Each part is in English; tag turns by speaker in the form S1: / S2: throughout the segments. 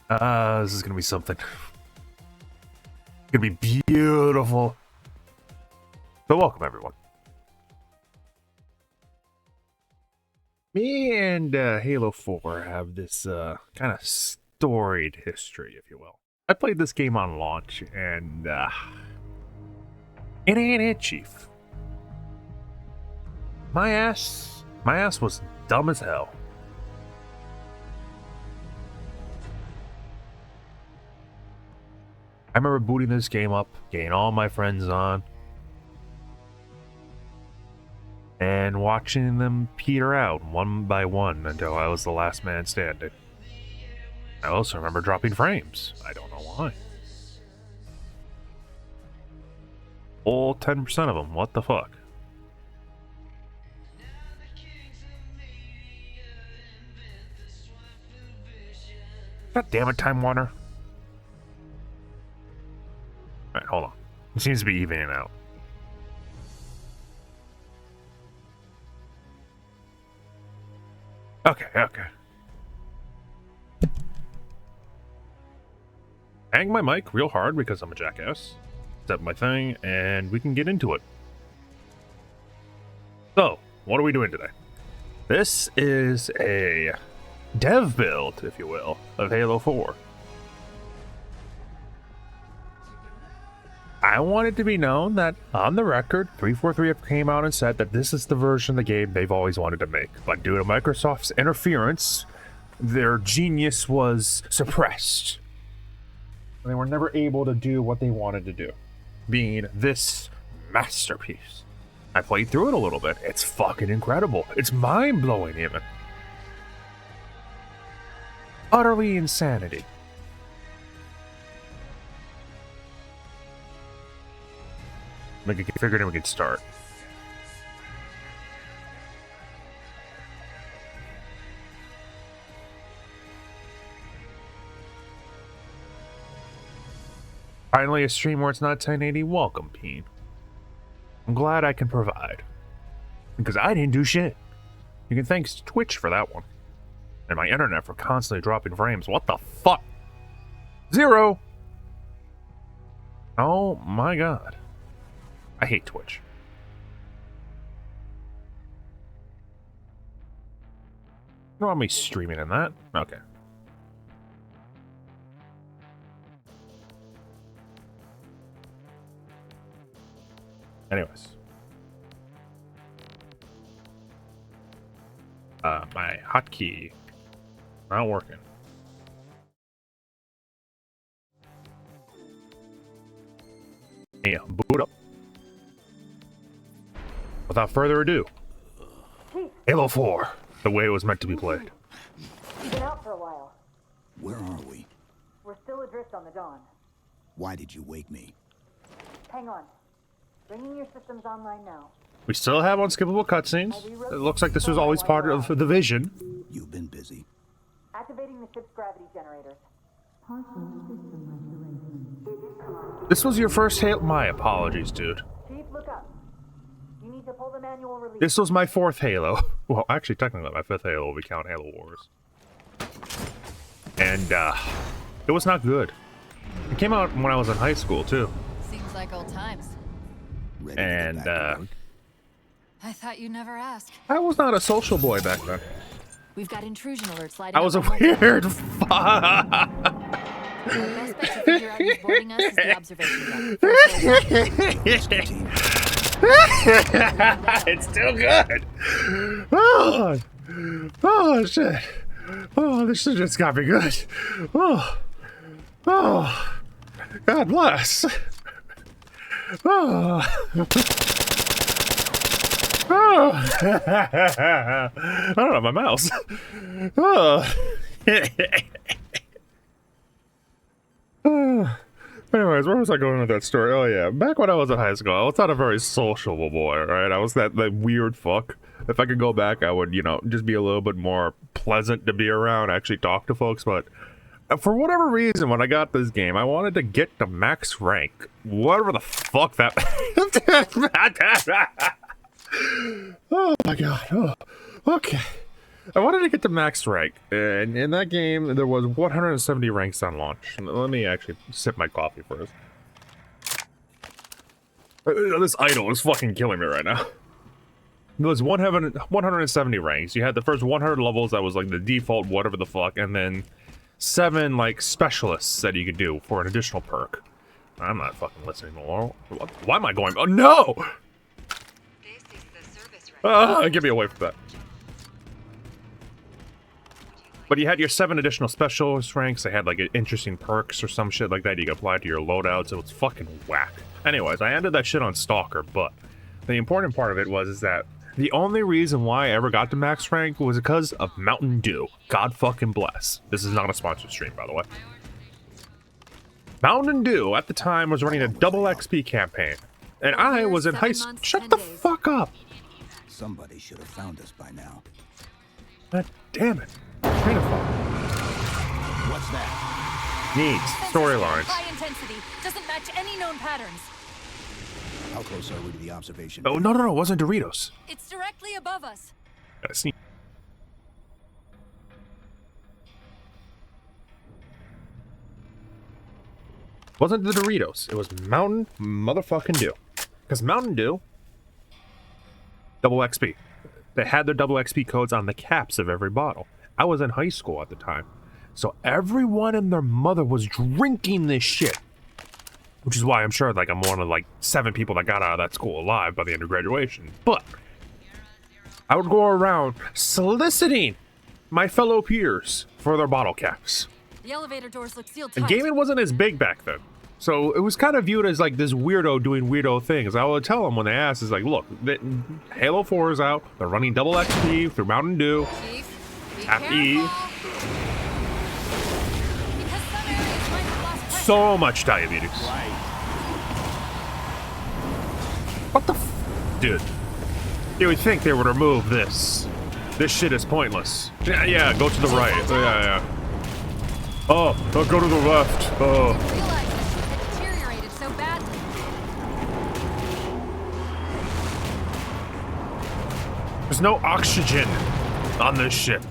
S1: This is gonna be something. It's gonna be beautiful. So welcome everyone. Me and Halo 4 have this kind of storied history, if you will. I played this game on launch, and it ain't it, Chief. My ass was dumb as hell. I remember booting this game up, getting all my friends on, and watching them peter out one by one until I was the last man standing. I also remember dropping frames. I don't know why. All 10% of them. What the fuck? God damn it, Time Warner. Alright, hold on. It seems to be evening out. Okay. Hang my mic real hard because I'm a jackass. Set my thing, and we can get into it. So, what are we doing today? This is a dev build, if you will, of Halo 4. I want it to be known that, on the record, 343 have came out and said that this is the version of the game they've always wanted to make. But due to Microsoft's interference, their genius was suppressed. They were never able to do what they wanted to do, being this masterpiece. I played through it a little bit. It's fucking incredible. It's mind-blowing, even. Utterly insanity. I figured we could start. Finally, a stream where it's not 1080. Welcome, Peen. I'm glad I can provide. Because I didn't do shit. You can thank Twitch for that one. And my internet for constantly dropping frames. What the fuck? 0! Oh my god. I hate Twitch. You don't want me streaming in that? Okay. Anyways. My hotkey not working. Yeah, boot up. Without further ado, Halo 4, the way it was meant to be played.
S2: You've been out for a while.
S3: Where are we?
S2: We're still adrift on the Dawn.
S3: Why did you wake me?
S2: Hang on. Bringing your systems online now.
S1: We still have unskippable cutscenes. It looks like this was always part of the vision.
S3: You've been busy.
S2: Activating the ship's gravity generators.
S1: This was your first Halo. My apologies, dude.
S2: Chief, look up. You need to pull the manual release.
S1: This was my 4th Halo. Well, actually, technically, my 5th Halo if we count Halo Wars. And, it was not good. It came out when I was in high school, too.
S4: Seems like old times.
S3: Ready
S1: And,
S3: to get back to work?
S4: I thought you'd never ask.
S1: I was not a social boy back then.
S4: We've got intrusion alerts lighting
S1: I was a
S4: up on my phone.
S1: weird fuck.
S4: Our best bet to figure out who's boarding us is the observation deck.
S1: It's still good. Oh, oh shit. Oh, this shit just got me good. Oh, God bless. Oh. Oh. I don't have my mouse. Oh. Anyways, where was I going with that story? Oh yeah, back when I was in high school, I was not a very sociable boy, right? I was that weird fuck. If I could go back, I would, just be a little bit more pleasant to be around, actually talk to folks, but for whatever reason, when I got this game, I wanted to get to max rank. Whatever the fuck that... Oh my god. Oh, okay. I wanted to get to max rank, and in that game there was 170 ranks on launch. Let me actually sip my coffee first. This idol is fucking killing me right now. There was 170 ranks. You had the first 100 levels that was like the default whatever the fuck, and then 7 like specialists that you could do for an additional perk. I'm not fucking listening more. Why am I going? Oh no!
S5: This is the service right.
S1: Get me away from that. But you had your 7 additional specialist ranks. They had like interesting perks or some shit like that you could apply to your loadouts. It was fucking whack. Anyways, I ended that shit on Stalker, but the important part of it was that the only reason why I ever got to max rank was because of Mountain Dew. God fucking bless. This is not a sponsored stream, by the way. Mountain Dew at the time was running a double XP campaign, and I was in high school. Shut the fuck up.
S3: Somebody should have found us by now.
S1: God damn it. Train of thought.
S3: What's that?
S1: Needs. Storylines.
S4: High intensity. Doesn't match any known patterns.
S3: How close are we to the observation?
S1: Oh, no, it wasn't Doritos.
S4: It's directly above us.
S1: Gotta sneak. Wasn't the Doritos. It was Mountain motherfucking Dew. Because Mountain Dew, double XP. They had their double XP codes on the caps of every bottle. I was in high school at the time. So everyone and their mother was drinking this shit. Which is why I'm sure like I'm one of like 7 people that got out of that school alive by the end of graduation. But I would go around soliciting my fellow peers for their bottle caps.
S4: The elevator doors look sealed tight.
S1: And gaming wasn't as big back then. So it was kind of viewed as like this weirdo doing weirdo things. I would tell them when they asked, is like, look, Halo 4 is out. They're running double XP through Mountain Dew.
S4: Chief, be
S1: Tap
S4: careful.
S1: E.
S4: Because some areas might have lost pressure.
S1: So much diabetes. What the Dude. You would think they would remove this. This shit is pointless. Yeah, go to the right. Yeah. Oh, go to the left. Oh.
S4: I didn't realize that ship had deteriorated so badly.
S1: There's no oxygen on this ship.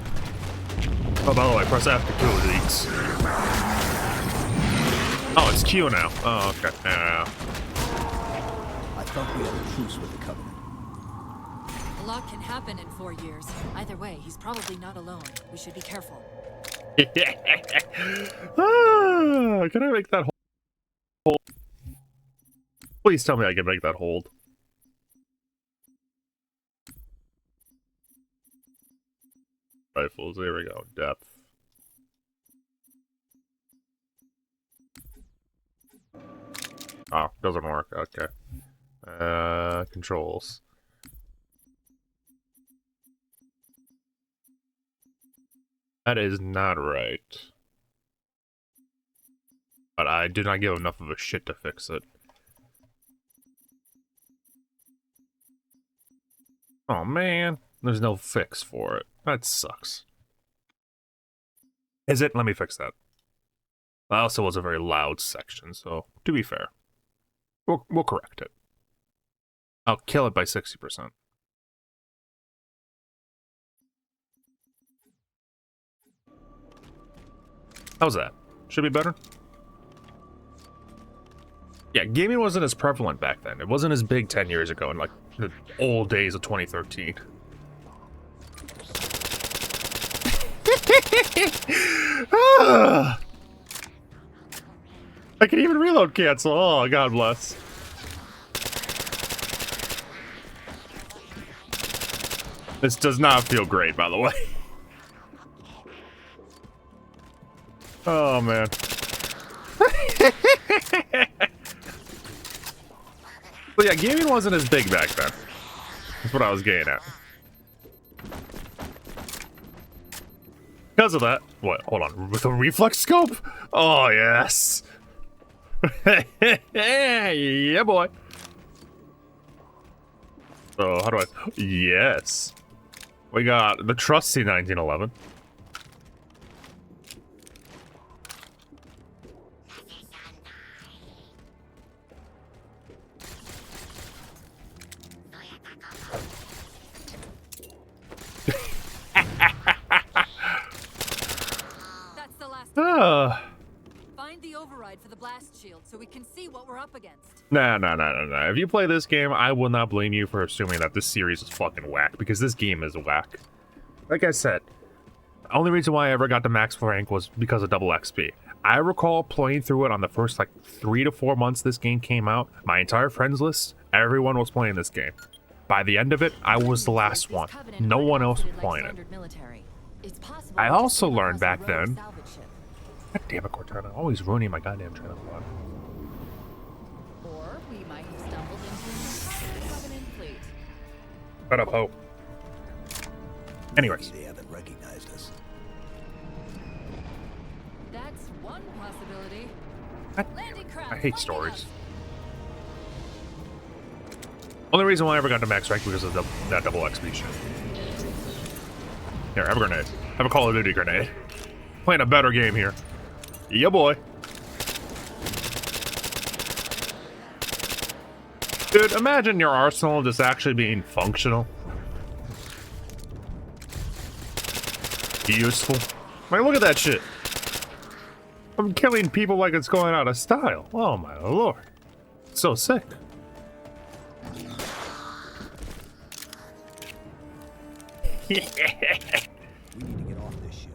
S1: Oh, by the way, press F to kill these. Oh, it's Q now. Oh, okay. Yeah.
S3: I thought we had a truce with the Covenant.
S4: A lot can happen in 4 years. Either way, he's probably not alone. We should be careful.
S1: Can I make that hold? Please tell me I can make that hold. Rifles, there we go. Depth. Oh, doesn't work. Okay. Controls. That is not right. But I did not give enough of a shit to fix it. Oh man, there's no fix for it. That sucks. Is it? Let me fix that. That also was a very loud section, so to be fair, we'll correct it. I'll kill it by 60%. How's that? Should be better? Yeah, gaming wasn't as prevalent back then. It wasn't as big 10 years ago in like the old days of 2013. I can even reload cancel. Oh, God bless. This does not feel great, by the way. Oh, man. But yeah, gaming wasn't as big back then. That's what I was getting at. Because of that. What? Hold on. With a reflex scope? Oh, yes. Yeah, boy. So, how do I... Yes. We got the trusty 1911.
S4: so we can see what we're up against.
S1: Nah. If you play this game, I will not blame you for assuming that this series is fucking whack, because this game is whack. Like I said, the only reason why I ever got to max rank was because of double XP. I recall playing through it on the first, like, 3 to 4 months this game came out. My entire friends list, everyone was playing this game. By the end of it, I was the last one. No one else was playing it. I also learned back then... God damn it, Cortana. Always ruining my goddamn train of thought.
S4: Or we might have stumbled into a Covenant fleet.
S1: Shut up, Ho. Anyways.
S3: They haven't recognized us.
S4: That's one possibility. Landing craft.
S1: I hate stories. Only reason why I ever got to max rank because of that double XP shit. Here, have a grenade. Have a Call of Duty grenade. Playing a better game here. Yeah, boy. Dude, imagine your arsenal just actually being functional. Useful. Like, look at that shit. I'm killing people like it's going out of style. Oh my lord. So sick.
S3: We need to get off this ship.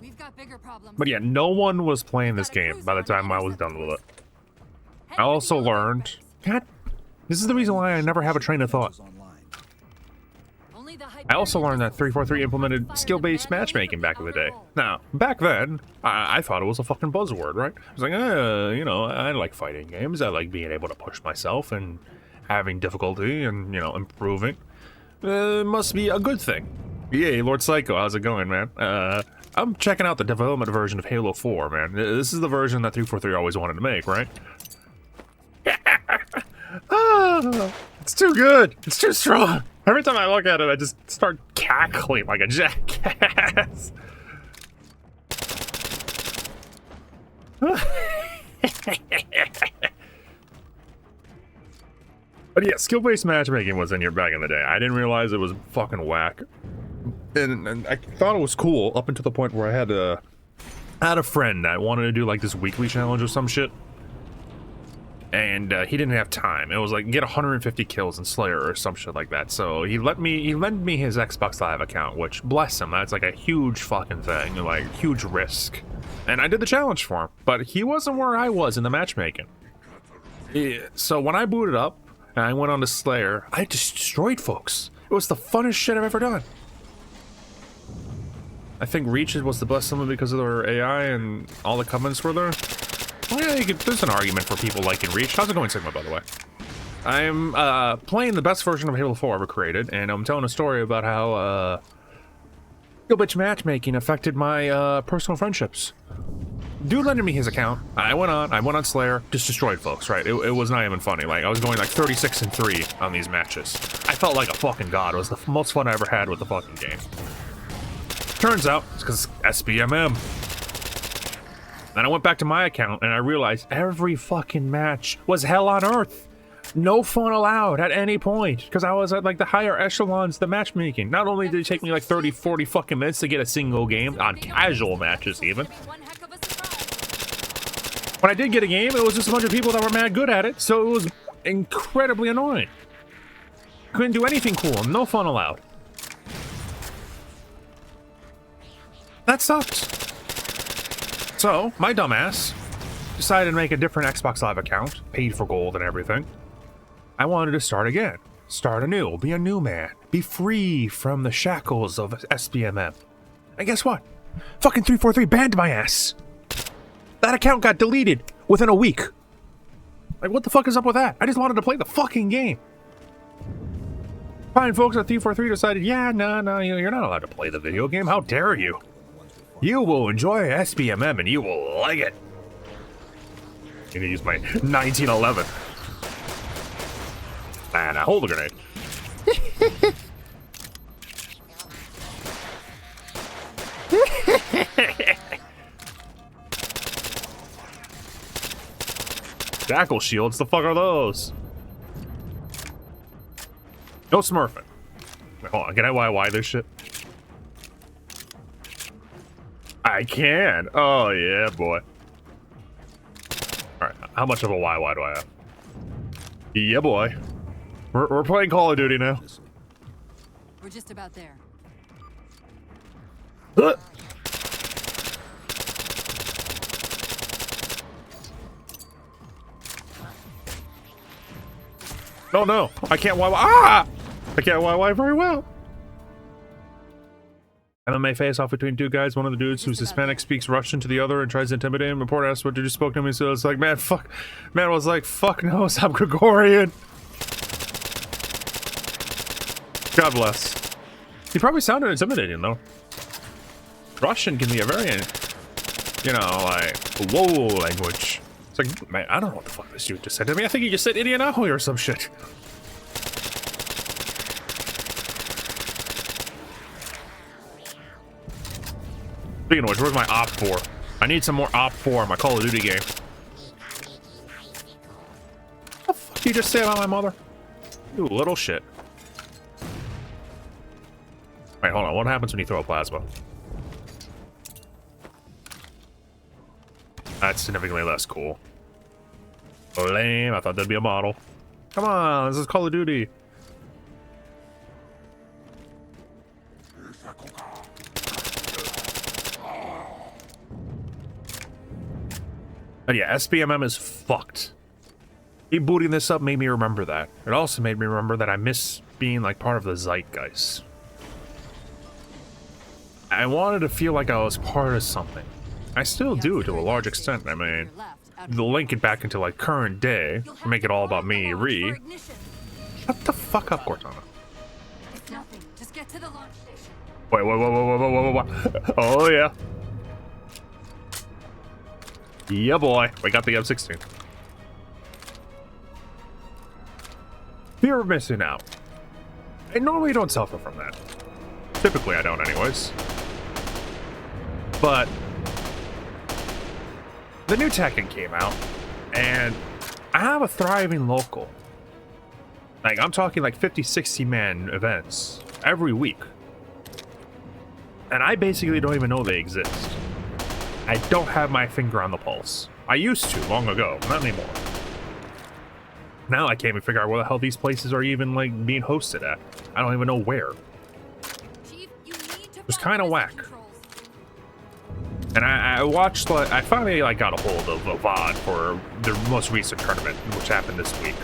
S4: We've got bigger problems.
S1: But yeah, no one was playing this game by the time I was done with it. I also learned... God, this is the reason why I never have a train of thought. I also learned that 343 implemented skill-based matchmaking back in the day. Now, back then, I thought it was a fucking buzzword, right? I was like, you know, I like fighting games. I like being able to push myself and having difficulty and, you know, improving. Must be a good thing. Yay, Lord Psycho, how's it going, man? I'm checking out the development version of Halo 4, man. This is the version that 343 always wanted to make, right? It's too good. It's too strong. Every time I look at it, I just start cackling like a jackass. But yeah, skill-based matchmaking was in here back in the day. I didn't realize it was fucking whack. And I thought it was cool up until the point where I had a friend that wanted to do like this weekly challenge or some shit. And he didn't have time. It was like get 150 kills in Slayer or some shit like that. So he lent me his Xbox Live account, which bless him, that's like a huge fucking thing, like huge risk. And I did the challenge for him, but he wasn't where I was in the matchmaking. So when I booted up and I went on to Slayer, I destroyed folks. It was the funnest shit I've ever done. I think Reach was the best summon because of their AI and all the Covenants were there. Well, yeah, there's an argument for people liking Reach. How's it going, Sigma, by the way? I'm playing the best version of Halo 4 ever created, and I'm telling a story about how skill-based matchmaking affected my personal friendships. Dude lended me his account. I went on Slayer, just destroyed folks, right? It was not even funny. Like, I was going like 36-3 on these matches. I felt like a fucking god. It was the most fun I ever had with the fucking game. Turns out, it's because SBMM. Then I went back to my account and I realized every fucking match was hell on earth. No fun allowed at any point because I was at like the higher echelons, the matchmaking. Not only did it take me like 30, 40 fucking minutes to get a single game on casual matches even. When I did get a game, it was just a bunch of people that were mad good at it, so it was incredibly annoying. Couldn't do anything cool, no fun allowed. That sucked. So, my dumbass decided to make a different Xbox Live account, paid for gold and everything. I wanted to start again. Start anew, be a new man, be free from the shackles of SBMM. And guess what? Fucking 343 banned my ass. That account got deleted within a week. Like, what the fuck is up with that? I just wanted to play the fucking game. Fine folks at 343 decided, yeah, no, you're not allowed to play the video game. How dare you? You will enjoy SBMM and you will like it. I'm gonna use my 1911. And I hold a grenade. Jackal shields, the fuck are those? No smurfing. Wait, hold on, can I YY this shit? I can. Oh yeah, boy. How much of a YY do I have? Yeah, boy. We're playing Call of Duty now.
S4: We're just about there.
S1: Oh no, I can't YY. Ah! I can't YY very well. MMA face-off between two guys. One of the dudes who's Hispanic speaks Russian to the other and tries to intimidate him. Reporter asks what dude spoke to him. So it's like, man, fuck. Man was like, fuck knows I'm Gregorian. God bless. He probably sounded intimidating though. Russian can be a very, you know, like, whoa language. It's like, man, I don't know what the fuck this dude just said to me. I think he just said Indianapolis or some shit. Speaking of which, where's my Op 4? I need some more Op 4 in my Call of Duty game. What the fuck did you just say about my mother? You little shit. Wait, hold on. What happens when you throw a plasma? That's significantly less cool. Lame. I thought that'd be a model. Come on, this is Call of Duty. And yeah, SBMM is fucked. Keep booting this up made me remember that. It also made me remember that I miss being like part of the zeitgeist. I wanted to feel like I was part of something. I still do to a large extent. I mean, they'll link it back into like current day, make it all about me, Ree. Shut the fuck up, Cortana.
S4: It's nothing. Just get to the launch station.
S1: Wait. Oh yeah. Yeah, boy. We got the M16. Fear of missing out. I normally don't suffer from that. Typically, I don't anyways. But the new Tekken came out, and I have a thriving local. Like, I'm talking like 50, 60 man events every week. And I basically don't even know they exist. I don't have my finger on the pulse. I used to, long ago, not anymore. Now I can't even figure out where the hell these places are even, like, being hosted at. I don't even know where.
S4: Chief, you need to
S1: It's kind of whack.
S4: controls.
S1: And I watched, like, I finally, like, got a hold of a VOD for the most recent tournament, which happened this week.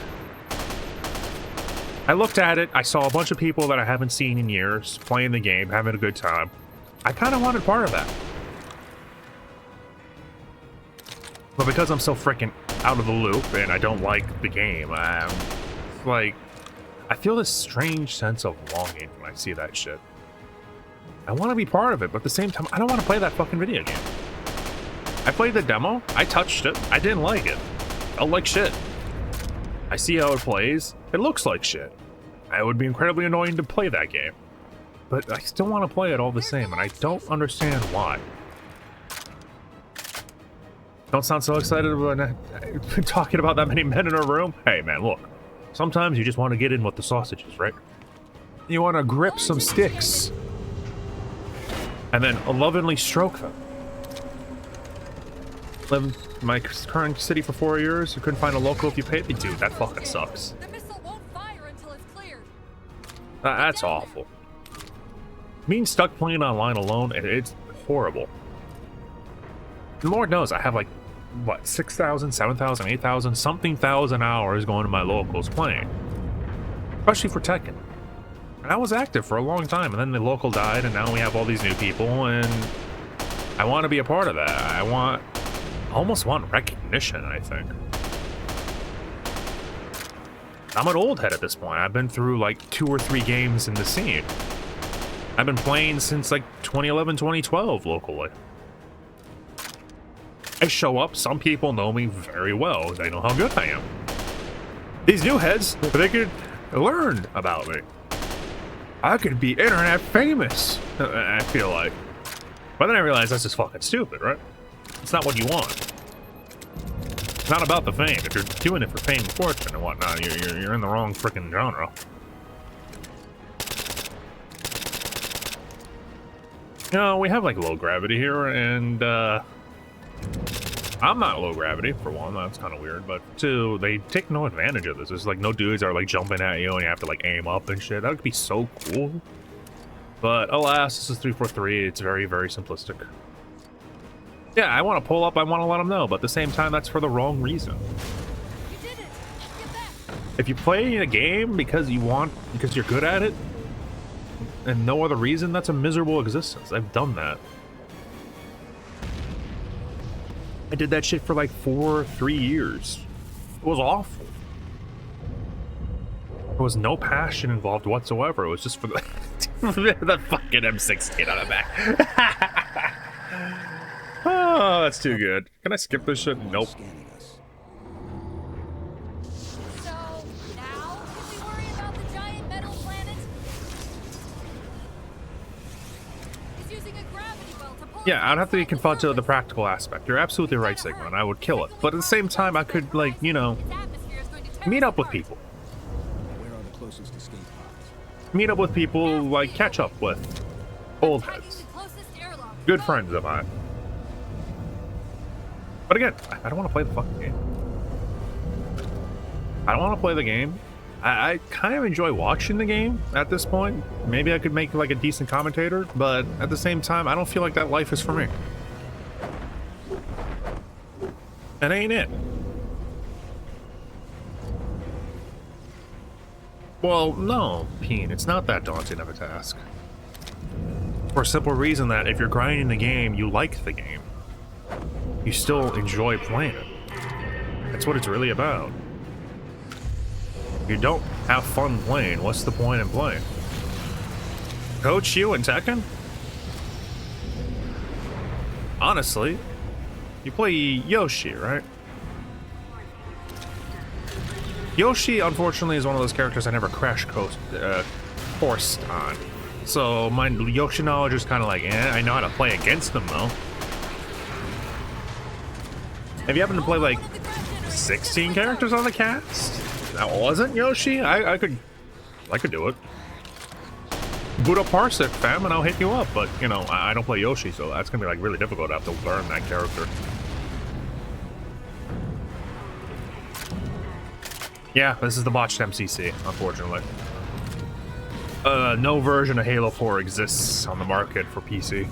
S1: I looked at it, I saw a bunch of people that I haven't seen in years, playing the game, having a good time. I kind of wanted part of that. But because I'm so freaking out of the loop and I don't like the game, I'm like, I feel this strange sense of longing when I see that shit. I want to be part of it, but at the same time, I don't want to play that fucking video game. I played the demo, I touched it, I didn't like it. I don't like shit. I see how it plays, it looks like shit. It would be incredibly annoying to play that game. But I still want to play it all the same, and I don't understand why. Don't sound so excited about talking about that many men in a room. Hey man, look. Sometimes you just want to get in with the sausages, right? You want to grip some sticks. And then lovingly stroke them. Lived in my current city for 4 years. You couldn't find a local if you paid me. Dude, that fucking sucks.
S4: The missile won't fire until it's cleared.
S1: That's awful. Being stuck playing online alone, it's horrible. And Lord knows, I have like, what, 6,000, 7,000, 8,000, something thousand hours going to my locals playing. Especially for Tekken. And I was active for a long time, and then the local died, and now we have all these new people, and I want to be a part of that. I almost want recognition, I think. I'm an old head at this point. I've been through like 2 or 3 games in the scene. I've been playing since like 2011, 2012 locally. I show up, some people know me very well. They know how good I am. These new heads, they could learn about me. I could be internet famous, I feel like. But then I realized that's just fucking stupid, right? It's not what you want. It's not about the fame. If you're doing it for fame and fortune and whatnot, you're in the wrong freaking genre. You know, we have like low gravity here, and I'm not low gravity, for one. That's kind of weird. But two, they take no advantage of this. There's like no dudes are like jumping at you and you have to like aim up and shit. That would be so cool. But alas, this is 343. It's very, very simplistic. Yeah, I want to pull up. I want to let them know. But at the same time, that's for the wrong reason.
S4: You did it! Get back!
S1: If you play a game because you're good at it, and no other reason, that's a miserable existence. I've done that. I did that shit for like 3 years. It was awful. There was no passion involved whatsoever. It was just for the, the fucking M16 on the back. Oh, that's too good. Can I skip this shit? Nope.
S3: Scanning us.
S4: So, now can we worry about the giant metal planet? He's using a gravity well to pull
S1: Yeah, I'd have to be
S4: inside the
S1: confronted to the
S4: surface.
S1: practical aspect. You're absolutely right, Sigma, and I would kill it. But at the same time, I could, like, you know,
S4: Its atmosphere is going to tear
S1: meet
S4: us
S1: up with
S4: apart.
S1: people.
S3: Where are the closest escape pods?
S1: Meet up with people, like, catch up with old
S4: Tagging
S1: heads.
S4: the closest airlock.
S1: Good
S4: Go.
S1: friends of mine. But again, I don't want to play the fucking game. I don't want to play the game. I kind of enjoy watching the game at this point. Maybe I could make like a decent commentator, but at the same time, I don't feel like that life is for me. That ain't it. Well, no, Peen, it's not that daunting of a task. For a simple reason that if you're grinding the game, you like the game. You still enjoy playing it. That's what it's really about. If you don't have fun playing, what's the point in playing? Coach you in Tekken? Honestly, you play Yoshi, right? Yoshi, unfortunately, is one of those characters I never coursed on. So my Yoshi knowledge is kind of like, I know how to play against them, though. If you happen to play like 16 characters on the cast, that wasn't Yoshi, I could do it. Boot up Parsec, fam, and I'll hit you up. But you know, I don't play Yoshi, so that's gonna be like really difficult. I have to learn that character. Yeah, this is the botched MCC, unfortunately. No version of Halo 4 exists on the market for PC.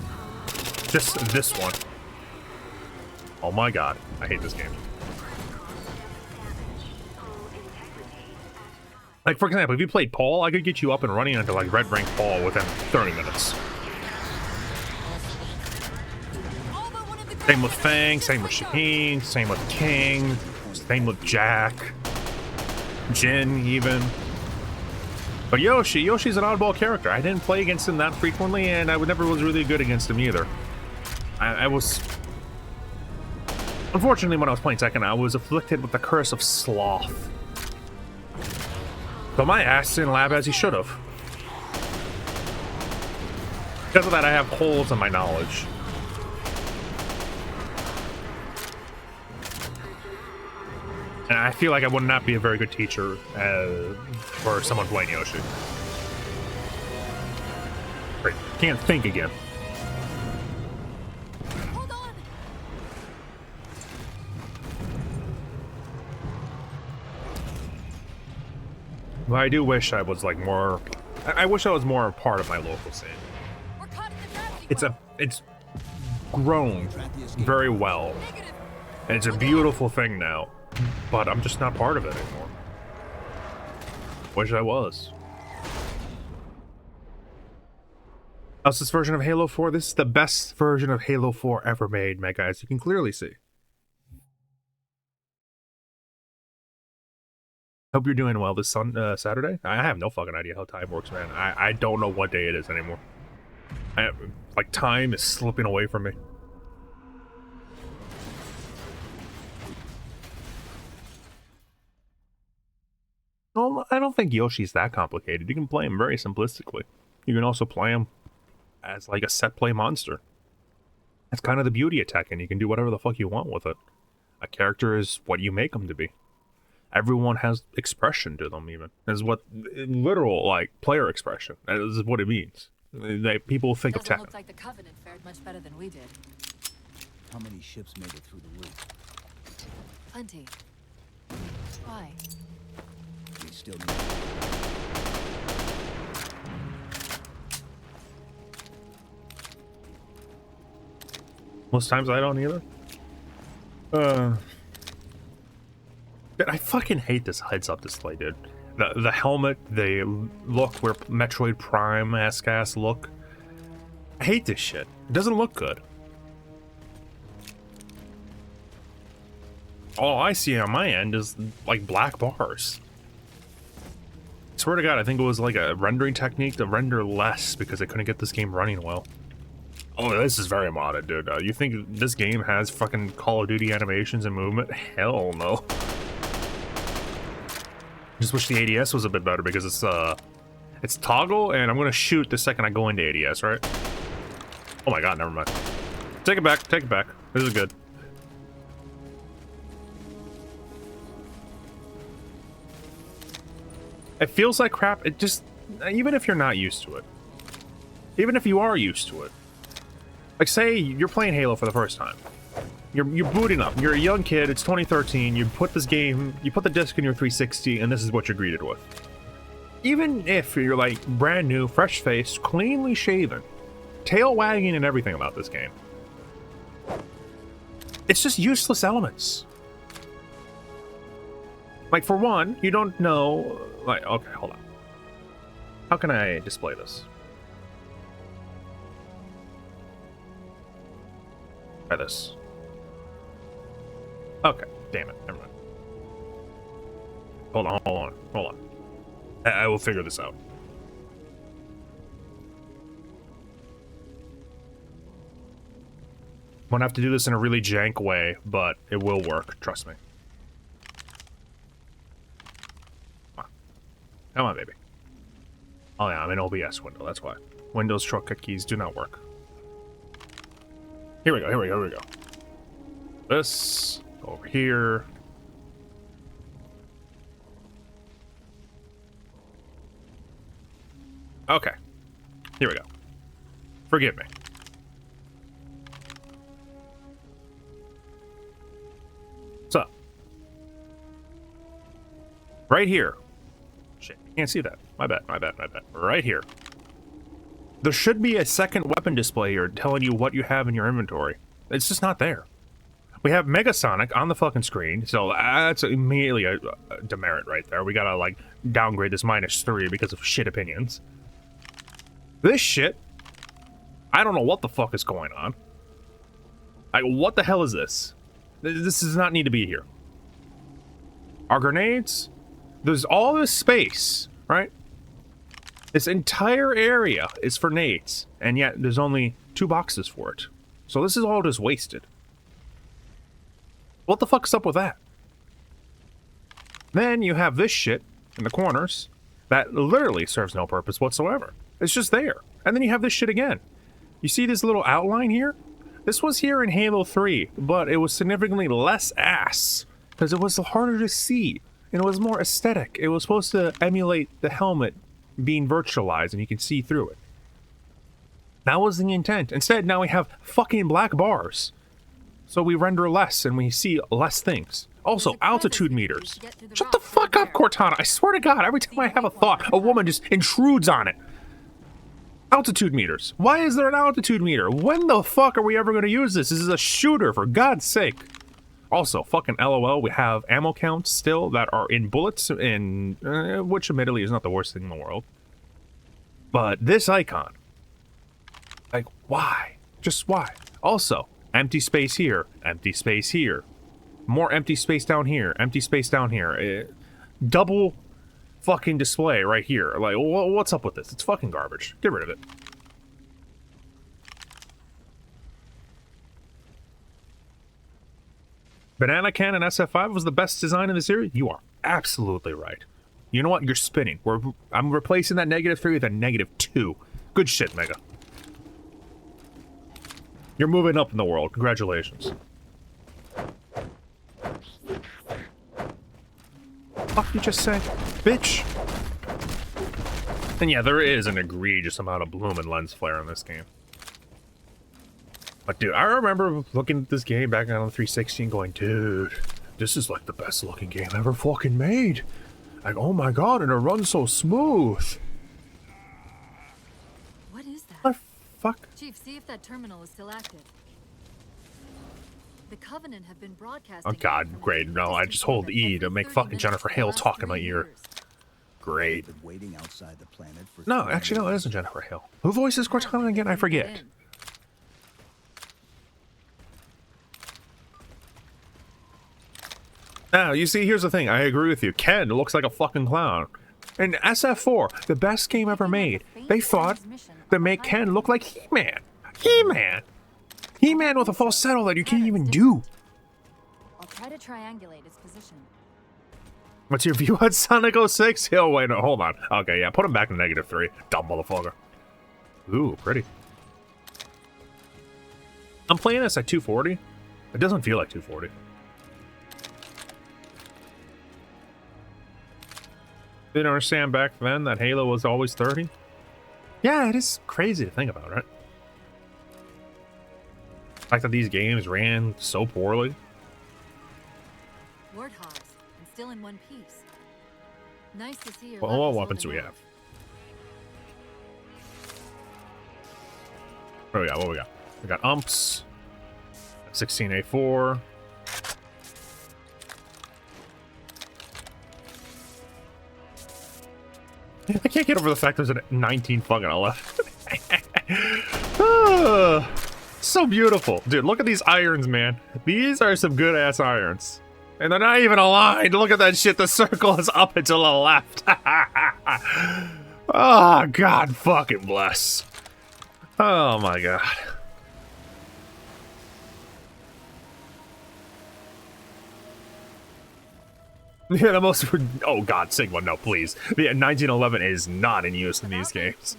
S1: Just this one. Oh my god, I hate this game. Like, for example, if you played Paul, I could get you up and running into, like, red rank Paul within 30 minutes. Same with Fang, same with Shaheen, same with King, same with Jack, Jin, even. But Yoshi's an oddball character. I didn't play against him that frequently, and I never was really good against him either. I was... Unfortunately, when I was playing Tekken, I was afflicted with the curse of sloth. But my ass didn't lab as he should have. Because of that, I have holes in my knowledge. And I feel like I would not be a very good teacher for someone playing Yoshi. Great. Can't think again.
S4: Hold on.
S1: But I do wish I was like more. I wish I was more a part of my local scene.
S4: We're caught in the gravity well.
S1: It's grown very well,
S4: Negative.
S1: and it's a beautiful thing now. But I'm just not part of it anymore. Wish I was. How's this version of Halo 4? This is the best version of Halo 4 ever made, Mega, as you can clearly see. Hope you're doing well this Saturday. I have no fucking idea how time works, man. I don't know what day it is anymore. Like, time is slipping away from me. Well, I don't think Yoshi's that complicated. You can play him very simplistically. You can also play him as like a set play monster. That's kind of the beauty of Tekken. You can do whatever the fuck you want with it. A character is what you make them to be. Everyone has expression to them, even. That's what literal, like, player expression. That is what it means. People think of
S4: Doesn't
S1: Tekken.
S4: look like the Covenant fared much better than we did.
S3: How many ships made it through the loop?
S4: Plenty. Why?
S3: We still need.
S1: Most times I don't either. Dude, I fucking hate this heads-up display, dude. The helmet, the look where Metroid Prime-esque ass look. I hate this shit. It doesn't look good. All I see on my end is like black bars. Swear to God, I think it was like a rendering technique to render less because they couldn't get this game running well. Oh, this is very modded, dude. You think this game has fucking Call of Duty animations and movement? Hell no. Just wish the ADS was a bit better because it's toggle, and I'm gonna shoot the second I go into ADS, right? Oh my God, never mind. Take it back, take it back. This is good. It feels like crap. It just, even if you're not used to it, even if you are used to it, like say you're playing Halo for the first time, you're booting up, you're a young kid, it's 2013, you put this game, you put the disc in your 360, and this is what you're greeted with. Even if you're like brand new, fresh faced, cleanly shaven, tail wagging and everything about this game, it's just useless elements. Like for one, you don't know, like, okay, hold on. How can I display this? Try this. Okay, damn it, never mind. Hold on. I will figure this out. I'm gonna have to do this in a really jank way, but it will work, trust me. Come on, baby. Oh yeah, I'm in OBS window, that's why. Windows shortcut keys do not work. Here we go. This, over here. Okay, here we go. Forgive me. So, right here. Shit, you can't see that. My bad. Right here. There should be a second weapon display here telling you what you have in your inventory. It's just not there. We have Megasonic on the fucking screen, so that's immediately a demerit right there. We gotta, like, downgrade this -3 because of shit opinions. This shit, I don't know what the fuck is going on. Like, what the hell is this? This does not need to be here. Our grenades, there's all this space, right? This entire area is for nades, and yet there's only 2 boxes for it. So this is all just wasted. What the fuck's up with that? Then you have this shit in the corners that literally serves no purpose whatsoever. It's just there. And then you have this shit again. You see this little outline here? This was here in Halo 3, but it was significantly less ass because it was harder to see and it was more aesthetic. It was supposed to emulate the helmet being virtualized and you can see through it. That was the intent. Instead, now we have fucking black bars. So we render less and we see less things. Also, altitude meters. Shut the fuck up, Cortana. I swear to God, every time I have a thought, a woman just intrudes on it. Altitude meters. Why is there an altitude meter? When the fuck are we ever going to use this? This is a shooter, for God's sake. Also, fucking LOL, we have ammo counts still that are in bullets, in which admittedly is not the worst thing in the world. But this icon, like, why? Just why? Also, empty space here, empty space here, more empty space down here, empty space down here. Double fucking display right here. Like, what's up with this? It's fucking garbage. Get rid of it. Banana Cannon SF5 was the best design in the series? You are absolutely right. You know what? You're spinning. I'm replacing that -3 with a -2. Good shit, Mega. You're moving up in the world. Congratulations. Fuck you just say? Bitch. And yeah, there is an egregious amount of bloom and lens flare in this game. But dude, I remember looking at this game back on the 360 and going, dude, this is like the best looking game ever fucking made. Like, oh my god, and it runs so smooth.
S4: What is that?
S1: What the fuck?
S4: Chief, see if that terminal is still active. The Covenant have been broadcasting.
S1: Oh god, great. No, I just hold E to make fucking Jennifer Hale talk in my ear. Great.
S3: Been waiting outside the planet for
S1: No,
S3: 3
S1: actually, no, it
S3: days.
S1: isn't Jennifer Hale. Who voices Cortana again? I forget. Now, you see, here's the thing. I agree with you. Ken looks like a fucking clown. In SF4, the best game ever made, they thought to make Ken look like He-Man. He-Man! He-Man with a falsetto that you can't even do.
S4: I'll try to triangulate its position.
S1: What's your view on Sonic 06? Oh, wait, no, hold on. Okay, yeah, put him back to -3. Dumb motherfucker. Ooh, pretty. I'm playing this at 240. It doesn't feel like 240. Didn't understand back then that Halo was always 30. Yeah, it is crazy to think about, right? The fact that these games ran so poorly.
S4: Warthogs, and still in one piece. Nice to see your.
S1: Well, what
S4: levels
S1: weapons do we
S4: holding
S1: have? What do we got? What do we got? We got umps. 16A4. I can't get over the fact there's a 19 fucking 11. So beautiful. Dude, look at these irons, man. These are some good ass irons. And they're not even aligned. Look at that shit. The circle is up and to the left. Oh, God fucking bless. Oh my God. Yeah, the most. Oh God, Sigma, no, please. The 1911 is not in use in these games.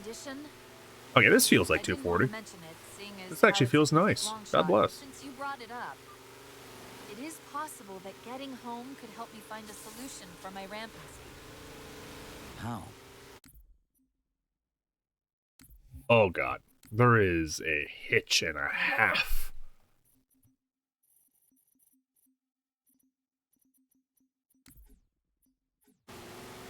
S1: Okay, this feels like 240. This actually feels nice. God bless.
S4: Since you brought it up, it is possible that getting home could help me find a solution for my rampancy.
S3: How?
S1: Oh God, there is a hitch and a half.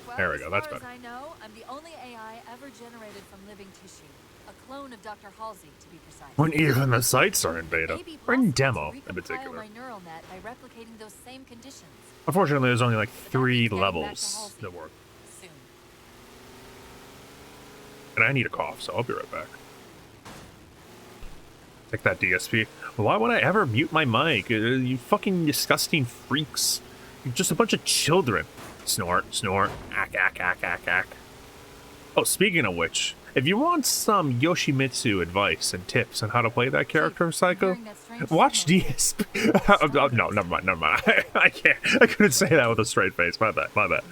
S4: Well,
S1: There we go, that's
S4: as far
S1: better.
S4: as I know, I'm the only AI ever generated from living tissue. A clone of Dr. Halsey, to be precise.
S1: When even the sites are in beta,
S4: May be
S1: or in
S4: possible
S1: demo
S4: to
S1: in
S4: recompile
S1: particular.
S4: my neural net by replicating those same conditions.
S1: Unfortunately, there's only like
S4: But that
S1: 3
S4: means getting back to
S1: levels
S4: Halsey
S1: that work.
S4: soon.
S1: And I need a cough, so I'll be right back. Take that DSP. Why would I ever mute my mic? You fucking disgusting freaks. You're just a bunch of children. Snort, snort, ack, ack, ack, ack, ack. Oh, speaking of which, if you want some Yoshimitsu advice and tips on how to play that character, Psycho,
S4: Hearing that strange
S1: watch
S4: signal.
S1: DSP. Oh, no, never mind, never mind. I can't. I couldn't say that with a straight face. My bad, my bad.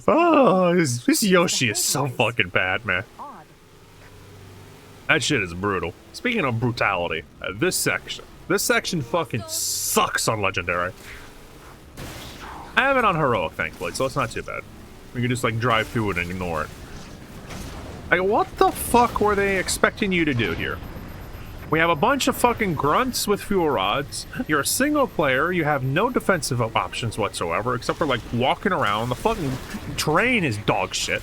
S1: Oh, this Yoshi is so fucking bad, man.
S4: Odd.
S1: That shit is brutal. Speaking of brutality, this section fucking sucks on Legendary. I have it on Heroic, thankfully, so it's not too bad. We can just like drive through it and ignore it. Like, what the fuck were they expecting you to do here? We have a bunch of fucking grunts with fuel rods. You're a single player. You have no defensive options whatsoever, except for like walking around. The fucking terrain is dog shit.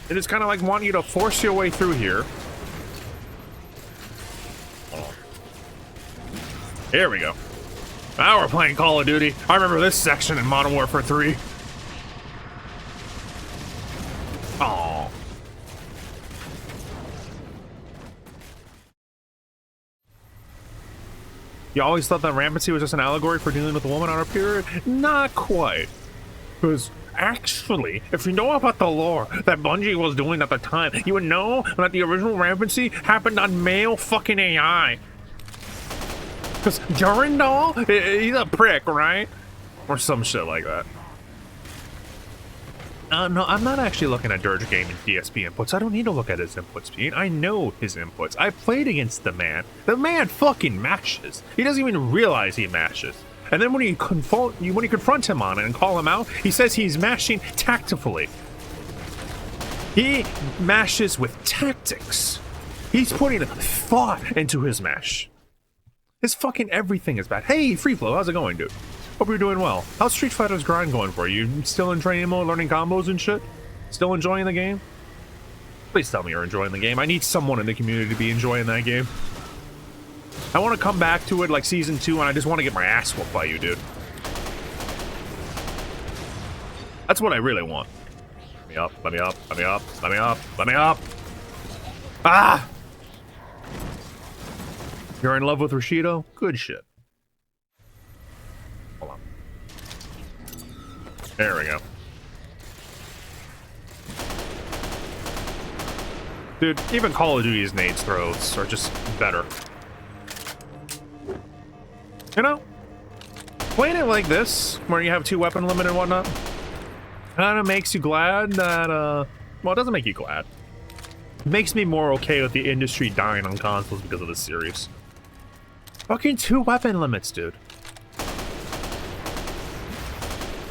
S1: It is kind of like wanting you to force your way through here. Oh. Here we go. Now we're playing Call of Duty. I remember this section in Modern Warfare 3. Oh. You always thought that rampancy was just an allegory for dealing with a woman on her period? Not quite. Because actually, if you know about the lore that Bungie was doing at the time, you would know that the original rampancy happened on male fucking AI. Because Durandal, he's a prick, right? Or some shit like that. No, I'm not actually looking at Dirge Gaming DSP inputs. I don't need to look at his inputs, Pete. I know his inputs. I played against the man. The man fucking mashes. He doesn't even realize he mashes. And then when you confront him on it and call him out, he says he's mashing tactfully. He mashes with tactics. He's putting thought into his mesh. His fucking everything is bad. Hey, Free Flow, how's it going, dude? Hope you're doing well. How's Street Fighter's grind going for you? You still in training mode, learning combos and shit? Still enjoying the game? Please tell me you're enjoying the game. I need someone in the community to be enjoying that game. I want to come back to it like Season 2, and I just want to get my ass whooped by you, dude. That's what I really want. Let me up, let me up, let me up, let me up, let me up. Ah! You're in love with Rashido? Good shit. Hold on. There we go. Dude, even Call of Duty's nades throws are just better. You know? Playing it like this, where you have 2 weapon limit and whatnot, kinda makes you glad that, well, it doesn't make you glad. It makes me more okay with the industry dying on consoles because of this series. Fucking 2 weapon limits, dude.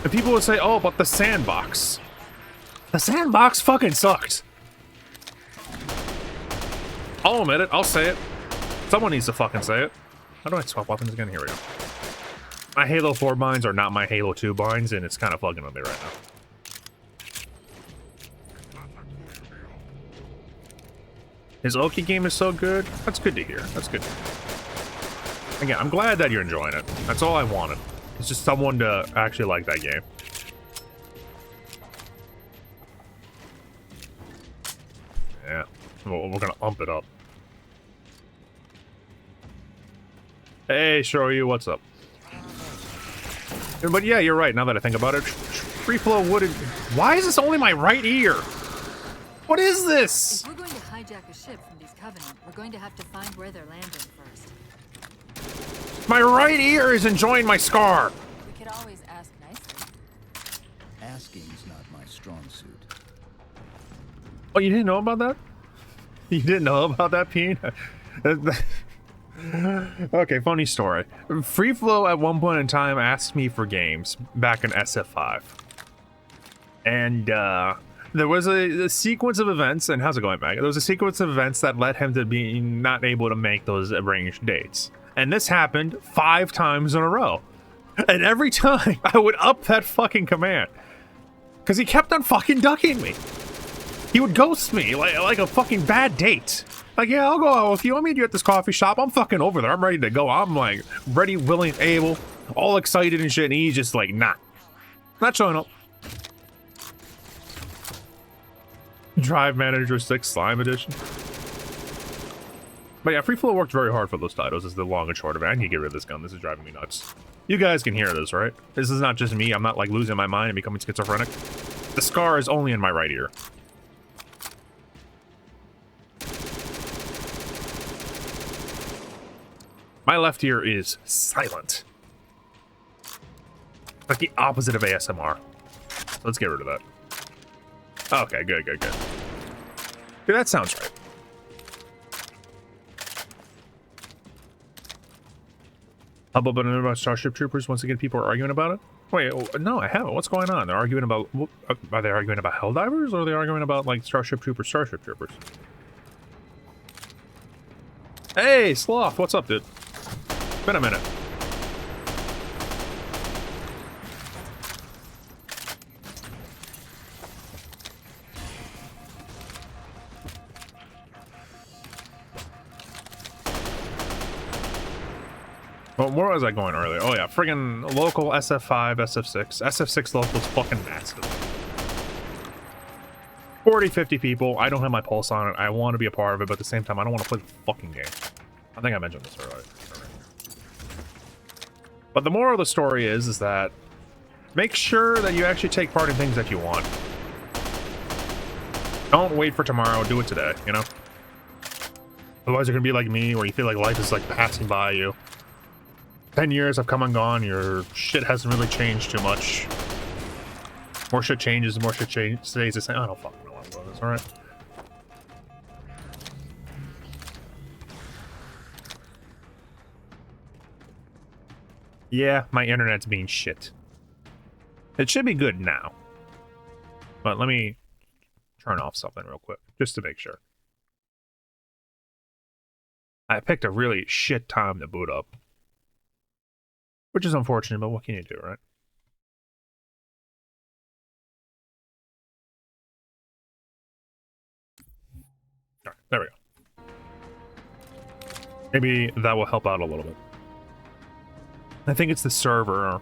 S1: And people would say, oh, but the sandbox. The sandbox fucking sucked. I'll admit it, I'll say it. Someone needs to fucking say it. How do I swap weapons again? Here we go. My Halo 4 binds are not my Halo 2 binds, and it's kind of fucking with me right now. His Oki game is so good. That's good to hear. That's good to hear. Again, I'm glad that you're enjoying it. That's all I wanted. It's just someone to actually like that game. Yeah. Well, we're gonna ump it up. Hey, Shoryu, what's up? But yeah, you're right, now that I think about it. Free Flow wouldn't... Why is this only my right ear? What is this?
S4: If we're going to hijack a ship from these Covenant, we're going to have to find where they're landing first.
S1: My right ear is enjoying my scar.
S4: We could always ask nicely.
S3: Asking's not my strong suit.
S1: Oh, you didn't know about that? You didn't know about that, Peen? Okay, funny story. Free Flow at one point in time asked me for games back in SF5. And there was a sequence of events, and how's it going, Meg? There was a sequence of events that led him to be not able to make those arranged dates. And this happened 5 times in a row. And every time I would up that fucking command. Because he kept on fucking ducking me. He would ghost me like a fucking bad date. Like, yeah, I'll go out with you. I'll meet you at this coffee shop. I'm fucking over there. I'm ready to go. I'm like ready, willing, able, all excited and shit. And he's just like, nah, not showing up. Drive Manager 6 Slime Edition. But yeah, Free Flow worked very hard for those titles, is the long and short of it. I need to get rid of this gun. This is driving me nuts. You guys can hear this, right? This is not just me. I'm not like losing my mind and becoming schizophrenic. The scar is only in my right ear. My left ear is silent. Like the opposite of ASMR. So let's get rid of that. Okay, good. Dude, that sounds right. How about Starship Troopers? Once again, people are arguing about it? Wait, no, I haven't. What's going on? They're arguing about... Are they arguing about Helldivers? Or are they arguing about, like, Starship Troopers? Hey, Sloth, what's up, dude? Been a minute. Well, where was I going earlier? Oh yeah, friggin' local SF5, SF6. SF6 local's fucking massive. 40, 50 people. I don't have my pulse on it. I want to be a part of it, but at the same time, I don't want to play the fucking game. I think I mentioned this earlier. But the moral of the story is that make sure that you actually take part in things that you want. Don't wait for tomorrow, do it today, you know? Otherwise you're gonna be like me, where you feel like life is like passing by you. 10 years have come and gone, your shit hasn't really changed too much. More shit changes, more shit stays the same. I don't fucking know what about this, alright? Yeah, my internet's being shit. It should be good now. But let me turn off something real quick, just to make sure. I picked a really shit time to boot up. Which is unfortunate, but what can you do, right? Alright, there we go. Maybe that will help out a little bit. I think it's the server.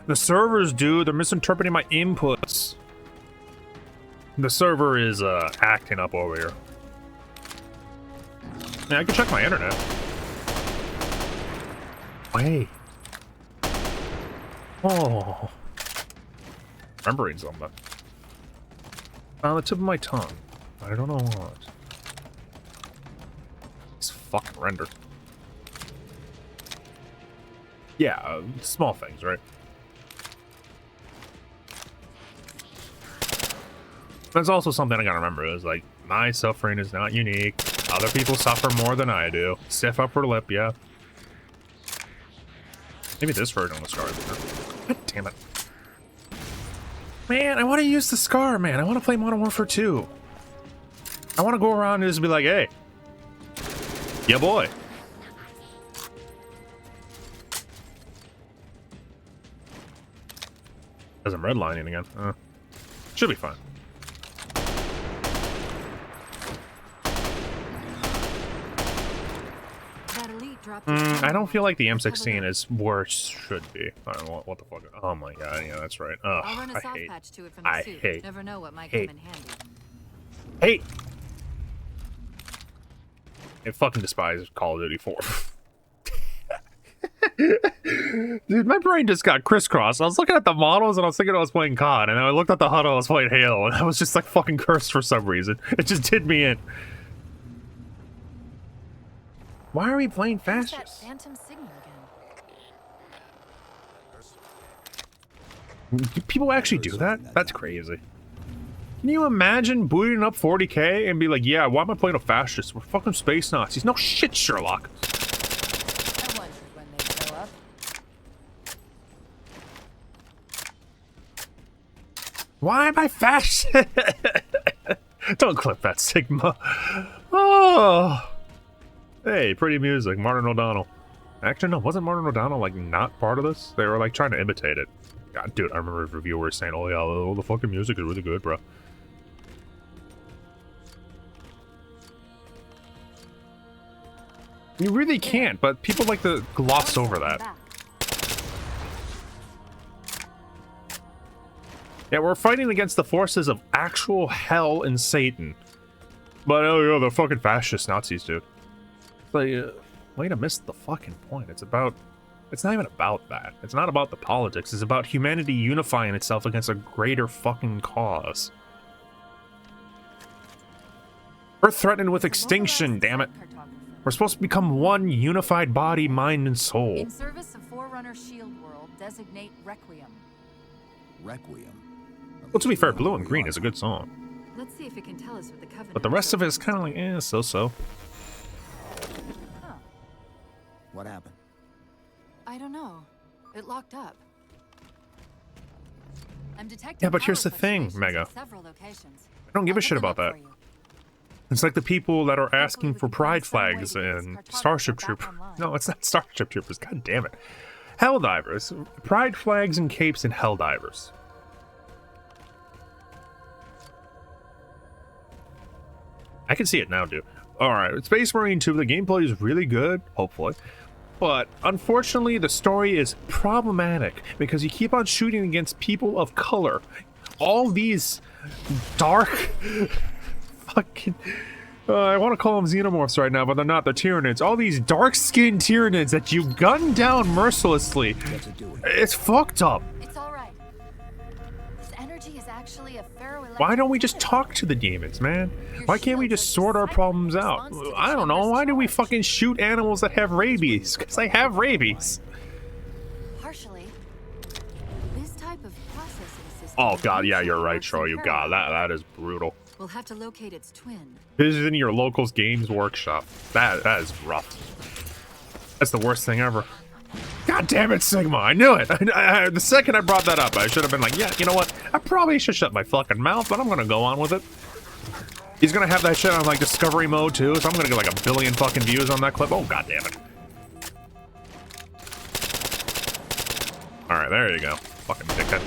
S1: The servers, dude, they're misinterpreting my inputs. The server is acting up over here. Yeah, I can check my internet. Wait. Oh. Remembering something. On the tip of my tongue. I don't know what. It's fucking render. Yeah, small things, right? That's also something I gotta remember, is like, my suffering is not unique. Other people suffer more than I do. Stiff upper lip, yeah. Maybe this version of the scar is better. God damn it. Man, I want to use the scar, man. I want to play Modern Warfare 2. I want to go around and just be like, hey. Yeah, boy. As I'm redlining again. Should be fine. I don't feel like the M16 is where it should be. I don't know what the fuck. Oh my god, yeah, that's right. Oh,
S4: I'll run a soft patch to it from the suit. Never know what might come in handy.
S1: Hate. I fucking despise Call of Duty 4. Dude, my brain just got crisscrossed. I was looking at the models and I was thinking I was playing COD, and then I looked at the HUD and I was playing Halo, and I was just like fucking cursed for some reason. It just did me in. Why are we playing fascists?
S4: Phantom signal
S1: again. Do people actually do that? That's crazy. Can you imagine booting up 40k and be like, yeah, why am I playing a fascist? We're fucking space Nazis. No shit, Sherlock.
S4: I wondered when they'd show up.
S1: Why am I fascist? Don't clip that, Sigma. Oh. Hey, pretty music, Martin O'Donnell. Actually, no, wasn't Martin O'Donnell, like, not part of this? They were, like, trying to imitate it. God, dude, I remember reviewers saying, oh, yeah, oh, the fucking music is really good, bro. You really can't, but people like to gloss over that. Yeah, we're fighting against the forces of actual hell and Satan. But, oh, yeah, they're fucking fascist Nazis, dude. Like, way to miss the fucking point. It's not even about that. It's not about the politics. It's about humanity unifying itself against a greater fucking cause. We're threatened with extinction, damn it. We're supposed to become one unified body, mind, and soul.
S4: In service of Forerunner Shield World, designate Requiem.
S3: Requiem?
S1: Well, to be fair, Blue and Green is a good song.
S4: Let's see if it can tell us what the Covenant.
S1: But the rest of it is kind of like, eh, so-so.
S4: Huh.
S3: What happened?
S4: I don't know. It locked up. I'm detecting.
S1: Yeah, but here's
S4: power
S1: the thing,
S4: fluctuations
S1: Mega.
S4: at several locations.
S1: I don't give a
S4: I'll
S1: shit
S4: look them
S1: about
S4: up
S1: that.
S4: for you.
S1: It's like the people that are asking
S4: we
S1: for
S4: can
S1: pride
S4: find some way
S1: flags
S4: to get this
S1: and
S4: cartographer
S1: Starship
S4: back
S1: Troopers.
S4: online.
S1: No, it's not Starship Troopers. God damn it. Helldivers. Pride flags and capes and Helldivers. I can see it now, dude. Alright, Space Marine 2, the gameplay is really good, hopefully. But, unfortunately, the story is problematic because you keep on shooting against people of color. All these dark... fucking... I want to call them xenomorphs right now, but they're not. They're Tyranids. All these dark-skinned Tyranids that you gun down mercilessly. It's fucked up.
S4: It's all right. This energy is actually a ferroelectric.
S1: Why don't we just talk to the demons, man? Why can't we just sort our problems out? I don't know. Why do we fucking shoot animals that have rabies? Because they have rabies.
S4: Partially. This type of processing system.
S1: Oh god, yeah, you're right,
S4: works in
S1: Troy. You got
S4: parallel.
S1: that is brutal.
S4: We'll have to locate its twin.
S1: Visiting your local's games workshop. That is rough. That's the worst thing ever. God damn it, Sigma! I knew it. The second I brought that up, I should have been like, yeah, you know what? I probably should shut my fucking mouth, but I'm gonna go on with it. He's gonna have that shit on like discovery mode too, so I'm gonna get like 1 billion fucking views on that clip. Oh god damn it. Alright, there you go. Fucking dickhead.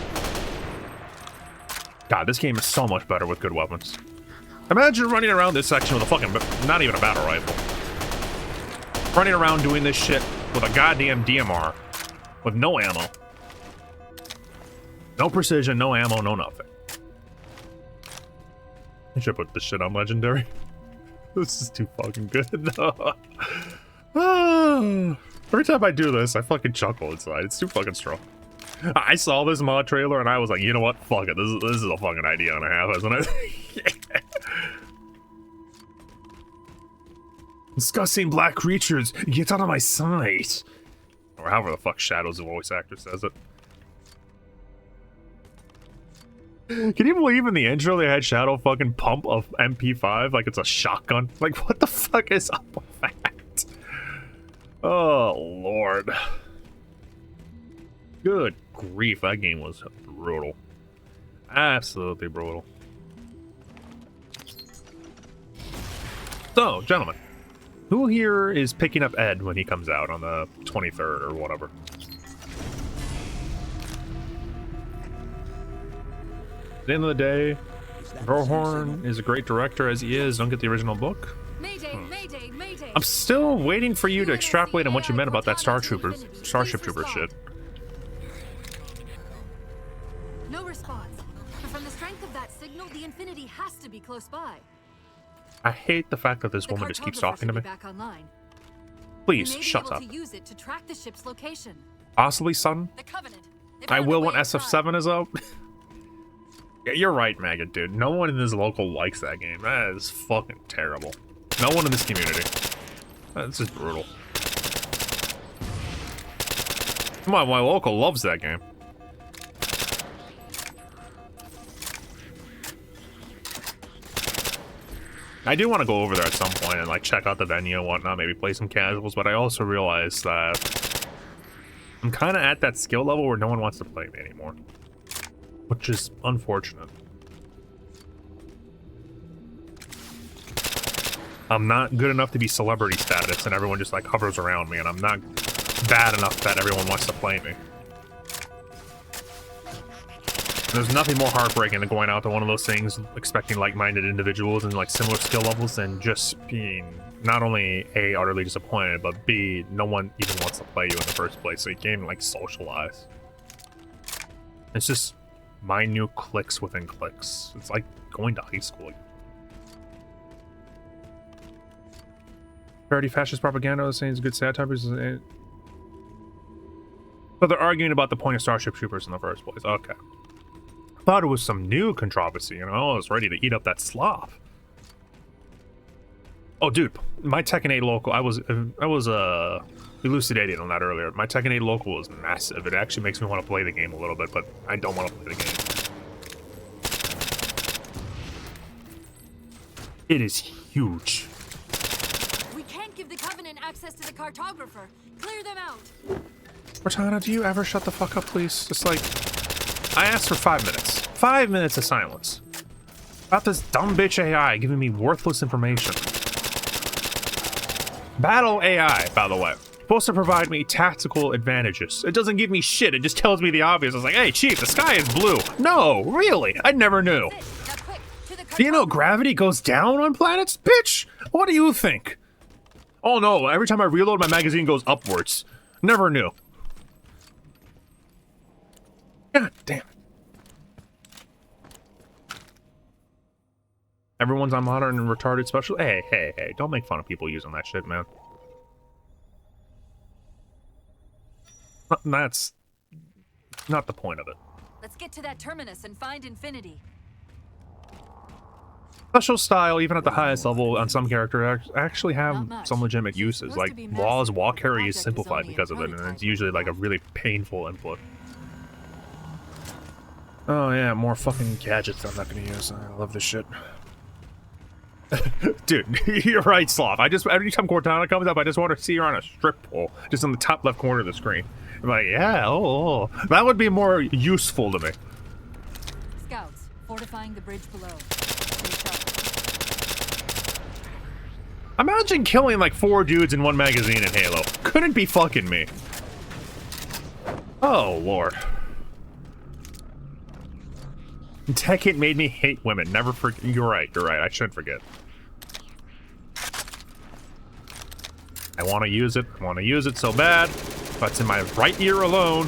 S1: God, this game is so much better with good weapons. Imagine running around this section with a fucking, not even a battle rifle. Running around doing this shit with a goddamn DMR. With no ammo. No precision, no ammo, no nothing. I should put this shit on legendary. This is too fucking good. Every time I do this, I fucking chuckle inside. It's too fucking strong. I saw this mod trailer and I was like, you know what? Fuck it. This is a fucking idea and a half, isn't it? Disgusting black creatures, get out of my sight. Or however the fuck Shadow's voice actor says it. Can you believe in the intro they had Shadow fucking pump a MP5 like it's a shotgun? Like, what the fuck is up with that? Oh, Lord. Good grief, that game was brutal. Absolutely brutal. So, gentlemen, who here is picking up Ed when he comes out on the 23rd or whatever? At the end of the day, Verhoorn is a great director as he is. Don't get the original book.
S4: Mayday, mayday, mayday.
S1: I'm still waiting for you to extrapolate on what you meant about that Starship Trooper shit.
S4: No response. But from the strength of that signal, the Infinity has to be close by.
S1: I hate the fact that this
S4: The
S1: woman just keeps
S4: cartographer
S1: talking to
S4: should
S1: me.
S4: be back online.
S1: Please,
S4: We may be
S1: shut
S4: able
S1: up.
S4: to use it to track the ship's location.
S1: Possibly, son.
S4: The Covenant. They
S1: I
S4: found a
S1: will
S4: way
S1: when
S4: inside.
S1: SF7 is out. Yeah, you're right, Maggot, dude. No one in this local likes that game. That is fucking terrible. No one in this community. That's just brutal. My local loves that game. I do want to go over there at some point and like check out the venue and whatnot, maybe play some casuals, but I also realize that I'm kind of at that skill level where no one wants to play me anymore. Which is unfortunate. I'm not good enough to be celebrity status and everyone just like hovers around me, and I'm not bad enough that everyone wants to play me. There's nothing more heartbreaking than going out to one of those things expecting like-minded individuals and like similar skill levels than just being not only A, utterly disappointed, but B, no one even wants to play you in the first place, so you can't even like socialize. It's just minute clicks within clicks. It's like going to high school. Parody fascist propaganda saying it's good satire. But they're arguing about the point of Starship Troopers in the first place. Okay. Thought it was some new controversy, you know? I was ready to eat up that slop. Oh, dude, my Tekken 8 local, I was elucidating on that earlier. My Tekken 8 local is massive. It actually makes me want to play the game a little bit, but I don't want to play the game. It is huge.
S4: We can't give the Covenant access to the cartographer. Clear them out.
S1: Cortana, do you ever shut the fuck up, please? Just like, I asked for 5 minutes. 5 minutes of silence. About this dumb bitch AI giving me worthless information. Battle AI, by the way. Supposed to provide me tactical advantages. It doesn't give me shit, it just tells me the obvious. It's like, hey, Chief, the sky is blue. No, really? I never knew.
S4: Now quick, to the
S1: Do you know
S4: cartographer.
S1: gravity goes down on planets? Bitch! What do you think? Oh no, every time I reload, my magazine goes upwards. Never knew. God damn it. Everyone's on modern and retarded special. Hey, don't make fun of people using that shit, man. That's not the point of it.
S4: Let's get to that terminus and find Infinity.
S1: Special style, even at the highest level, on some characters actually
S4: Not
S1: have
S4: much.
S1: some legitimate uses.
S4: Supposed
S1: Like
S4: to be
S1: Law's
S4: massive,
S1: wall
S4: but the
S1: carry is
S4: project is
S1: simplified
S4: only a
S1: because of it, and
S4: prototype.
S1: it's usually like a really painful input. Oh yeah, more fucking gadgets I'm not gonna use. I love this shit. Dude, you're right, Sloth. Every time Cortana comes up, I just want to see her on a strip pole, just in the top left corner of the screen. I'm like, yeah, oh, that would be more useful to me.
S4: Scouts, fortifying the bridge below. Stay sharp.
S1: Imagine killing like 4 dudes in 1 magazine in Halo. Couldn't be fucking me. Oh, Lord. Tekken made me hate women. Never forget. You're right. I shouldn't forget. I want to use it. I want to use it so bad. But it's in my right ear alone.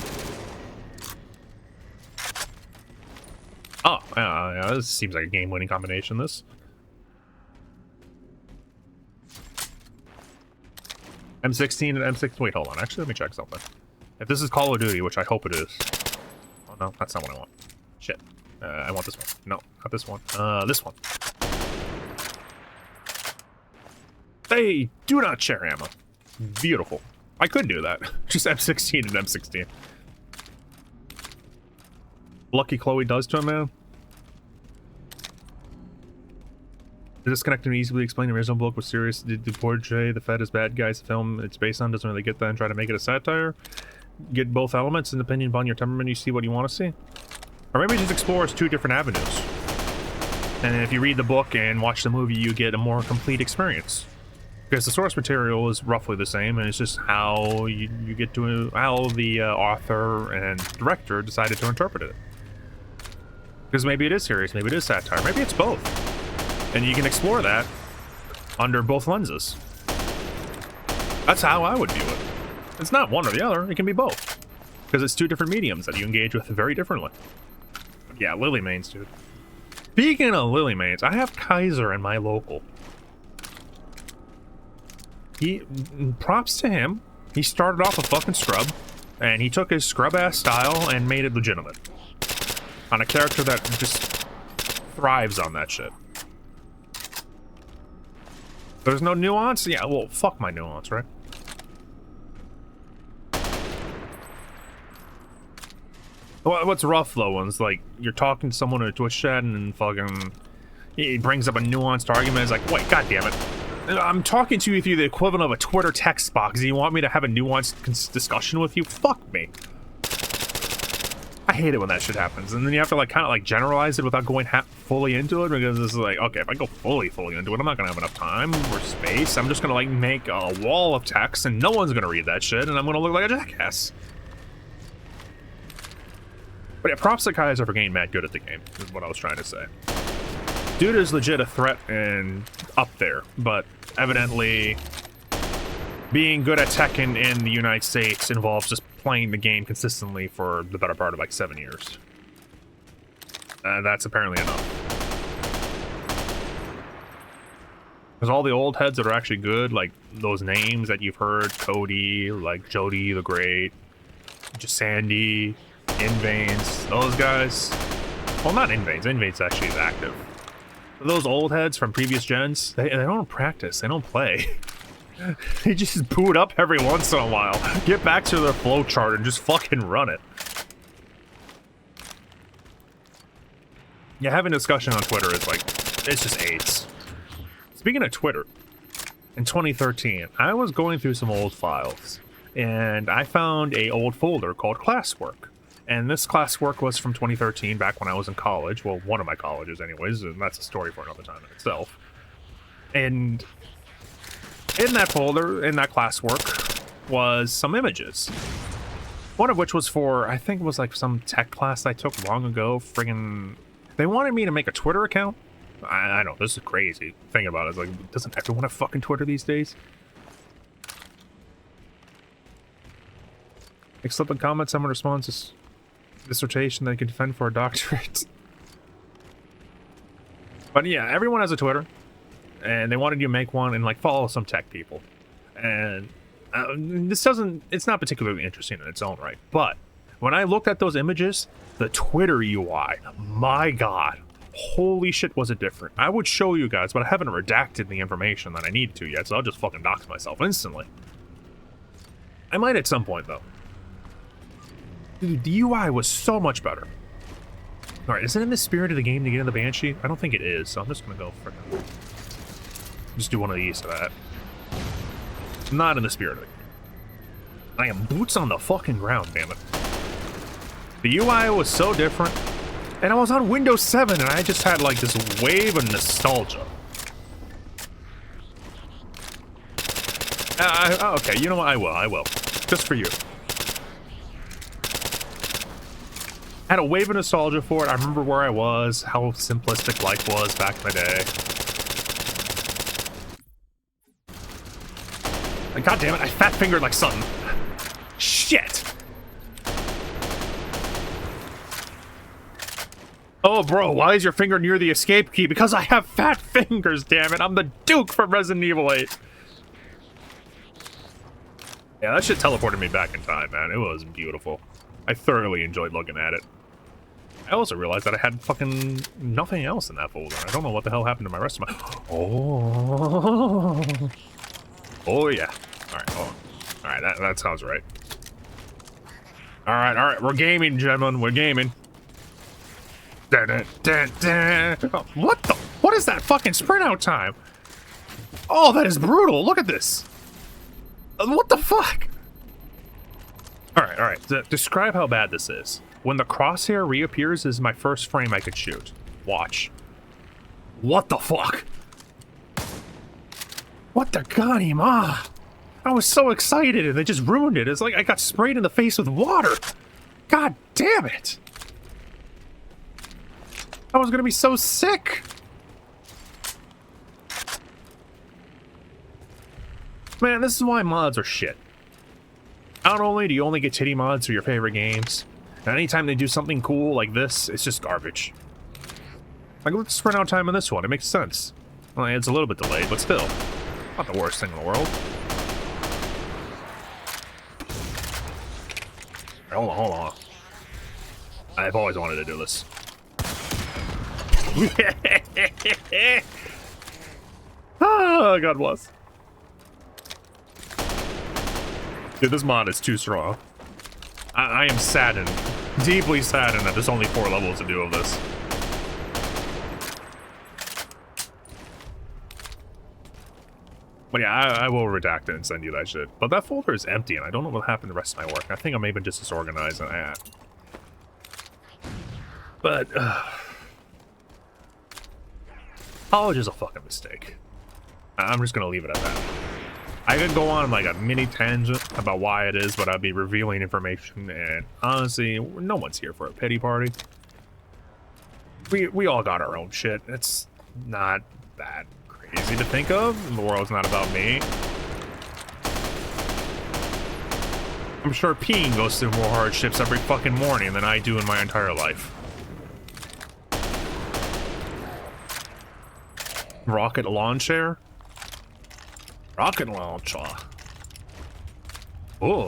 S1: Oh, yeah, this seems like a game-winning combination, this. M16 and M6. Wait, hold on. Actually, let me check something. If this is Call of Duty, which I hope it is. Oh, no, that's not what I want. Shit. I want this one. No, not this one. This one. They do not share ammo. Beautiful. I could do that. Just M16 and M16. Lucky Chloe does to him, man. The disconnect and easily explain the original book was serious. Did portray the Fed as bad guys. The film it's based on doesn't really get that and try to make it a satire. Get both elements and depending upon your temperament, you see what you want to see. Or maybe just explores 2 different avenues. And if you read the book and watch the movie, you get a more complete experience. Because the source material is roughly the same, and it's just how you get to how the author and director decided to interpret it. Because maybe it is serious, maybe it is satire, maybe it's both. And you can explore that under both lenses. That's how I would view it. It's not one or the other, it can be both. Because it's 2 different mediums that you engage with very differently. Yeah, Lily Mains, dude. Speaking of Lily Mains, I have Kaiser in my local. Props to him. He started off a fucking scrub, and he took his scrub-ass style and made it legitimate. On a character that just thrives on that shit. There's no nuance? Yeah, well, fuck my nuance, right? What's rough, though, is like, you're talking to someone in a Twitch chat and then fucking... He brings up a nuanced argument. It's like, wait, goddammit. I'm talking to you through the equivalent of a Twitter text box. You want me to have a nuanced discussion with you? Fuck me. I hate it when that shit happens. And then you have to, like, kind of, like, generalize it without going fully into it. Because it's like, okay, if I go fully into it, I'm not going to have enough time or space. I'm just going to, like, make a wall of text and no one's going to read that shit. And I'm going to look like a jackass. But yeah, props to Kaiser for getting mad good at the game, is what I was trying to say. Dude is legit a threat and up there, but evidently being good at Tekken in the United States involves just playing the game consistently for the better part of like 7 years. That's apparently enough. There's all the old heads that are actually good, like those names that you've heard, Cody, like Jody the Great, just Sandy, Invains, those guys. Well, not Invains. Invains actually is active. But those old heads from previous gens, they don't practice. They don't play. They just boot up every once in a while, get back to their flow chart, and just fucking run it. Yeah, having a discussion on Twitter is like, it's just AIDS. Speaking of Twitter, in 2013, I was going through some old files, and I found a old folder called Classwork. And this classwork was from 2013, back when I was in college. Well, one of my colleges anyways, and that's a story for another time in itself. And in that folder, in that classwork, was some images. One of which was for, I think it was like some tech class I took long ago. Friggin', they wanted me to make a Twitter account. I know, this is crazy. Thinking about it, it's like, doesn't everyone have fucking Twitter these days? Except in comments, someone responds to dissertation they can defend for a doctorate. But yeah, everyone has a Twitter, and they wanted you to make one and like follow some tech people. And it's not particularly interesting in its own right. But when I looked at those images, the Twitter UI, my god, holy shit, was it different. I would show you guys, but I haven't redacted the information that I need to yet, so I'll just fucking dox myself instantly. I might at some point though. Dude, the UI was so much better. Alright, is it in the spirit of the game to get in the Banshee? I don't think it is, so I'm just gonna go for now. Just do one of these to that. Not in the spirit of it. I am boots on the fucking ground, damn it. The UI was so different. And I was on Windows 7 and I just had like this wave of nostalgia. Okay, you know what? I will. Just for you. I had a wave of nostalgia for it. I remember where I was, how simplistic life was back in the day. Like, God damn it, I fat fingered like something. Shit! Oh, bro, why is your finger near the escape key? Because I have fat fingers, damn it. I'm the Duke from Resident Evil 8. Yeah, that shit teleported me back in time, man. It was beautiful. I thoroughly enjoyed looking at it. I also realized that I had fucking nothing else in that folder. I don't know what the hell happened to my rest of my... Oh. Oh, yeah. Alright, hold on. Alright, that sounds right. Alright, we're gaming, gentlemen. We're gaming. Dun, dun, dun, dun. Oh, what the? What is that fucking sprint out time? Oh, that is brutal. Look at this. What the fuck? Alright. Describe how bad this is. When the crosshair reappears is my first frame I could shoot. Watch. What the fuck? What the goddamn ah! I was so excited and they just ruined it. It's like I got sprayed in the face with water. God damn it. I was gonna be so sick. Man, this is why mods are shit. Not only do you only get titty mods for your favorite games, and anytime they do something cool like this, it's just garbage. Like, let's sprint out time on this one. It makes sense. Well, it's a little bit delayed, but still. Not the worst thing in the world. Hold on. I've always wanted to do this. Oh, God bless. Dude, this mod is too strong. I am saddened. Deeply saddened that there's only 4 levels to do of this. But yeah, I will redact it and send you that shit. But that folder is empty, and I don't know what happened to the rest of my work. I think I may have been just disorganized than I am. But, college is a fucking mistake. I'm just gonna leave it at that. I could go on like a mini tangent about why it is, but I'd be revealing information, and honestly, no one's here for a pity party. We all got our own shit. It's not that crazy to think of. The world's not about me. I'm sure peeing goes through more hardships every fucking morning than I do in my entire life. Rocket launcher? Rocket launcher. Oh.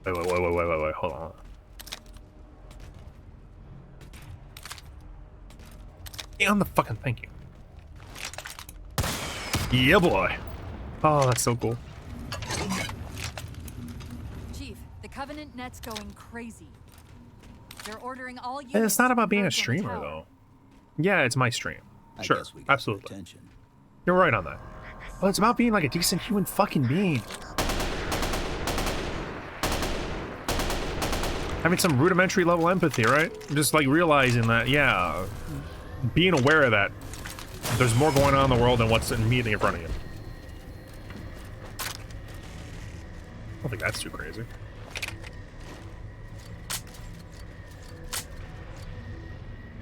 S1: Wait, hold on. Yeah, on the fucking thank you. Yeah, boy. Oh, that's so cool.
S4: Chief, the Covenant net's going crazy. They're ordering all
S1: And
S4: units
S1: it's not about
S4: to
S1: being a
S4: converge on the
S1: streamer,
S4: tower.
S1: though. Yeah, it's my stream.
S3: I
S1: Sure,
S3: guess we got some
S1: absolutely.
S3: attention.
S1: You're right on that. Well, it's about being like a decent human fucking being. Having some rudimentary level empathy, right? Just like realizing that, yeah, being aware of that there's more going on in the world than what's immediately in front of you. I don't think that's too crazy.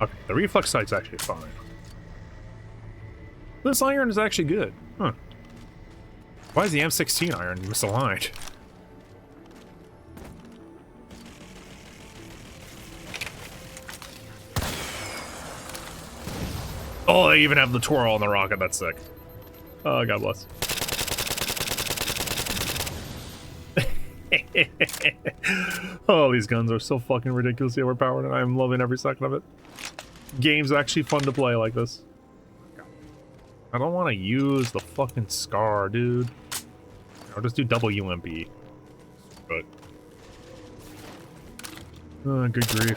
S1: Okay, the reflex sight's actually fine. This iron is actually good. Huh. Why is the M16 iron misaligned? Oh, they even have the twirl on the rocket. That's sick. Oh, God bless. Oh, these guns are so fucking ridiculously overpowered, and I'm loving every second of it. Game's actually fun to play like this. I don't want to use the fucking SCAR, dude. I'll just do double UMP. But... oh, good grief.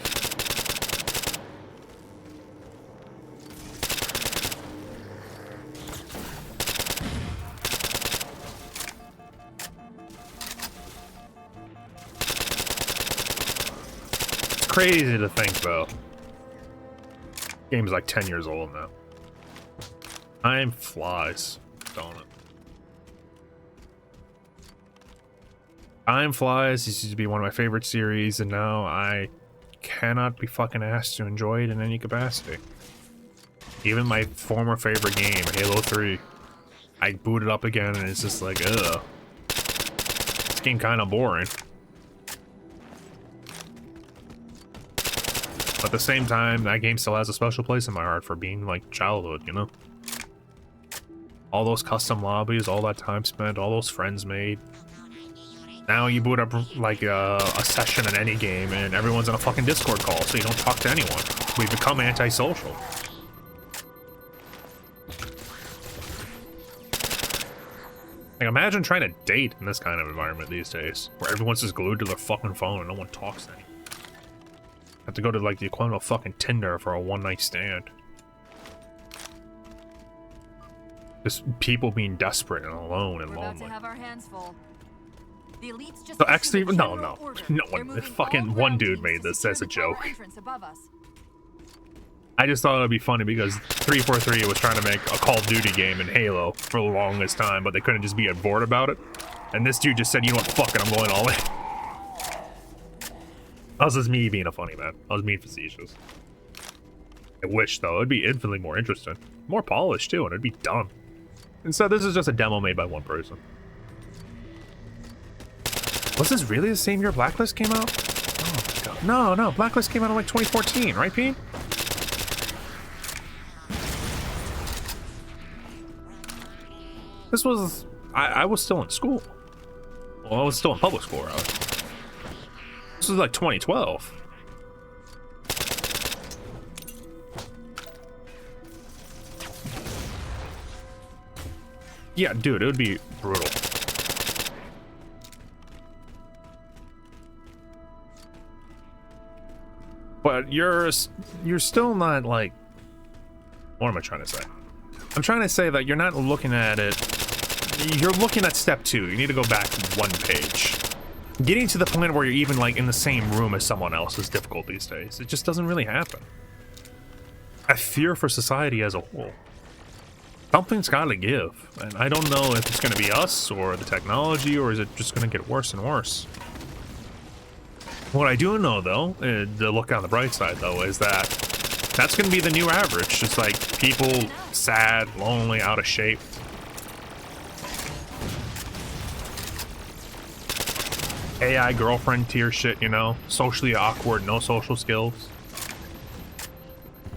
S1: It's crazy to think, though. Game's like 10 years old now. Time flies, don't it? Time flies. This used to be one of my favorite series, and now I cannot be fucking asked to enjoy it in any capacity. Even my former favorite game, Halo 3, I boot it up again, and it's just like, ugh. This game kind of boring. But at the same time, that game still has a special place in my heart for being like childhood, you know? All those custom lobbies, all that time spent, all those friends made. Now you boot up like a session in any game and everyone's in a fucking Discord call, so you don't talk to anyone. We've become antisocial. Like, imagine trying to date in this kind of environment these days, where everyone's just glued to their fucking phone and no one talks to anyone. Have to go to like the equivalent of fucking Tinder for a one-night stand. Just people being desperate and alone and
S4: We're about
S1: lonely.
S4: to have our hands full. The elites just
S1: So
S4: issued
S1: actually,
S4: a
S1: no,
S4: general
S1: no,
S4: order.
S1: no
S4: They're
S1: one.
S4: moving
S1: Fucking
S4: all
S1: one
S4: ground
S1: dude
S4: teams
S1: made
S4: to
S1: this
S4: secure
S1: as a
S4: the tower
S1: joke.
S4: entrance above us.
S1: I just thought it would be funny because 343 was trying to make a Call of Duty game in Halo for the longest time, but they couldn't just be bored about it. And this dude just said, you know what, fuck it, I'm going all in. That was just me being a funny man. I was being facetious. I wish, though, it'd be infinitely more interesting. More polished, too, and it'd be done. Instead, this is just a demo made by one person. Was this really the same year Blacklist came out? Oh my god. No, no, Blacklist came out in like 2014, right, Pete? This was... I was still in school. Well, I was still in public school, rather. This was like 2012. Yeah, dude, it would be brutal. But you're still not like... What am I trying to say? I'm trying to say that you're not looking at it... You're looking at step 2. You need to go back one page. Getting to the point where you're even like in the same room as someone else is difficult these days. It just doesn't really happen. I fear for society as a whole. Something's gotta give, and I don't know if it's gonna be us or the technology, or is it just gonna get worse and worse. What I do know, though, to look on the bright side, though, is that that's gonna be the new average. Just like people sad, lonely, out of shape. AI girlfriend tier shit, you know? Socially awkward, no social skills.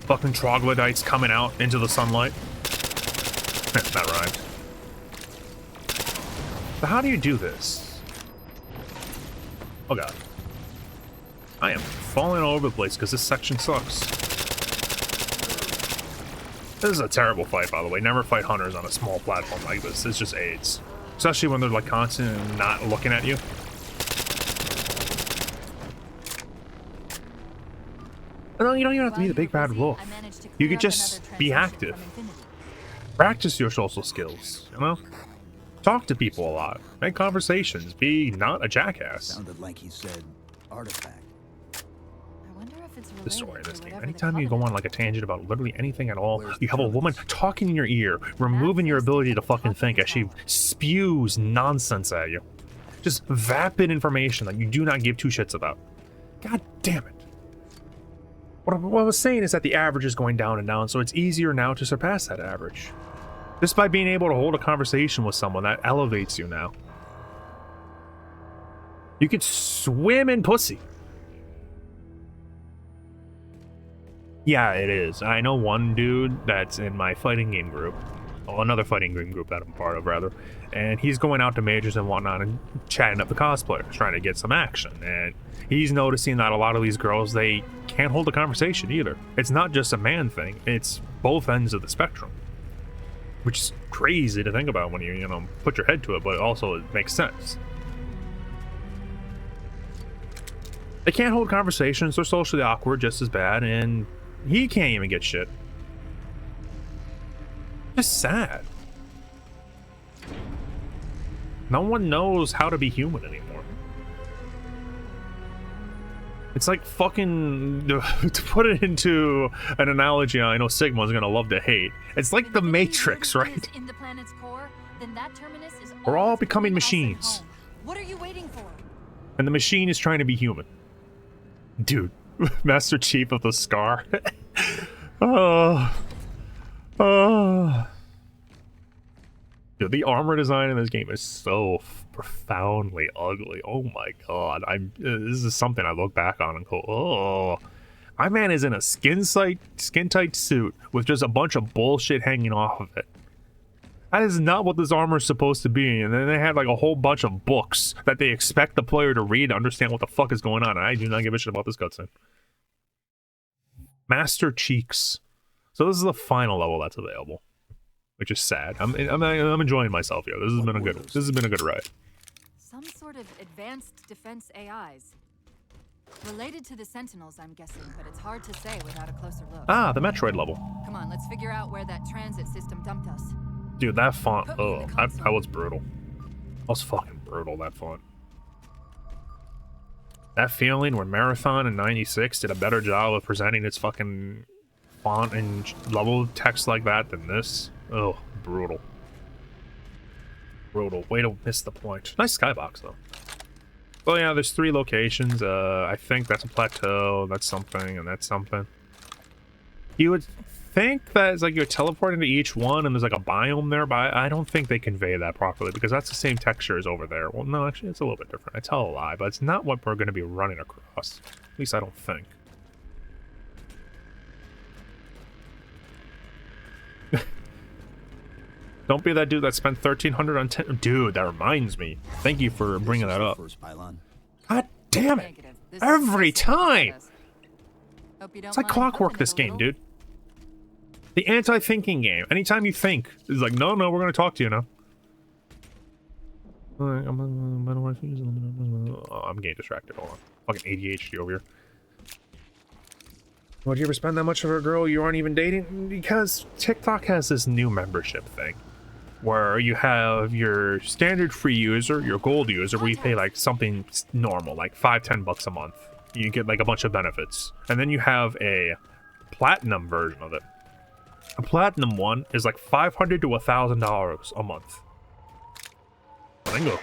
S1: Fucking troglodytes coming out into the sunlight. That rhymed. But how do you do this? Oh god. I am falling all over the place because this section sucks. This is a terrible fight, by the way. Never fight hunters on a small platform like this. It's just AIDS. Especially when they're like constant and not looking at you. No, you don't even have to be the big bad wolf. You could just be active. Practice your social skills, you know? Talk to people a lot. Make conversations. Be not a jackass.
S3: Sounded like he said artifact.
S4: I wonder if it's
S1: The story
S4: related
S1: of this
S4: to
S1: game.
S4: whatever the
S1: Anytime you go on
S4: Covenant
S1: like a tangent about literally anything at all,
S3: Where's
S1: you have a
S3: the
S1: woman talking in your ear, removing your ability to fucking think as she spews nonsense at you. Just vapid information that you do not give two shits about. God damn it. What I was saying is that the average is going down and down, so it's easier now to surpass that average. Just by being able to hold a conversation with someone, that elevates you now. You could swim in pussy. Yeah, it is. I know one dude that's in my fighting game group. Well, another fighting game group that I'm part of, rather. And he's going out to majors and whatnot and chatting up the cosplayers, trying to get some action. And he's noticing that a lot of these girls, they can't hold a conversation either. It's not just a man thing. It's both ends of the spectrum. Which is crazy to think about when you know, put your head to it, but also it makes sense. They can't hold conversations, they're socially awkward just as bad, and he can't even get shit. Just sad. No one knows how to be human anymore. It's like fucking, to put it into an analogy I know Sigma's gonna love to hate. It's like the Matrix, right?
S4: In the planet's core, then that terminus is
S1: We're all
S4: always
S1: becoming
S4: between us and
S1: machines.
S4: home. What are you waiting for?
S1: And the machine is trying to be human. Dude, Master Chief of the Scar. Oh. Oh. Dude, the armor design in this game is so profoundly ugly. Oh my god. This is something I look back on and go, oh. My man is in a skin tight suit with just a bunch of bullshit hanging off of it. That is not what this armor is supposed to be. And then they have like a whole bunch of books that they expect the player to read to understand what the fuck is going on. And I do not give a shit about this cutscene. Master Cheeks. So this is the final level that's available, which is sad. I'm enjoying myself here. This has been a good ride.
S4: Some sort of advanced defense AIs. Related to the Sentinels, I'm guessing, but it's hard to say without a closer look.
S1: Ah, the Metroid level.
S4: Come on, let's figure out where that transit system dumped us.
S1: Dude, that font, that was brutal. That was fucking brutal, that font. That feeling where Marathon in 96 did a better job of presenting its fucking font and level text like that than this. Oh, brutal. Brutal. Way to miss the point. Nice skybox, though. Well, yeah, there's 3 locations. I think that's a plateau, that's something, and that's something. You would think that it's like you're teleporting to each one and there's like a biome there, but I don't think they convey that properly because that's the same texture as over there. Well, no, actually, it's a little bit different. I tell a lie, but it's not what we're going to be running across. At least I don't think. Don't be that dude that spent 1,300 on 10. Dude, that reminds me. Thank you for bringing that up. God damn it! Every time. It's like clockwork. This game, dude. The anti-thinking game. Anytime you think, it's like, no, we're gonna talk to you now. Oh, I'm getting distracted. Hold on. Fucking ADHD over here. Would you ever spend that much for a girl you aren't even dating? Because TikTok has this new membership thing where you have your standard free user, your gold user, where you pay like something normal, like $5-10 a month. You get like a bunch of benefits. And then you have a platinum version of it. A platinum one is like $500 to $1,000 a month. Bingo.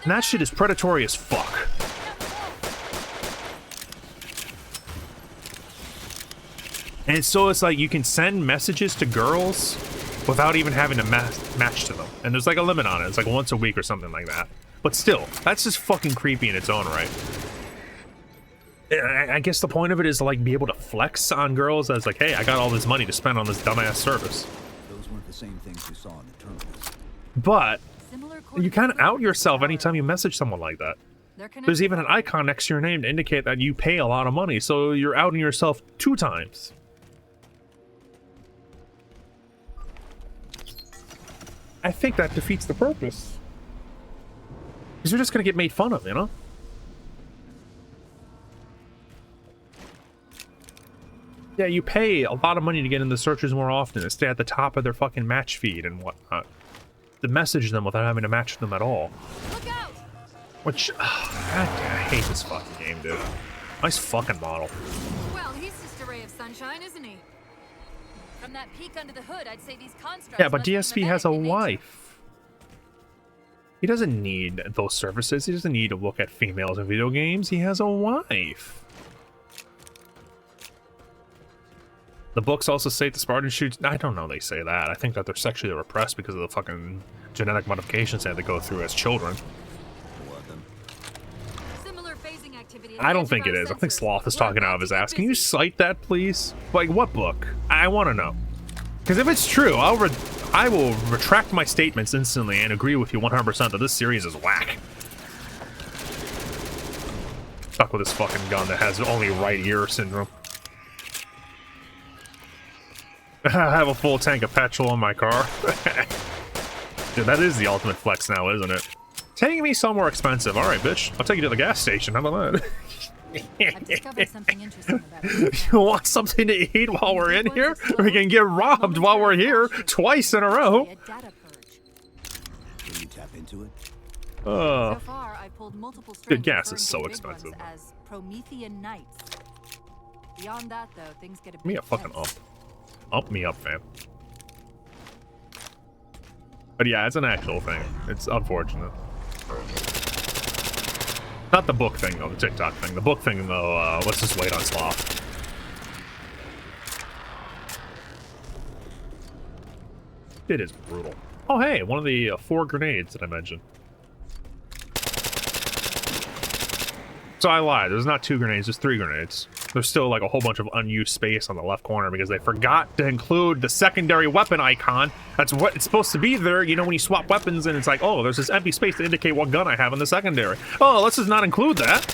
S1: And that shit is predatory as fuck. And so it's like you can send messages to girls without even having to match to them. And there's like a limit on it. It's like once a week or something like that. But still, that's just fucking creepy in its own right. I guess the point of it is to like be able to flex on girls as like, hey, I got all this money to spend on this dumbass service.
S3: Those weren't the same things you saw in the terminals.
S1: But you kind of out yourself anytime you message someone like that. There's even an icon next to your name to indicate that you pay a lot of money, so you're outing yourself 2 times. I think that defeats the purpose. Because you're just gonna get made fun of, you know? Yeah, you pay a lot of money to get in the searches more often and stay at the top of their fucking match feed and whatnot. To message them without having to match them at all.
S4: Look out!
S1: Which, God, I hate this fucking game, dude. Nice fucking model.
S4: Well, he's just a ray of sunshine, isn't he? From that peek under the hood, I'd say these constructs.
S1: Yeah, but
S4: must be
S1: DSP has a
S4: mimetic in nature.
S1: wife. He doesn't need those services. He doesn't need to look at females in video games. He has a wife. The books also say the Spartan shoots. I don't know they say that. I think that they're sexually repressed because of the fucking genetic modifications they had to go through as children.
S4: Similar phasing activity.
S1: I don't think it is. I think Sloth is talking out of his ass. Can you cite that, please? Like, what book? I want to know. Because if it's true, I will retract my statements instantly and agree with you 100% that this series is whack. Stuck with this fucking gun that has only right ear syndrome. I have a full tank of petrol in my car. Dude, that is the ultimate flex now, isn't it? Taking me somewhere expensive. Alright, bitch. I'll take you to the gas station. How about that?
S4: I've discovered something interesting about it.
S1: You want something to eat while we're in here? We can get robbed while we're here twice in a row.
S4: A data purge.
S3: Can you tap into it?
S4: So far, I've pulled multiple strings
S1: Dude, gas
S4: referring
S1: is
S4: to
S1: so
S4: the big
S1: expensive.
S4: ones as Promethean Knights. Beyond that, though, things get a bit
S1: Give me a fucking up.
S4: tense.
S1: Up me up, fam. But yeah, it's an actual thing. It's unfortunate. Not the book thing, though, the TikTok thing. The book thing, though, let's just wait on Sloth. It is brutal. Oh, hey, one of the 4 grenades that I mentioned. So I lied. There's not 2 grenades, there's 3 grenades. There's still like a whole bunch of unused space on the left corner because they forgot to include the secondary weapon icon. That's what it's supposed to be there, you know, when you swap weapons and it's like, oh, there's this empty space to indicate what gun I have in the secondary. Oh, let's just not include that.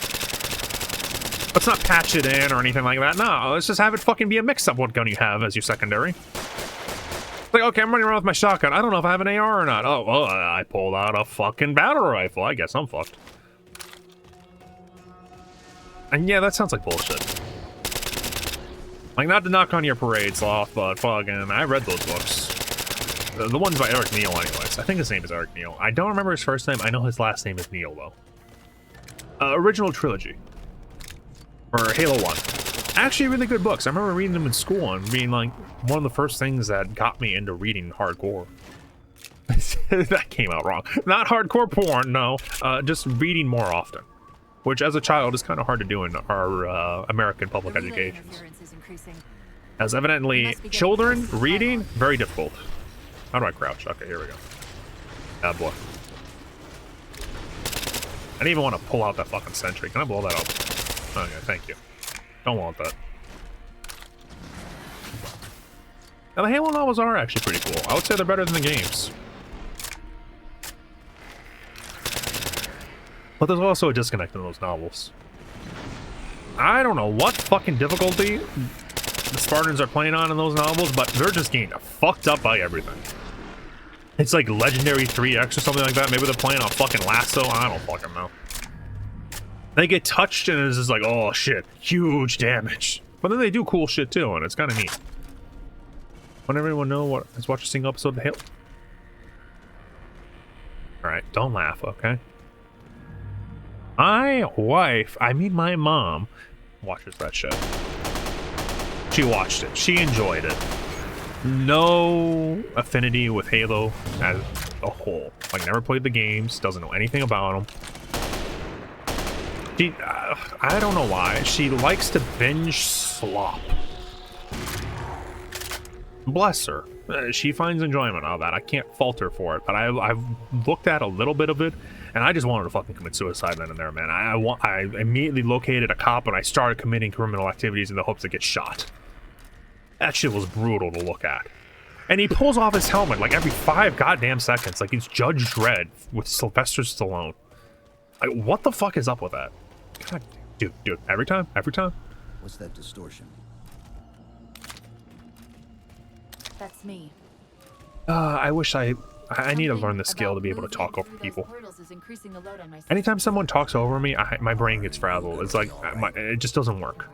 S1: Let's not patch it in or anything like that. No, let's just have it fucking be a mix-up what gun you have as your secondary. It's like, okay, I'm running around with my shotgun. I don't know if I have an AR or not. Oh, well, I pulled out a fucking battle rifle. I guess I'm fucked. And yeah, that sounds like bullshit. Like, not to knock on your parade, Sloth, but fucking, I read those books. The ones by Eric Neal, anyways. I think his name is Eric Neal. I don't remember his first name. I know his last name is Neal, though. Original trilogy. Or Halo 1. Actually, really good books. I remember reading them in school and being like one of the first things that got me into reading hardcore. That came out wrong. Not hardcore porn, no. Just reading more often. Which, as a child, is kind of hard to do in our American public education. As evidently, children reading, very difficult. How do I crouch? Okay, here we go. Ah, boy. I didn't even want to pull out that fucking sentry. Can I blow that up? Okay, thank you. Don't want that. Now, the Halo novels are actually pretty cool. I would say they're better than the games. But there's also a disconnect in those novels. I don't know what fucking difficulty the Spartans are playing on in those novels, but they're just getting fucked up by everything. It's like Legendary 3X or something like that. Maybe they're playing on fucking Lasso. I don't fucking know. They get touched and it's just like, oh shit, huge damage. But then they do cool shit too, and it's kind of neat. Want everyone know what has watched a single episode of Halo? Alright, don't laugh, okay? My wife, I mean my mom, watches that show. She watched it. She enjoyed it. No affinity with Halo as a whole. Like, never played the games, doesn't know anything about them. She, I don't know why. She likes to binge slop. Bless her. She finds enjoyment out of that. I can't fault her for it, but I've looked at a little bit of it, and I just wanted to fucking commit suicide then and there, man. I immediately located a cop, and I started committing criminal activities in the hopes to get shot. That shit was brutal to look at. And he pulls off his helmet like every 5 goddamn seconds, like he's Judge Dredd with Sylvester Stallone. Like, what the fuck is up with that? God, dude, every time?
S3: What's that distortion?
S4: That's me.
S1: I wish I need to learn the skill to be able to talk over people. Anytime someone talks over me, my brain gets frazzled. It's like, it just doesn't work.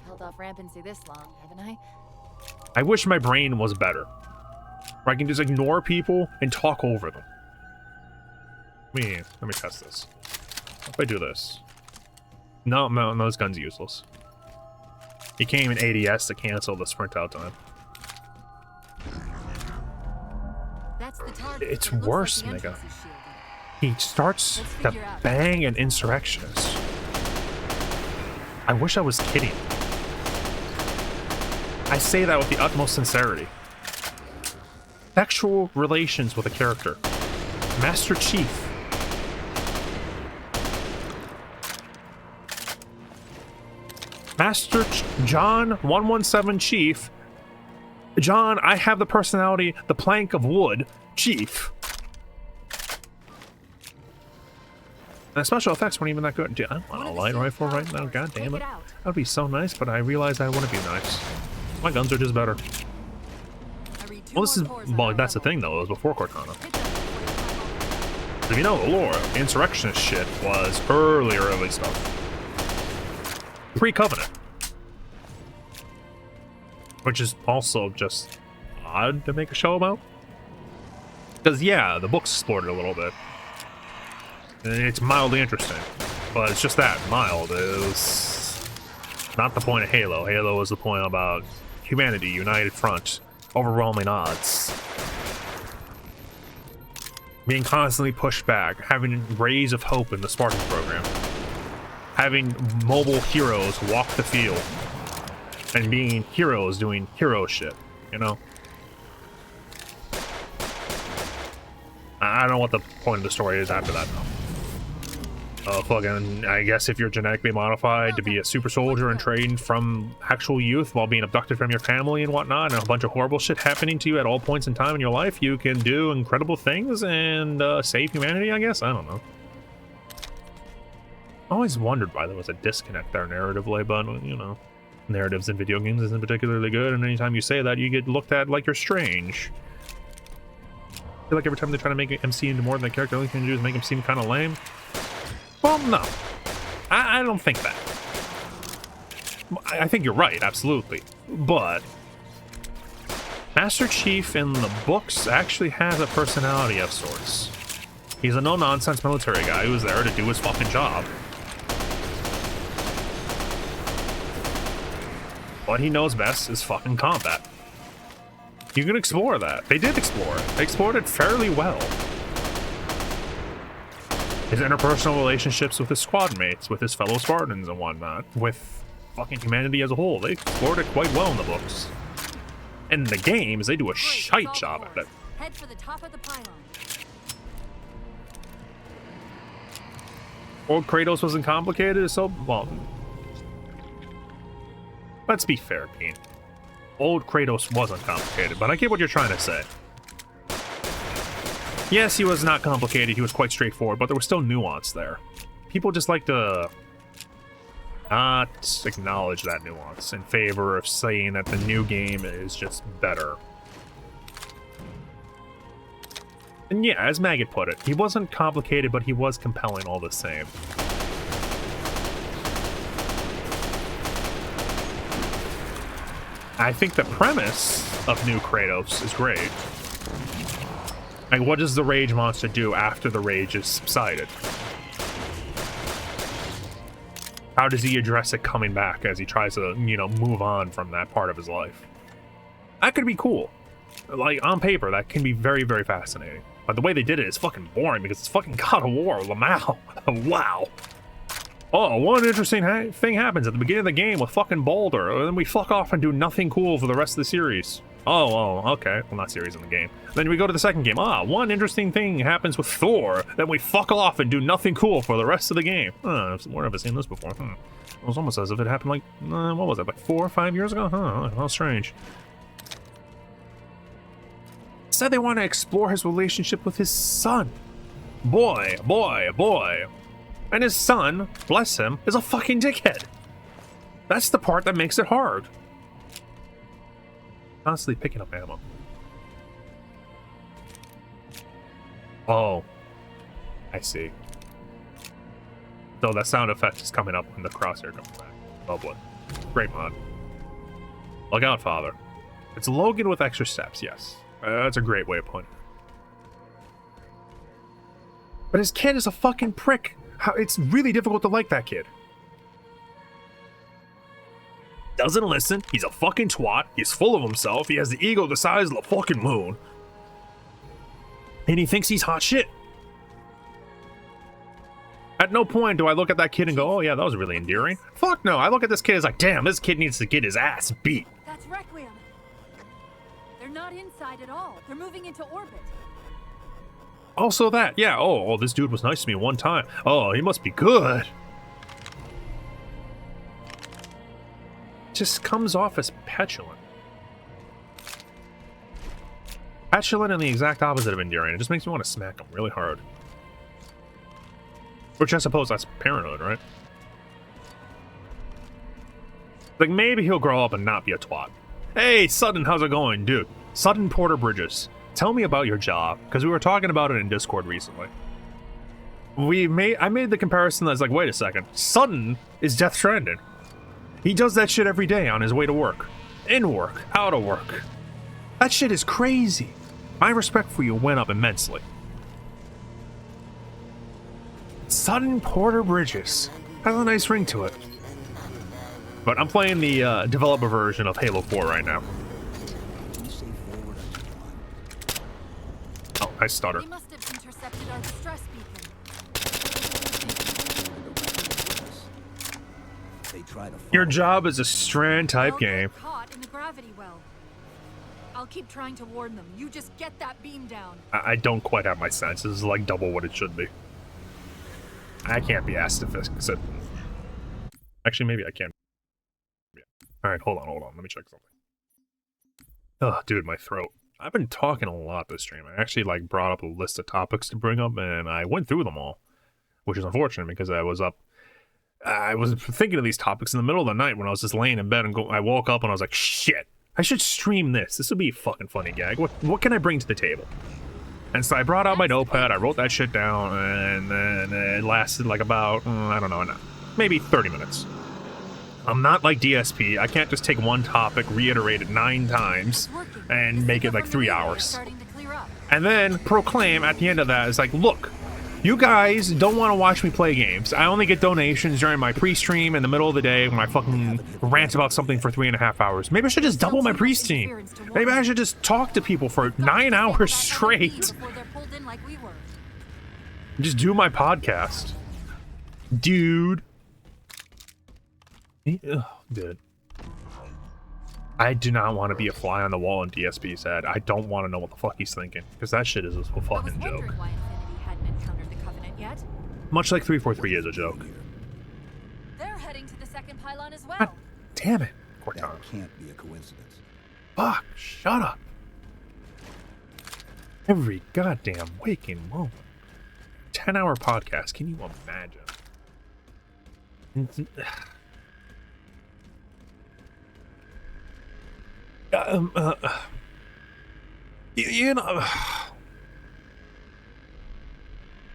S4: Held off rampancy this long, haven't I?
S1: I wish my brain was better. Where I can just ignore people and talk over them. Let me test this. If I do this. No, this gun's useless. He came in ADS to cancel the sprint out time.
S4: That's the target.
S1: It's
S4: Looks
S1: worse,
S4: like the
S1: nigga.
S4: entrance is shielded.
S1: He starts to bang an insurrectionist. I wish I was kidding. I say that with the utmost sincerity. Sexual relations with a character. Master Chief. Master John 117 Chief. John, I have the personality, the plank of wood, Chief. And the special effects weren't even that good. Dude, I want a light rifle right now, god damn it. That would be so nice, but I realized I wouldn't be nice. My guns are just better. Well, that's the thing though, it was before Cortana. If you know the lore, the insurrectionist shit was early stuff. Pre-Covenant. Which is also just odd to make a show about. Because, yeah, the books explored it a little bit. And it's mildly interesting. But it's just that, mild. It was not the point of Halo. Halo was the point about humanity, united front, overwhelming odds. being constantly pushed back, having rays of hope in the Spartan program, having mobile heroes walk the field, and being heroes doing hero shit, you know? I don't know what the point of the story is after that, though. Fucking, I guess if you're genetically modified to be a super soldier and trained from actual youth while being abducted from your family and whatnot, and a bunch of horrible shit happening to you at all points in time in your life, you can do incredible things and save humanity, I guess? I don't know. I always wondered why there was a disconnect there narratively, but, you know, narratives in video games isn't particularly good, and anytime you say that, you get looked at like you're strange. I feel like every time they try to make MC into more than the character, all you can do is make him seem kind of lame. Well, no. I don't think that. I think you're right, absolutely. But Master Chief in the books actually has a personality of sorts. He's a no-nonsense military guy who's there to do his fucking job. What he knows best is fucking combat. You can explore that. They did explore it. They explored it fairly well. His interpersonal relationships with his squad mates, with his fellow Spartans and whatnot, with fucking humanity as a whole. They explored it quite well in the books. And in the games, they do a shite job at it.
S4: Head for the top of the pylon.
S1: Old Kratos wasn't complicated, so, well... Let's be fair, Pete. Old Kratos wasn't complicated, but I get what you're trying to say. Yes, he was not complicated, he was quite straightforward, but there was still nuance there. People just like to not acknowledge that nuance in favor of saying that the new game is just better. And yeah, as Maggot put it, he wasn't complicated, but he was compelling all the same. I think the premise of New Kratos is great. Like, what does the rage monster do after the rage is subsided? How does he address it coming back as he tries to, you know, move on from that part of his life? That could be cool. Like, on paper, that can be very, very fascinating. But the way they did it is fucking boring because it's fucking God of War, Lamau. Wow. Oh, one interesting thing happens at the beginning of the game with fucking Baldur, and then we fuck off and do nothing cool for the rest of the series. Oh, okay. Well, not series in the game. Then we go to the second game. One interesting thing happens with Thor, then we fuck off and do nothing cool for the rest of the game. Where have I seen this before? It was almost as if it happened like, what was it, like 4 or 5 years ago? How strange. Said they want to explore his relationship with his son. Boy. And his son, bless him, is a fucking dickhead. That's the part that makes it hard. Constantly picking up ammo. Oh. I see. So that sound effect is coming up when the crosshair comes back. Lovely. Great mod. Look out, father. It's Logan with extra steps, yes. That's a great way of putting it. But his kid is a fucking prick. It's really difficult to like that kid. Doesn't listen, he's a fucking twat, he's full of himself, he has the ego the size of the fucking moon. And he thinks he's hot shit. At no point do I look at that kid and go, oh yeah, that was really endearing. Fuck no, I look at this kid as like, damn, this kid needs to get his ass beat.
S4: That's Requiem. They're not inside at all. They're moving into orbit.
S1: Also that, yeah, oh, this dude was nice to me one time. Oh, he must be good. Just comes off as petulant. Petulant and the exact opposite of endearing. It just makes me want to smack him really hard. Which I suppose that's paranoid, right? Like, maybe he'll grow up and not be a twat. Hey, Sutton, how's it going? Dude, Sutton Porter Bridges. Tell me about your job, because we were talking about it in Discord recently. I made the comparison that's like, wait a second. Sutton is Death Stranding. He does that shit every day on his way to work. In work, out of work. That shit is crazy. My respect for you went up immensely. Sutton Porter Bridges. Has a nice ring to it. But I'm playing the developer version of Halo 4 right now. Oh, I stutter.
S4: They must have intercepted our distress beacon.
S3: They try to
S1: Your
S3: follow
S1: job is a Strand type
S4: They'll
S1: game.
S4: get caught in the gravity well. I'll keep trying to warn them. You just get that beam down.
S1: I don't quite have my sense. This is like double what it should be. I can't be asked to fix it. Actually, maybe I can. Yeah. All right, hold on. Let me check something. Oh, dude, my throat. I've been talking a lot this stream. I actually like brought up a list of topics to bring up, and I went through them all, which is unfortunate because I was thinking of these topics in the middle of the night when I was just laying in bed, and I woke up and I was like, shit, I should stream this. This would be a fucking funny gag. What can I bring to the table? And so I brought out my notepad, I wrote that shit down, and then it lasted like about, I don't know, maybe 30 minutes. I'm not like DSP. I can't just take one topic, reiterate it 9 times, and make it like 3 hours. And then proclaim at the end of that, it's like, look, you guys don't want to watch me play games. I only get donations during my pre-stream in the middle of the day when I fucking rant about something for 3.5 hours. Maybe I should just double my pre-stream. Maybe I should just talk to people for 9 hours straight. Just do my podcast. Dude. Dude. I do not want to be a fly on the wall in DSP's head. I don't want to know what the fuck he's thinking, because that shit is a fucking joke.
S4: Why Infinity hadn't encountered the Covenant yet.
S1: Much like 343 is a joke.
S4: They're heading to the second pylon as well.
S1: God damn it,
S3: That
S1: Cortana.
S3: can't be a coincidence.
S1: Fuck, shut up. Every goddamn waking moment. 10-hour podcast, can you imagine? You know.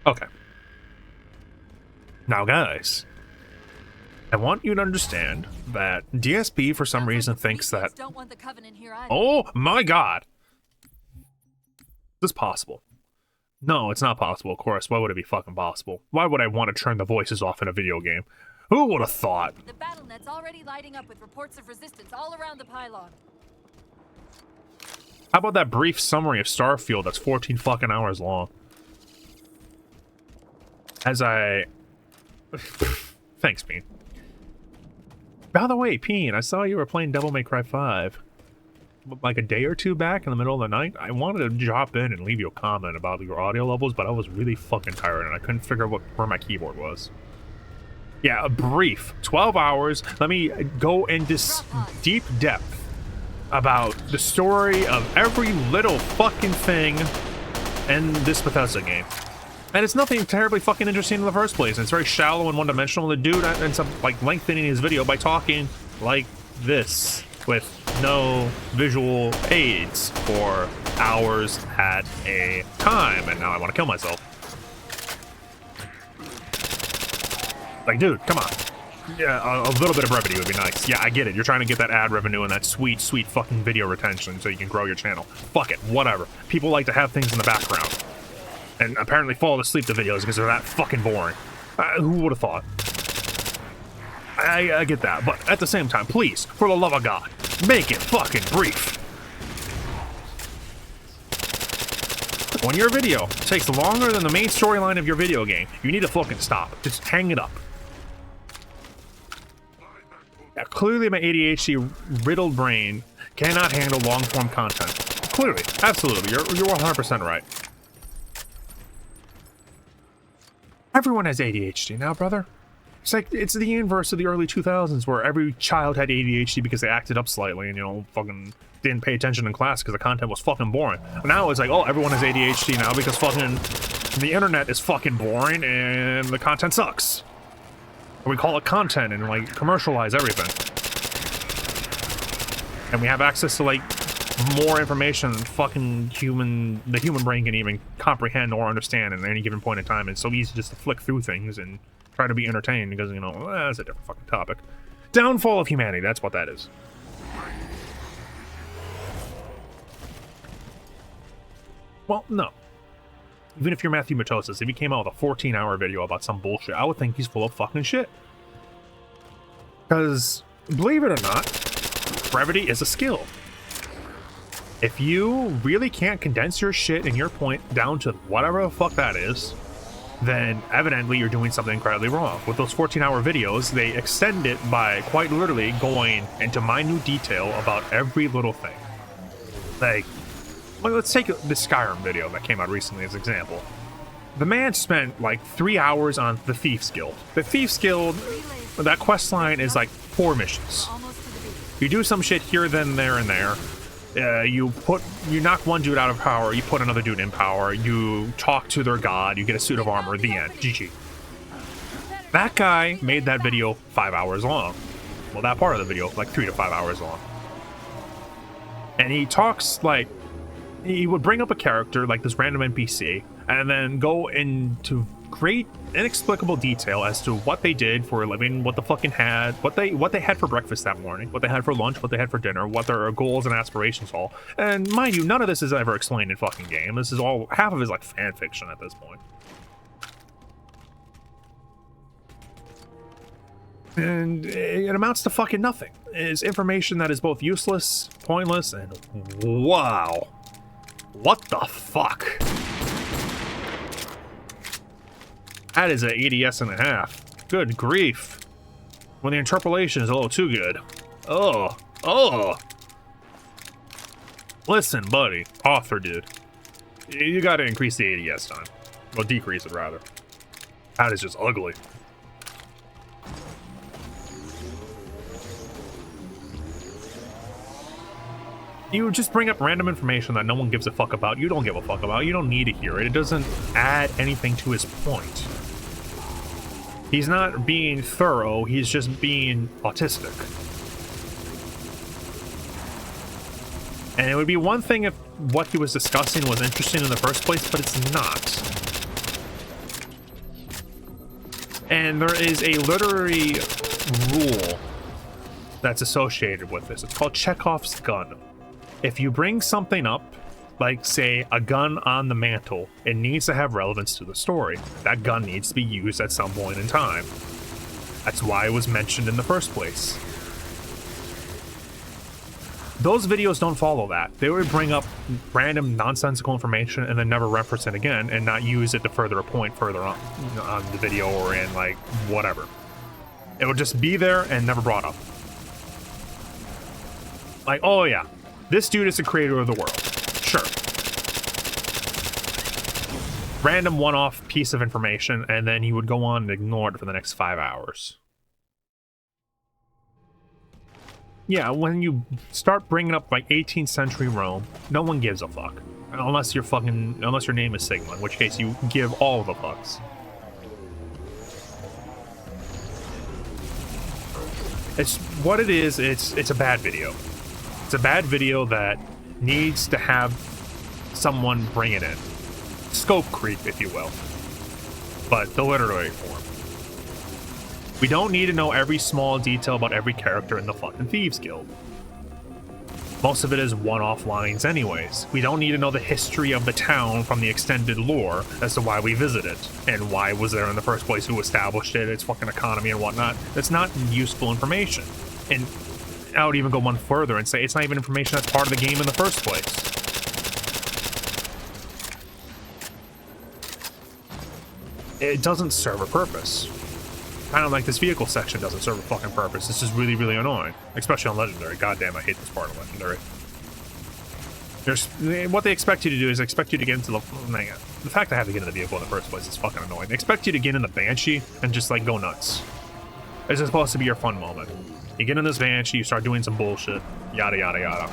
S1: Okay. Now, guys, I want you to understand that DSP for some reason thinks that.
S4: Don't want the Covenant here either.
S1: Oh my god! Is this possible? No, it's not possible, of course. Why would it be fucking possible? Why would I want to turn the voices off in a video game? Who would have thought?
S4: The BattleNet's already lighting up with reports of resistance all around the pylon.
S1: How about that brief summary of Starfield that's 14 fucking hours long? As I... Thanks, Peen. By the way, Peen, I saw you were playing Devil May Cry 5. Like a day or two back in the middle of the night. I wanted to drop in and leave you a comment about your audio levels, but I was really fucking tired and I couldn't figure out where my keyboard was. Yeah, a brief 12 hours. Let me go into deep depth about the story of every little fucking thing in this Bethesda game. And it's nothing terribly fucking interesting in the first place. It's very shallow and one-dimensional. The dude ends up like lengthening his video by talking like this with no visual aids for hours at a time. And now I want to kill myself. Like, dude, come on. Yeah, a little bit of brevity would be nice. Yeah, I get it. You're trying to get that ad revenue and that sweet, sweet fucking video retention so you can grow your channel. Fuck it, whatever. People like to have things in the background. And apparently fall asleep to videos because they're that fucking boring. Who would have thought? I get that, but at the same time, please, for the love of God, make it fucking brief. When your video takes longer than the main storyline of your video game, you need to fucking stop. Just hang it up. Yeah, clearly my ADHD riddled brain cannot handle long-form content. Clearly, absolutely, you're 100% right. Everyone has ADHD now, brother. It's like, it's the inverse of the early 2000s where every child had ADHD because they acted up slightly and, you know, fucking didn't pay attention in class because the content was fucking boring. Now it's like, oh, everyone has ADHD now because fucking the internet is fucking boring and the content sucks. Or we call it content and like commercialize everything. And we have access to like more information than fucking the human brain can even comprehend or understand at any given point in time. It's so easy just to flick through things and try to be entertained because, you know, that's a different fucking topic. Downfall of humanity, that's what that is. Well, no. Even if you're Matthew Matosis, if he came out with a 14-hour video about some bullshit, I would think he's full of fucking shit. Because, believe it or not, brevity is a skill. If you really can't condense your shit and your point down to whatever the fuck that is, then evidently you're doing something incredibly wrong. With those 14-hour videos, they extend it by quite literally going into minute detail about every little thing. Like, well, let's take the Skyrim video that came out recently as an example. The man spent like 3 hours on the Thieves Guild. The Thieves Guild, that quest line is like 4 missions.
S4: Almost to the beach.
S1: You do some shit here, then, there, and there. You knock one dude out of power, you put another dude in power, you talk to their god, you get a suit of armor, the end. GG. That guy made that video 5 hours long. Well, that part of the video, like 3 to 5 hours long. And he talks like, he would bring up a character, like this random NPC, and then go into great inexplicable detail as to what they did for a living, what they had for breakfast that morning, what they had for lunch, what they had for dinner, what their goals and aspirations all. And mind you, none of this is ever explained in fucking game. This is all, half of it is like fan fiction at this point. And it amounts to fucking nothing. It's information that is both useless, pointless, and wow. What the fuck? That is an ADS and a half. Good grief. When the interpolation is a little too good. Oh. Listen, buddy. Author dude. You gotta increase the ADS time. Well, decrease it, rather. That is just ugly. You just bring up random information that no one gives a fuck about. You don't give a fuck about. You don't need to hear it. It doesn't add anything to his point. He's not being thorough, he's just being autistic. And it would be one thing if what he was discussing was interesting in the first place, but it's not. And there is a literary rule that's associated with this. It's called Chekhov's gun. If you bring something up, like, say, a gun on the mantle, it needs to have relevance to the story. That gun needs to be used at some point in time. That's why it was mentioned in the first place. Those videos don't follow that. They would bring up random nonsensical information and then never reference it again and not use it to further a point further on the video or in, like, whatever. It would just be there and never brought up. Like, oh yeah, this dude is the creator of the world. Sure. Random one-off piece of information, and then he would go on and ignore it for the next 5 hours. Yeah, when you start bringing up like 18th century Rome, no one gives a fuck. Unless your name is Sigma, in which case you give all the fucks. It's what it is. It's a bad video. It's a bad video that needs to have someone bring it in. Scope creep, if you will. But the literary form. We don't need to know every small detail about every character in the fucking Thieves Guild. Most of it is one-off lines anyways. We don't need to know the history of the town from the extended lore as to why we visit it, and why it was there in the first place, who established it, its fucking economy and whatnot. That's not useful information. And I would even go one further and say it's not even information that's part of the game in the first place. It doesn't serve a purpose. Kind of like this vehicle section doesn't serve a fucking purpose. This is really, really annoying. Especially on Legendary. Goddamn, I hate this part of Legendary. What they expect you to do is expect you to get into the fact I have to get in the vehicle in the first place is fucking annoying. They expect you to get in the Banshee and just like go nuts. It's supposed to be your fun moment. You get in this Banshee, you start doing some bullshit, yada yada yada.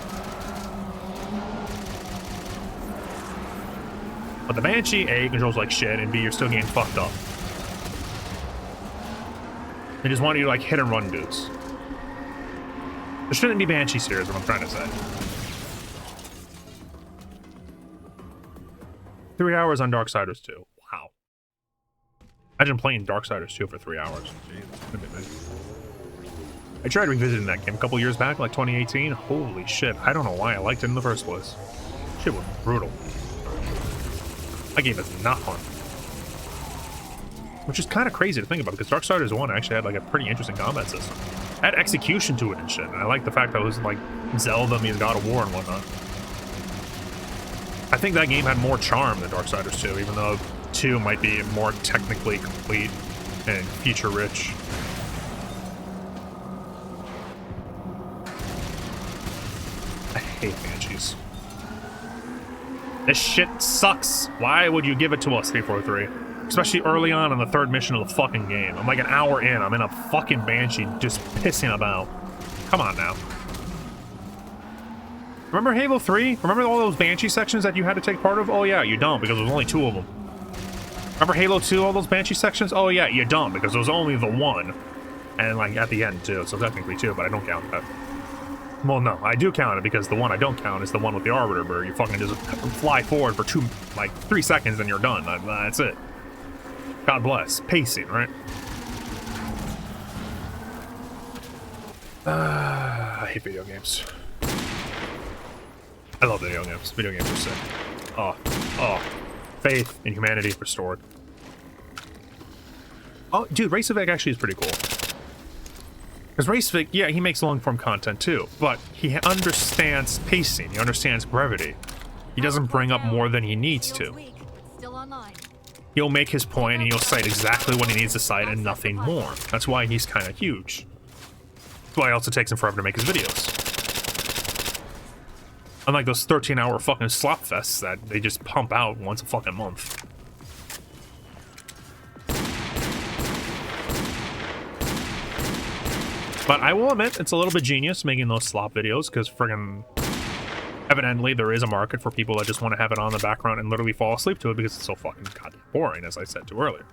S1: But the Banshee, A, controls like shit, and B, you're still getting fucked up. They just want you to like hit and run dudes. There shouldn't be Banshees here, is what I'm trying to say. 3 hours on Darksiders 2. Wow. Imagine playing Darksiders 2 for 3 hours. I tried revisiting that game a couple years back, like 2018. Holy shit, I don't know why I liked it in the first place. Shit was brutal. That game is not fun. Which is kind of crazy to think about, because Darksiders 1 actually had like a pretty interesting combat system. It had execution to it and shit, and I like the fact that it was like Zelda means God of War and whatnot. I think that game had more charm than Darksiders 2, even though 2 might be more technically complete and feature-rich. I hate Banshees. This shit sucks. Why would you give it to us, 343? Especially early on in the third mission of the fucking game. I'm like an hour in, I'm in a fucking Banshee just pissing about. Come on now. Remember Halo 3? Remember all those Banshee sections that you had to take part of? Oh yeah, you don't, because there was only 2 of them. Remember Halo 2, all those Banshee sections? Oh yeah, you don't, because there was only the 1. And like at the end too, so technically 2, but I don't count that. Well, no, I do count it, because the one I don't count is the one with the Arbiter, where you fucking just fly forward for 3 seconds and you're done. That's it. God bless. Pacing, right? I hate video games. I love video games. Video games are sick. Oh. Faith in humanity restored. Oh, dude, Racevic actually is pretty cool. Because Racevic, yeah, he makes long-form content too, but he understands pacing. He understands brevity. He doesn't bring up more than he needs to.
S4: Still online.
S1: He'll make his point and he'll cite exactly what he needs to cite and nothing more. That's why he's kind of huge. That's why it also takes him forever to make his videos. Unlike those 13-hour fucking slop fests that they just pump out once a fucking month. But I will admit, it's a little bit genius making those slop videos, because friggin' evidently there is a market for people that just want to have it on in the background and literally fall asleep to it because it's so fucking goddamn boring, as I said to earlier.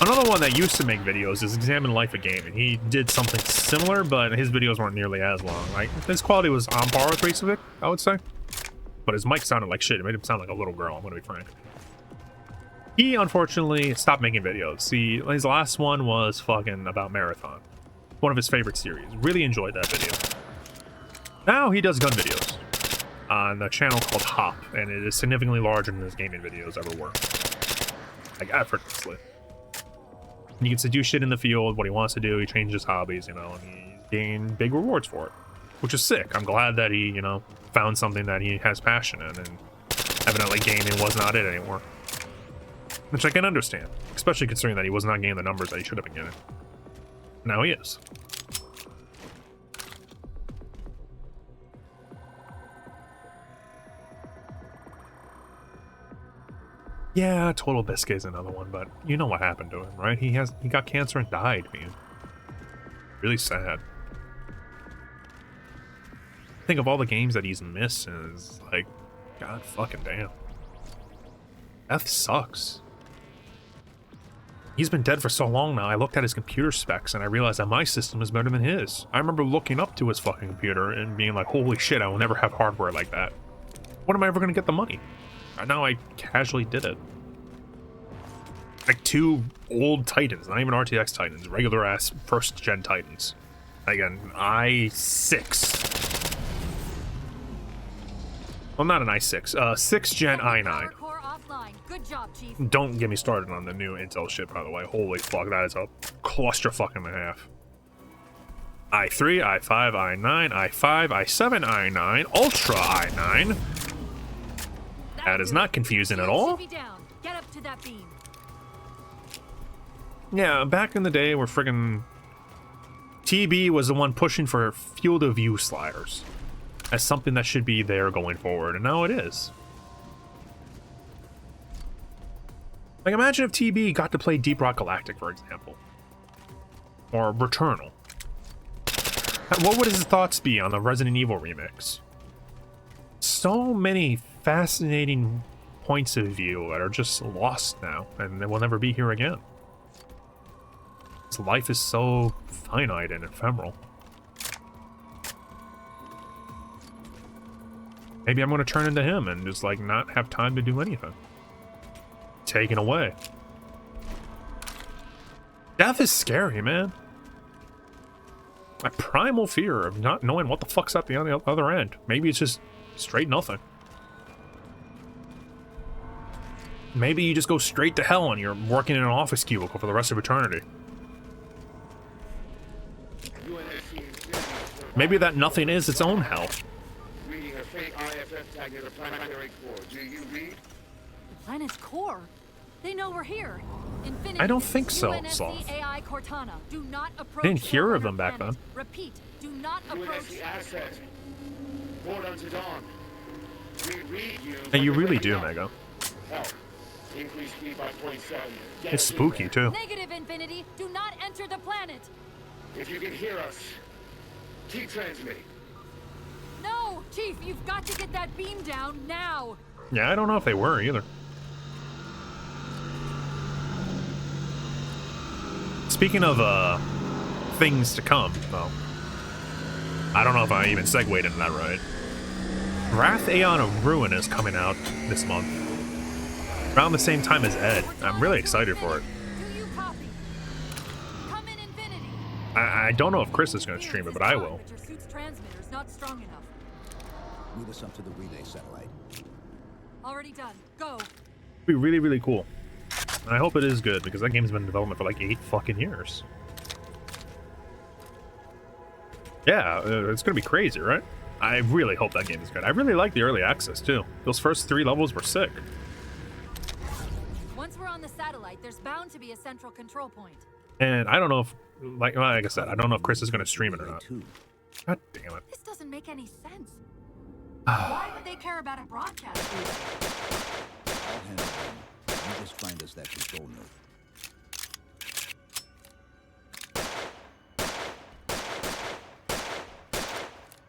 S1: Another one that used to make videos is Examine Life of Gaming. He did something similar, but his videos weren't nearly as long. Like, his quality was on par with Racevic, I would say. But his mic sounded like shit. It made him sound like a little girl, I'm gonna be frank. He, unfortunately, stopped making videos. See, his last one was fucking about Marathon. One of his favorite series. Really enjoyed that video. Now he does gun videos on a channel called Hop, and it is significantly larger than his gaming videos ever were. Like, effortlessly. And you can do shit in the field, what he wants to do, he changes hobbies, you know, and he's getting big rewards for it. Which is sick. I'm glad that he, you know, found something that he has passion in, and evidently gaming was not it anymore. Which I can understand, especially considering that he was not getting the numbers that he should have been getting. Now he is. Yeah, Total Biscuit is another one, but you know what happened to him, right? He got cancer and died, man. Really sad. Think of all the games that he's missed, and it's like, god fucking damn. Death sucks. He's been dead for so long now, I looked at his computer specs and I realized that my system is better than his. I remember looking up to his fucking computer and being like, holy shit, I will never have hardware like that. When am I ever gonna get the money? Now I casually did it. Like 2 old Titans, not even RTX Titans, regular ass first gen Titans. Again, i6. Well, not an i6, 6th gen i9.
S4: Good job, Chief.
S1: Don't get me started on the new Intel shit, by the way. Holy fuck, that is a clusterfuck and a half. i3, i5, i9, i5, i7, i9, Ultra i9. That is not confusing at all.
S4: Get up to that beam.
S1: Yeah, back in the day where friggin' TB was the one pushing for field of view sliders as something that should be there going forward, and now it is. Like, imagine if TB got to play Deep Rock Galactic, for example. Or Returnal. What would his thoughts be on the Resident Evil remix? So many fascinating points of view that are just lost now, and they will never be here again. His life is so finite and ephemeral. Maybe I'm going to turn into him and just, like, not have time to do anything. Taken away. Death is scary, man. A primal fear of not knowing what the fuck's at the other end. Maybe it's just straight nothing. Maybe you just go straight to hell and you're working in an office cubicle for the rest of eternity. Maybe that nothing is its own hell.
S6: fake IFF tag near the planetary core. Do you read?
S4: The planet's core? They know we're here. Infinity.
S1: I don't think so,
S4: UNSC
S1: Saul.
S4: AI Cortana. Do not approach.
S1: Didn't hear
S4: the
S1: of them back
S4: planet.
S1: then.
S4: Repeat. Do not approach.
S6: UNSC asset. Board unto dawn. We read you.
S1: And you
S6: but
S1: really
S6: you're
S1: do,
S6: not.
S1: Mega.
S6: Hell, increase speed by 0.7. Get
S1: It's
S6: us in
S1: spooky,
S6: there.
S1: too.
S4: Negative, Infinity. Do not enter the planet.
S6: If you can hear us, keep transmitting.
S4: No, Chief. You've got to get that beam down now.
S1: Yeah, I don't know if they were either. Speaking of things to come, though, I don't know if I even segued into that right. Wrath Aeon of Ruin is coming out this month, around the same time as Ed. I'm really excited for it.
S4: Do you copy? Come in, Infinity.
S1: I don't know if Chris is going to stream it, but I will.
S4: But your suit's transmitter's not strong enough.
S3: Move us up to the relay satellite.
S4: Already done. Go.
S1: It'll be really, really cool. And I hope it is good, because that game's been in development for like 8 fucking years. Yeah, it's gonna be crazy, right? I really hope that game is good. I really like the early access, too. Those first 3 levels were sick.
S4: Once we're on the satellite, there's bound to be a central control point.
S1: And I don't know if, like I said, I don't know if Chris is gonna stream it or not.
S3: Two.
S1: God damn it.
S4: This doesn't make any sense. Why would they care about a broadcast route?
S3: I'll handle them. You just find us that control node.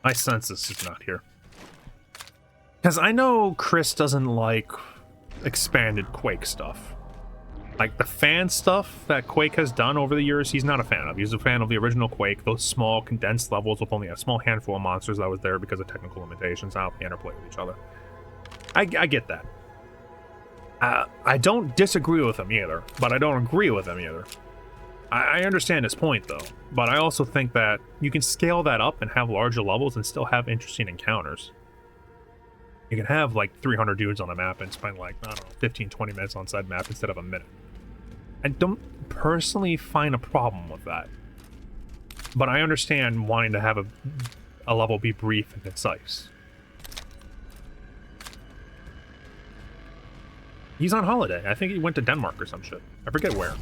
S1: My census is not here. Because I know Chris doesn't like expanded Quake stuff. Like the fan stuff that Quake has done over the years, he's not a fan of. He's a fan of the original Quake, those small condensed levels with only a small handful of monsters that was there because of technical limitations, how they interplay with each other. I get that. I don't disagree with him either, but I don't agree with him either. I understand his point though, but I also think that you can scale that up and have larger levels and still have interesting encounters. You can have like 300 dudes on a map and spend like, I don't know, 15, 20 minutes on said map instead of a minute. I don't personally find a problem with that. But I understand wanting to have a level be brief and concise. He's on holiday. I think he went to Denmark or some shit. I forget where.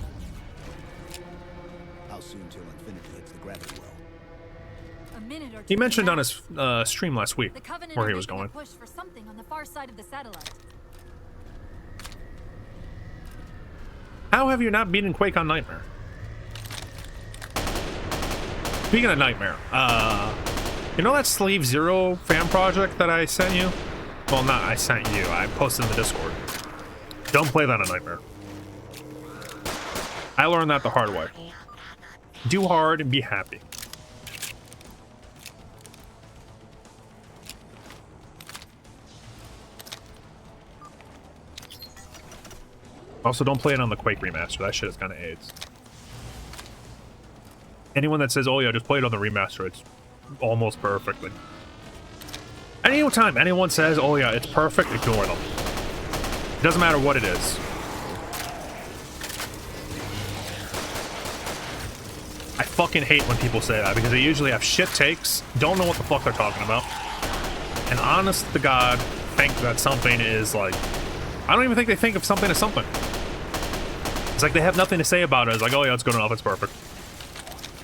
S3: How soon till Infinity hits the gravity well?
S4: A minute or two.
S1: He mentioned on
S4: max.
S1: his stream last week
S4: The Covenant
S1: where
S4: are
S1: he was
S4: making
S1: going.
S4: a push for something on the far side of the satellite.
S1: How have you not beaten Quake on Nightmare? Speaking of Nightmare, you know that Slave Zero fan project that I sent you? Well, not I sent you. I posted in the Discord. Don't play that on Nightmare. I learned that the hard way. Do hard and be happy. Also, don't play it on the Quake remaster. That shit is kind of AIDS. Anyone that says, "Oh yeah, just play it on the remaster," it's almost perfect. But anytime anyone says, "Oh yeah, it's perfect," ignore them. It doesn't matter what it is. I fucking hate when people say that because they usually have shit takes, don't know what the fuck they're talking about, and honest to God, think that something is like. I don't even think they think of something as something. It's like they have nothing to say about it. It's like, oh yeah, it's good enough, it's perfect.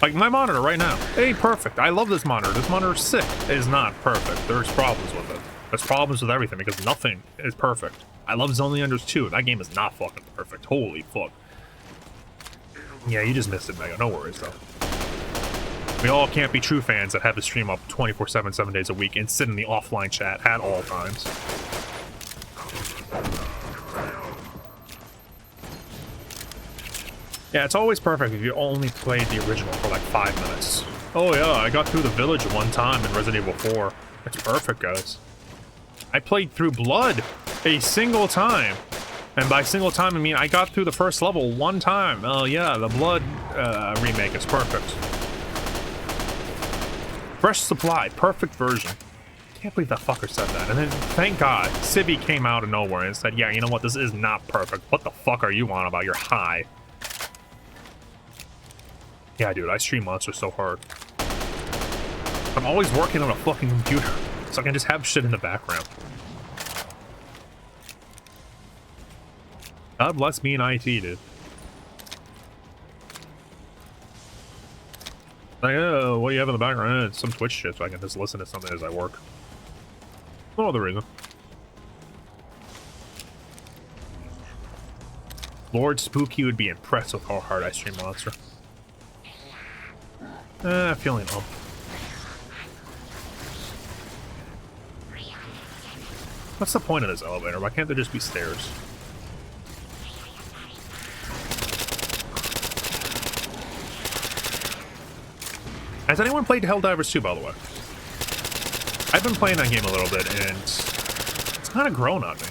S1: Like my monitor right now, it ain't perfect. I love this monitor. This monitor is sick. It is not perfect. There's problems with it. There's problems with everything because nothing is perfect. I love Zone of the Enders 2. That game is not fucking perfect. Holy fuck. Yeah, you just missed it, Mega. No worries, though. We all can't be true fans that have the stream up 24/7, 7 days a week, and sit in the offline chat at all times. Yeah, it's always perfect if you only played the original for like 5 minutes. Oh yeah, I got through the village one time in Resident Evil 4. It's perfect, guys. I played through Blood a single time. And by single time, I mean I got through the first level one time. Oh yeah, the Blood remake is perfect. Fresh supply, perfect version. Can't believe that fucker said that. And then, thank God, Sibby came out of nowhere and said, yeah, you know what, this is not perfect. What the fuck are you on about? You're high. Yeah, dude, I stream Monster so hard. I'm always working on a fucking computer. So I can just have shit in the background. God bless me and IT, dude. Like, oh, what do you have in the background? It's some Twitch shit, so I can just listen to something as I work. No other reason. Lord Spooky would be impressed with how hard I stream Monster. Feeling ump. What's the point of this elevator? Why can't there just be stairs? Has anyone played Helldivers 2, by the way? I've been playing that game a little bit, and it's kind of grown on me.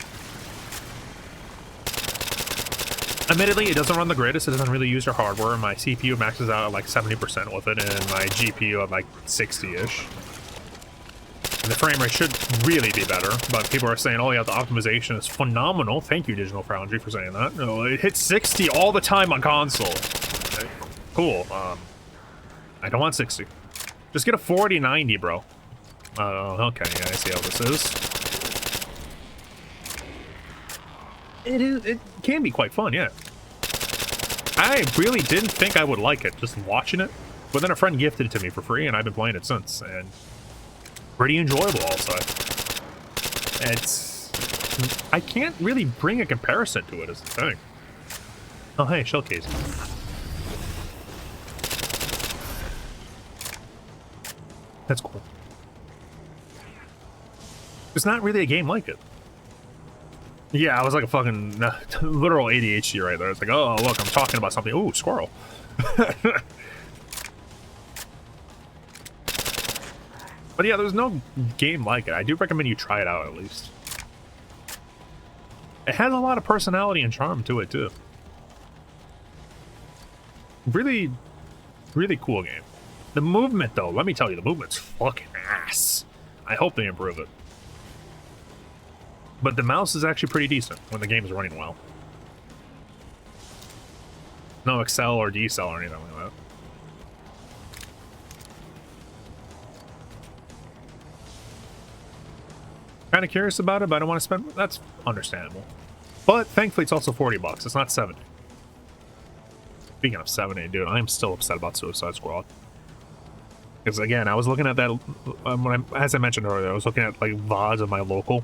S1: Admittedly, it doesn't run the greatest. It doesn't really use your hardware. My CPU maxes out at like 70% with it, and my GPU at like 60-ish. And the frame rate should really be better, but people are saying, oh yeah, the optimization is phenomenal. Thank you, Digital Foundry, for saying that. No, it hits 60 all the time on console. Okay. Cool. I don't want 60. Just get a 4090, bro. Okay, yeah, I see how this is. It can be quite fun, yeah. I really didn't think I would like it, just watching it. But then a friend gifted it to me for free, and I've been playing it since. And pretty enjoyable, also. It's... I can't really bring a comparison to it, is the thing. Oh, hey, shell case. That's cool. There's not really a game like it. Yeah, I was like a fucking literal ADHD right there. It's like, oh, look, I'm talking about something. Ooh, squirrel. But yeah, there's no game like it. I do recommend you try it out, at least. It has a lot of personality and charm to it, too. Really, really cool game. The movement, though, let me tell you, the movement's fucking ass. I hope they improve it. But the mouse is actually pretty decent when the game is running well. No Excel or decel or anything like that. Kind of curious about it, but I don't want to spend... That's understandable. But thankfully, it's also $40. It's not 70. Speaking of 70, dude, I am still upset about Suicide Squad. Because again, I was looking at that... as I mentioned earlier, I was looking at like VODs of my local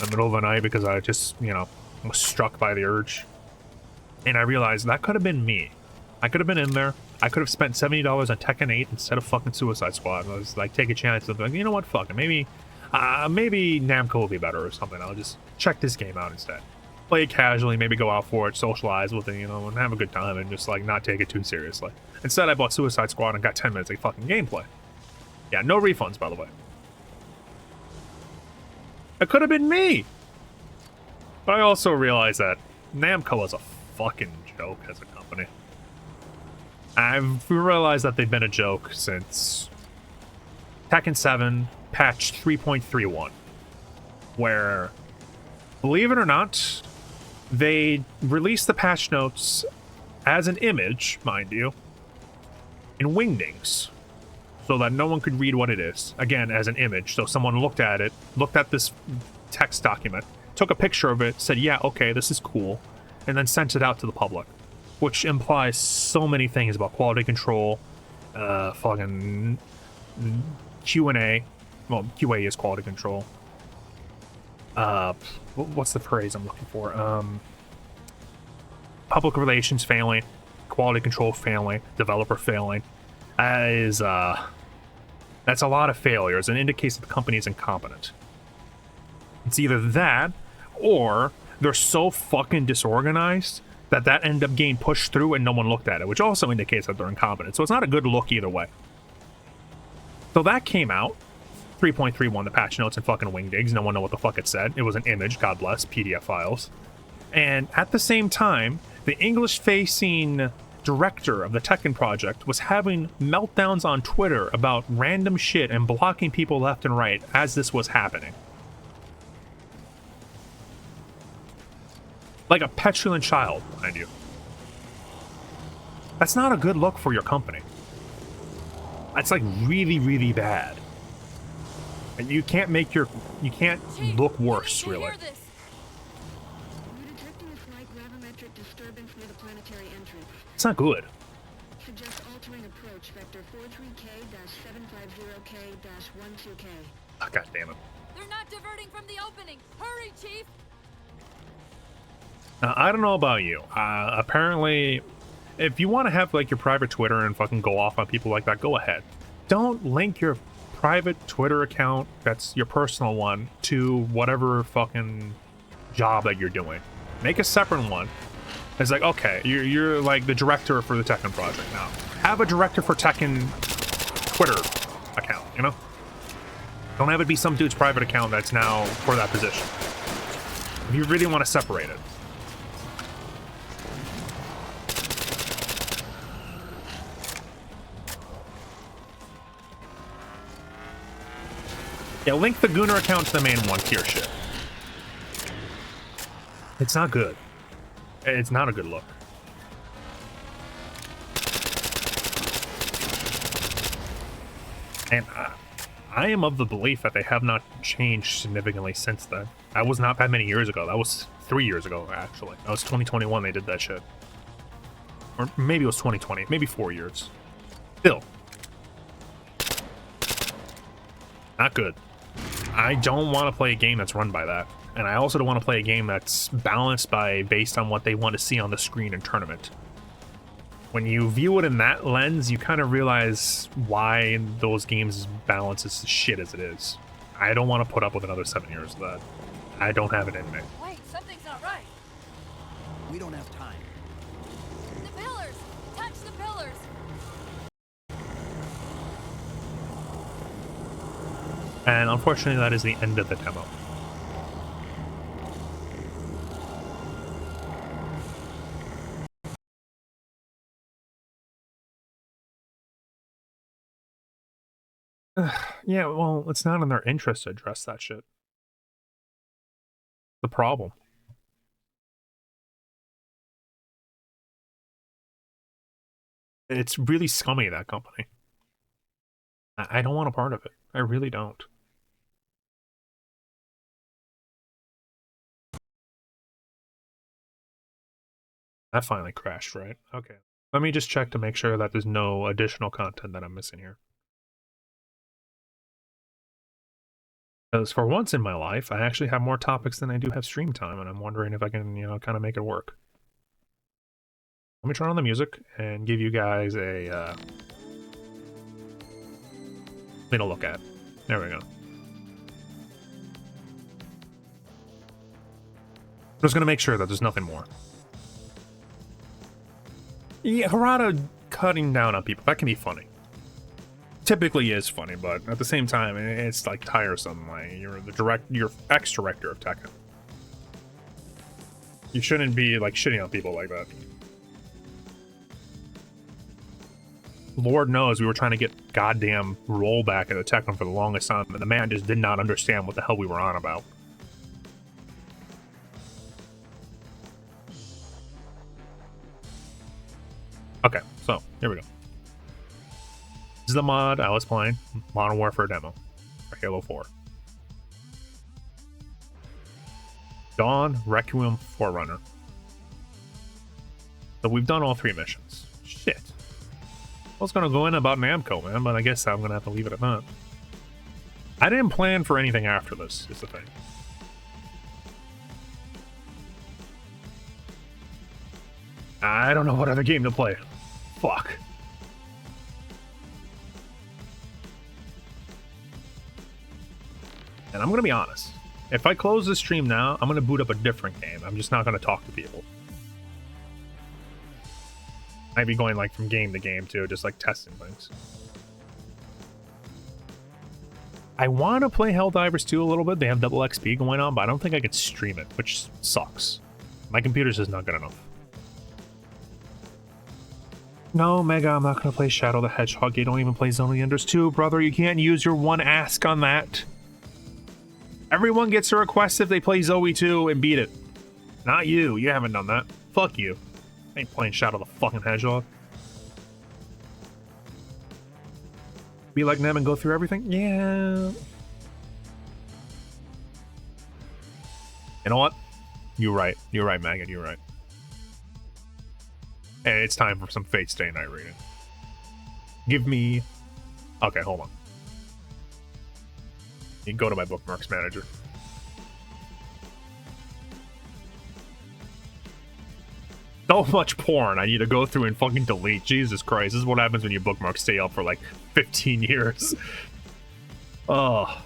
S1: in the middle of the night because I just, you know, was struck by the urge. And I realized that could have been me. I could have been in there. I could have spent $70 on Tekken 8 instead of fucking Suicide Squad. And I was like, take a chance. Like, you know what? Fuck it. Maybe Namco will be better or something. I'll just check this game out instead. Play it casually, maybe go out for it, socialize with it, you know, and have a good time and just like not take it too seriously. Instead, I bought Suicide Squad and got 10 minutes of fucking gameplay. Yeah, no refunds, by the way. It could have been me. But I also realized that Namco is a fucking joke as a company. I've realized that they've been a joke since Tekken 7 patch 3.31, where, believe it or not, they released the patch notes as an image, mind you, in Wingdings, so that no one could read what it is. Again, as an image, so someone looked at it, looked at this text document, took a picture of it, said, yeah, okay, this is cool, and then sent it out to the public, which implies so many things about quality control, fucking Q&A. Well, QA is quality control. What's the phrase I'm looking for? Public relations failing, quality control failing, developer failing. That's a lot of failures and indicates that the company is incompetent. It's either that, or they're so fucking disorganized that ended up getting pushed through and no one looked at it, which also indicates that they're incompetent. So it's not a good look either way. So that came out. 3.31, the patch notes and fucking Wingdings. No one knew what the fuck it said. It was an image, God bless, PDF files. And at the same time, the English-facing director of the Tekken project was having meltdowns on Twitter about random shit and blocking people left and right as this was happening. Like a petulant child, mind you. That's not a good look for your company. That's like really, really bad. And you can't
S4: Chief,
S1: look
S4: you
S1: worse,
S4: need to
S1: really.
S4: hear this.
S5: We're detecting a slight gravimetric disturbance near the planetary entrance.
S1: It's not good.
S5: Suggest altering approach vector 43K-750K-12K.
S1: Oh, God damn it.
S4: They're not diverting from the opening. Hurry, Chief.
S1: I don't know about you. Apparently, if you want to have like your private Twitter and fucking go off on people like that, go ahead. Don't link your private Twitter account, that's your personal one, to whatever fucking job that you're doing. Make a separate one. It's like, okay, you're like the director for the Tekken project now. Have a director for Tekken Twitter account, you know? Don't have it be some dude's private account that's now for that position. If you really want to separate it. Yeah, link the Gunnar account to the main one, tier shit. It's not good. It's not a good look. And I am of the belief that they have not changed significantly since then. That was not that many years ago. That was 3 years ago, actually. That was 2021 they did that shit. Or maybe it was 2020. Maybe 4 years. Still. Not good. I don't want to play a game that's run by that. And I also don't want to play a game that's balanced based on what they want to see on the screen in tournament. When you view it in that lens, you kind of realize why those games balance as shit as it is. I don't want to put up with another 7 years of that. I don't have it in me.
S4: Wait, something's not right.
S3: We don't have time.
S4: The pillars! Touch the pillars!
S1: And unfortunately, that is the end of the demo. Yeah, well, it's not in their interest to address that shit. The problem. It's really scummy, that company. I don't want a part of it. I really don't. That finally crashed, right? Okay. Let me just check to make sure that there's no additional content that I'm missing here. Because for once in my life, I actually have more topics than I do have stream time, and I'm wondering if I can, kind of make it work. Let me turn on the music and give you guys a thing to look at. There we go. I'm just gonna make sure that there's nothing more. Yeah, Harada cutting down on people, that can be funny. Typically is funny, but at the same time, it's like tiresome. Like you're ex-director of Tekken. You shouldn't be like shitting on people like that. Lord knows we were trying to get goddamn rollback at the Tekken for the longest time, and the man just did not understand what the hell we were on about. Okay, so here we go. This is the mod I was playing, Modern Warfare demo for Halo 4. Dawn, Requiem, Forerunner. So we've done all 3 missions. Shit. I was gonna go in about Namco, man, but I guess I'm gonna have to leave it at that. I didn't plan for anything after this, is the thing. I don't know what other game to play. Fuck. And I'm gonna be honest. If I close this stream now, I'm gonna boot up a different game. I'm just not gonna talk to people. I'd be going like from game to game too, just like testing things. I want to play Helldivers 2 a little bit. They have double XP going on, but I don't think I could stream it, which sucks. My computer's just not good enough. No, Mega, I'm not gonna play Shadow the Hedgehog. You don't even play Zone of the Enders 2, brother. You can't use your one ask on that. Everyone gets a request if they play Zoe 2 and beat it. Not you. You haven't done that. Fuck you. I ain't playing Shadow the fucking Hedgehog. Be like them and go through everything? Yeah. You know what? You're right. You're right, Megan. You're right. And it's time for some Fate Stay Night reading. Give me... Okay, hold on. You can go to my bookmarks manager. So much porn I need to go through and fucking delete. Jesus Christ. This is what happens when your bookmarks stay up for like 15 years. Oh.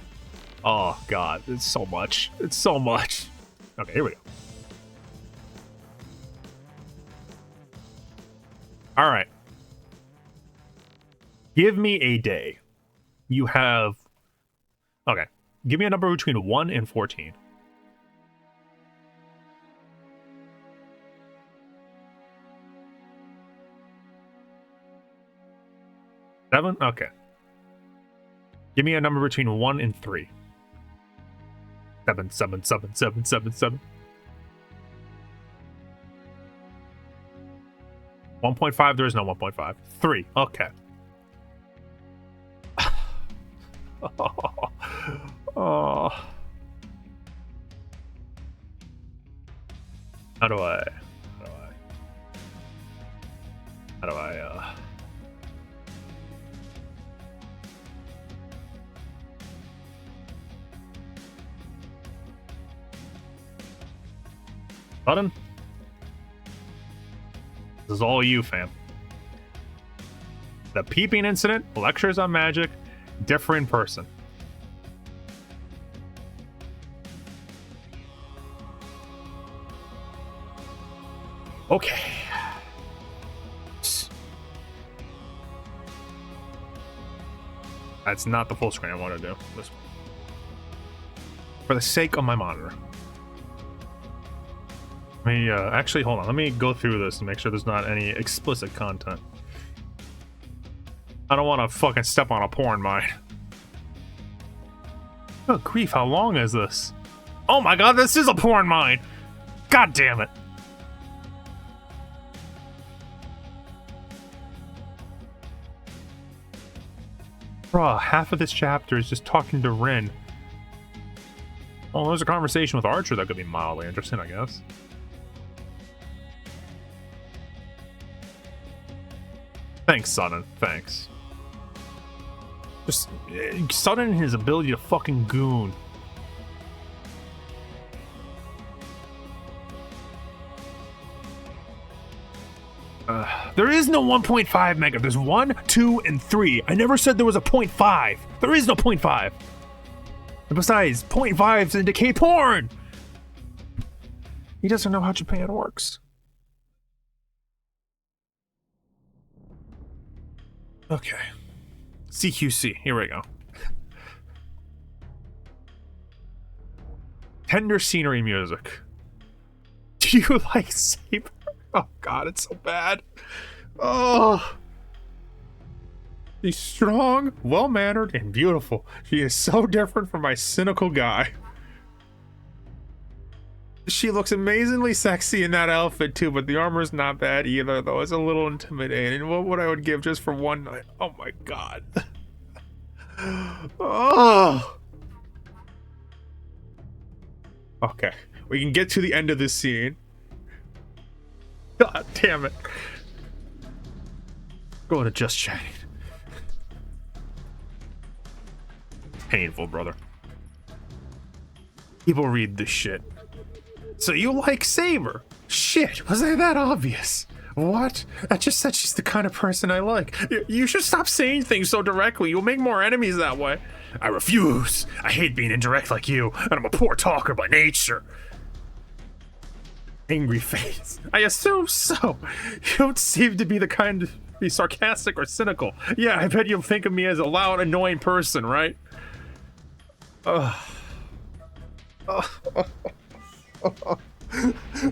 S1: Oh, God. It's so much. It's so much. Okay, here we go. Alright. Give me a day. You have... Okay. Give me a number between 1 and 14. 7? Okay. Give me a number between 1 and 3. 7, 7, 7, 7, 7, 7. 1.5, there is no 1.5. 3, okay. Oh. How do I Button? This is all you, fam. The peeping incident, lectures on magic, different person. Okay. That's not the full screen I want to do. This one. For the sake of my monitor. Let me, actually, hold on. Let me go through this and make sure there's not any explicit content. I don't want to fucking step on a porn mine. Oh, grief, how long is this? Oh my god, this is a porn mine! God damn it. Bruh, half of this chapter is just talking to Rin. Oh, there's a conversation with Archer that could be mildly interesting, I guess. Thanks, Sudden. Thanks. Just Sudden and his ability to fucking goon. There is no 1.5 mega. There's 1, 2, and 3. I never said there was a 0.5. There is no 0.5. And besides, 0.5s indicate porn. He doesn't know how Japan works. Okay. CQC. Here we go. Tender scenery music. Do you like Saber? Oh god, it's so bad. Oh. She's strong, well-mannered, and beautiful. She is so different from my cynical guy. She looks amazingly sexy in that outfit too, but the armor's not bad either, though. It's a little intimidating. What would I would give just for one night? Oh my god. Oh. Okay, we can get to the end of this scene. God damn it. Go to just chatting. Painful, brother. People read this shit. So you like Saber? Shit, was I that obvious? What? I just said she's the kind of person I like. You should stop saying things so directly. You'll make more enemies that way. I refuse. I hate being indirect like you, and I'm a poor talker by nature. Angry face. I assume so. You don't seem to be the kind to be sarcastic or cynical. Yeah, I bet you'll think of me as a loud, annoying person, right?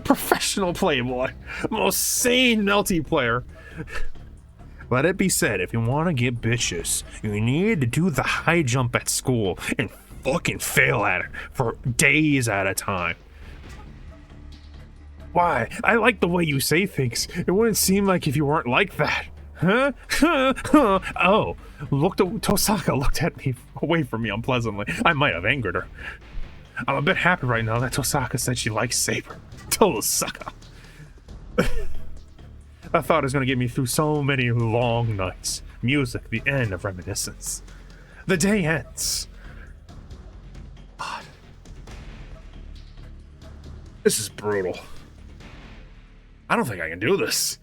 S1: Professional playboy. Most sane multiplayer. Let it be said, if you want to get bitches, you need to do the high jump at school and fucking fail at it for days at a time. Why? I like the way you say things. It wouldn't seem like if you weren't like that. Huh? Oh, Tosaka looked at me away from me unpleasantly. I might have angered her. I'm a bit happy right now that Tosaka said she likes Saber. Tosaka. I thought it was going to get me through so many long nights. Music, the end of reminiscence. The day ends. God. This is brutal. I don't think I can do this.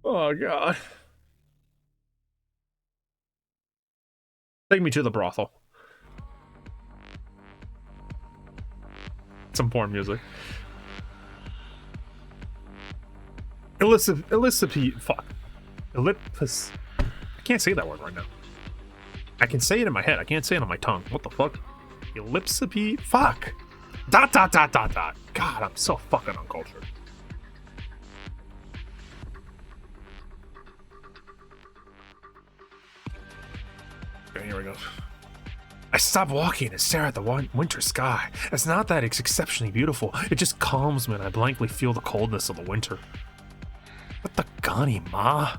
S1: Oh, God. Take me to the brothel. Some porn music. Fuck. Ellipsis. I can't say that word right now. I can say it in my head. I can't say it on my tongue. What the fuck? Ellipsipe. Fuck. ... God, I'm so fucking uncultured. Okay, here we go. I stop walking and stare at the winter sky. It's not that it's exceptionally beautiful. It just calms me and I blankly feel the coldness of the winter. What the gunny, ma?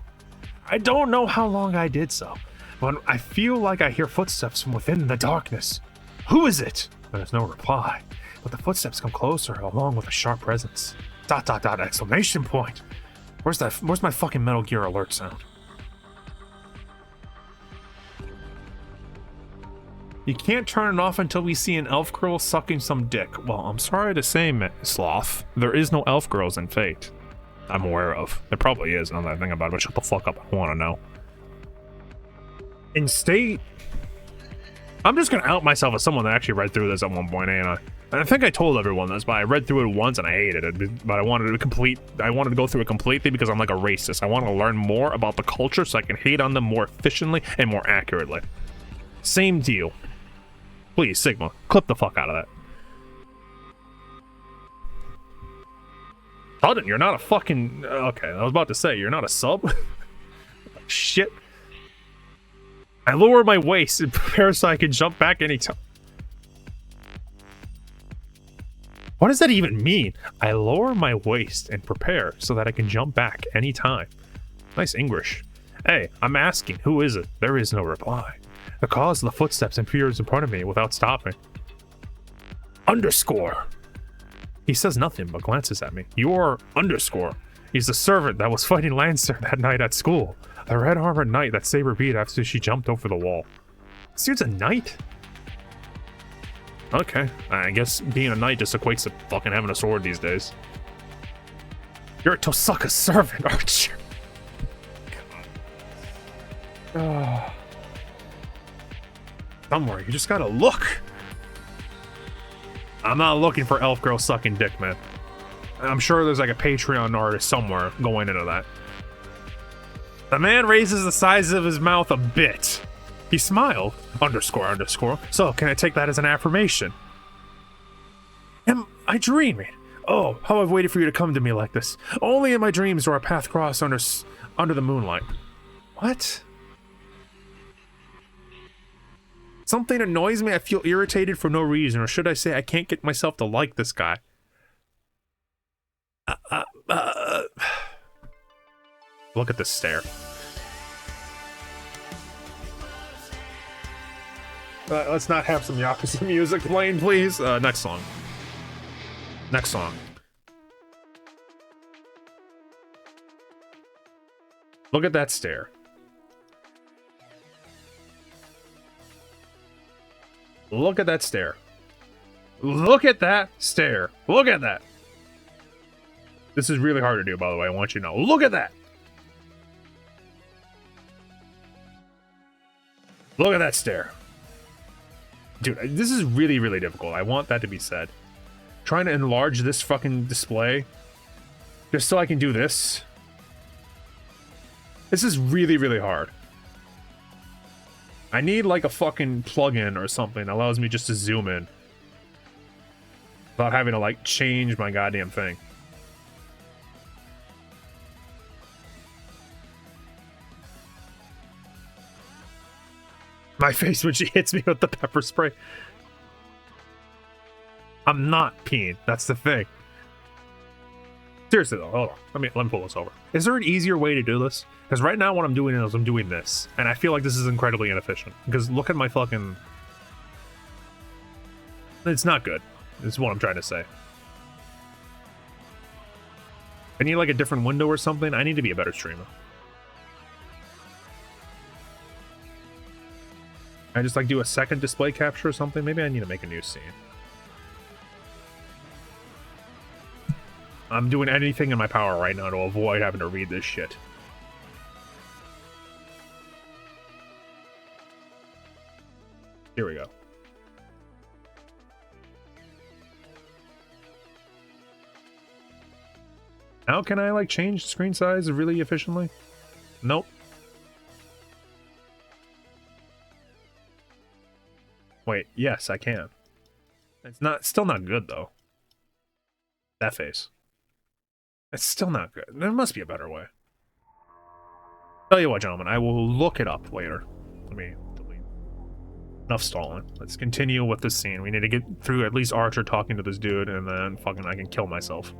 S1: I don't know how long I did so, but I feel like I hear footsteps from within the darkness. Who is it? There's no reply, but the footsteps come closer along with a sharp presence. ... Exclamation point. Where's my fucking Metal Gear alert sound? You can't turn it off until we see an elf girl sucking some dick. Well, I'm sorry to say, Sloth, there is no elf girls in Fate. I'm aware of. There probably is, now that I think about it, but shut the fuck up, I want to know. In State... I'm just gonna out myself as someone that actually read through this at one point, ain't I? And I think I told everyone this, but I read through it once and I hated it. But I wanted to go through it completely because I'm like a racist. I want to learn more about the culture so I can hate on them more efficiently and more accurately. Same deal. Please, Sigma, clip the fuck out of that. Hudden, you're not a fucking... Okay, I was about to say, you're not a sub? Shit. I lower my waist and prepare so I can jump back anytime. What does that even mean? I lower my waist and prepare so that I can jump back anytime. Nice English. Hey, I'm asking, who is it? There is no reply. The cause of the footsteps appears in front of me without stopping. Underscore. He says nothing but glances at me. You're Underscore. He's the servant that was fighting Lancer that night at school. The red armored knight that Saber beat after she jumped over the wall. This dude's a knight? Okay, I guess being a knight just equates to fucking having a sword these days. You're a Tosaka's servant, aren't you? God. Don't worry, you just gotta look. I'm not looking for elf girl sucking dick, man. I'm sure there's like a Patreon artist somewhere going into that. The man raises the size of his mouth a bit. He smiled. Underscore. So, can I take that as an affirmation? Am I dreaming? Oh, how I've waited for you to come to me like this. Only in my dreams do our path cross under the moonlight. What? Something annoys me. I feel irritated for no reason, or should I say I can't get myself to like this guy. Look at this stare. Let's not have some Yakuza music playing, please. Next song. Next song. Look at that stare. Look at that stare. Look at that stare. Look at that. This is really hard to do, by the way. I want you to know. Look at that. Look at that stare. Dude, this is really, really difficult. I want that to be said. Trying to enlarge this fucking display just so I can do this. This is really, really hard. I need like a fucking plugin or something that allows me just to zoom in without having to like change my goddamn thing. My face when she hits me with the pepper spray. I'm not peeing. That's the thing. Seriously though, hold on. Let me pull this over. Is there an easier way to do this? Because right now what I'm doing is I'm doing this, and I feel like this is incredibly inefficient. Because look at my fucking... It's not good. Is what I'm trying to say. I need like a different window or something. I need to be a better streamer. I just like do a second display capture or something. Maybe I need to make a new scene. I'm doing anything in my power right now to avoid having to read this shit. Here we go. Now can I like change screen size really efficiently? Nope. Wait, yes, I can. It's still not good though. That face. It's still not good. There must be a better way. Tell you what, gentlemen, I will look it up later. Let me delete. Enough stalling. Let's continue with this scene. We need to get through at least Archer talking to this dude, and then fucking I can kill myself.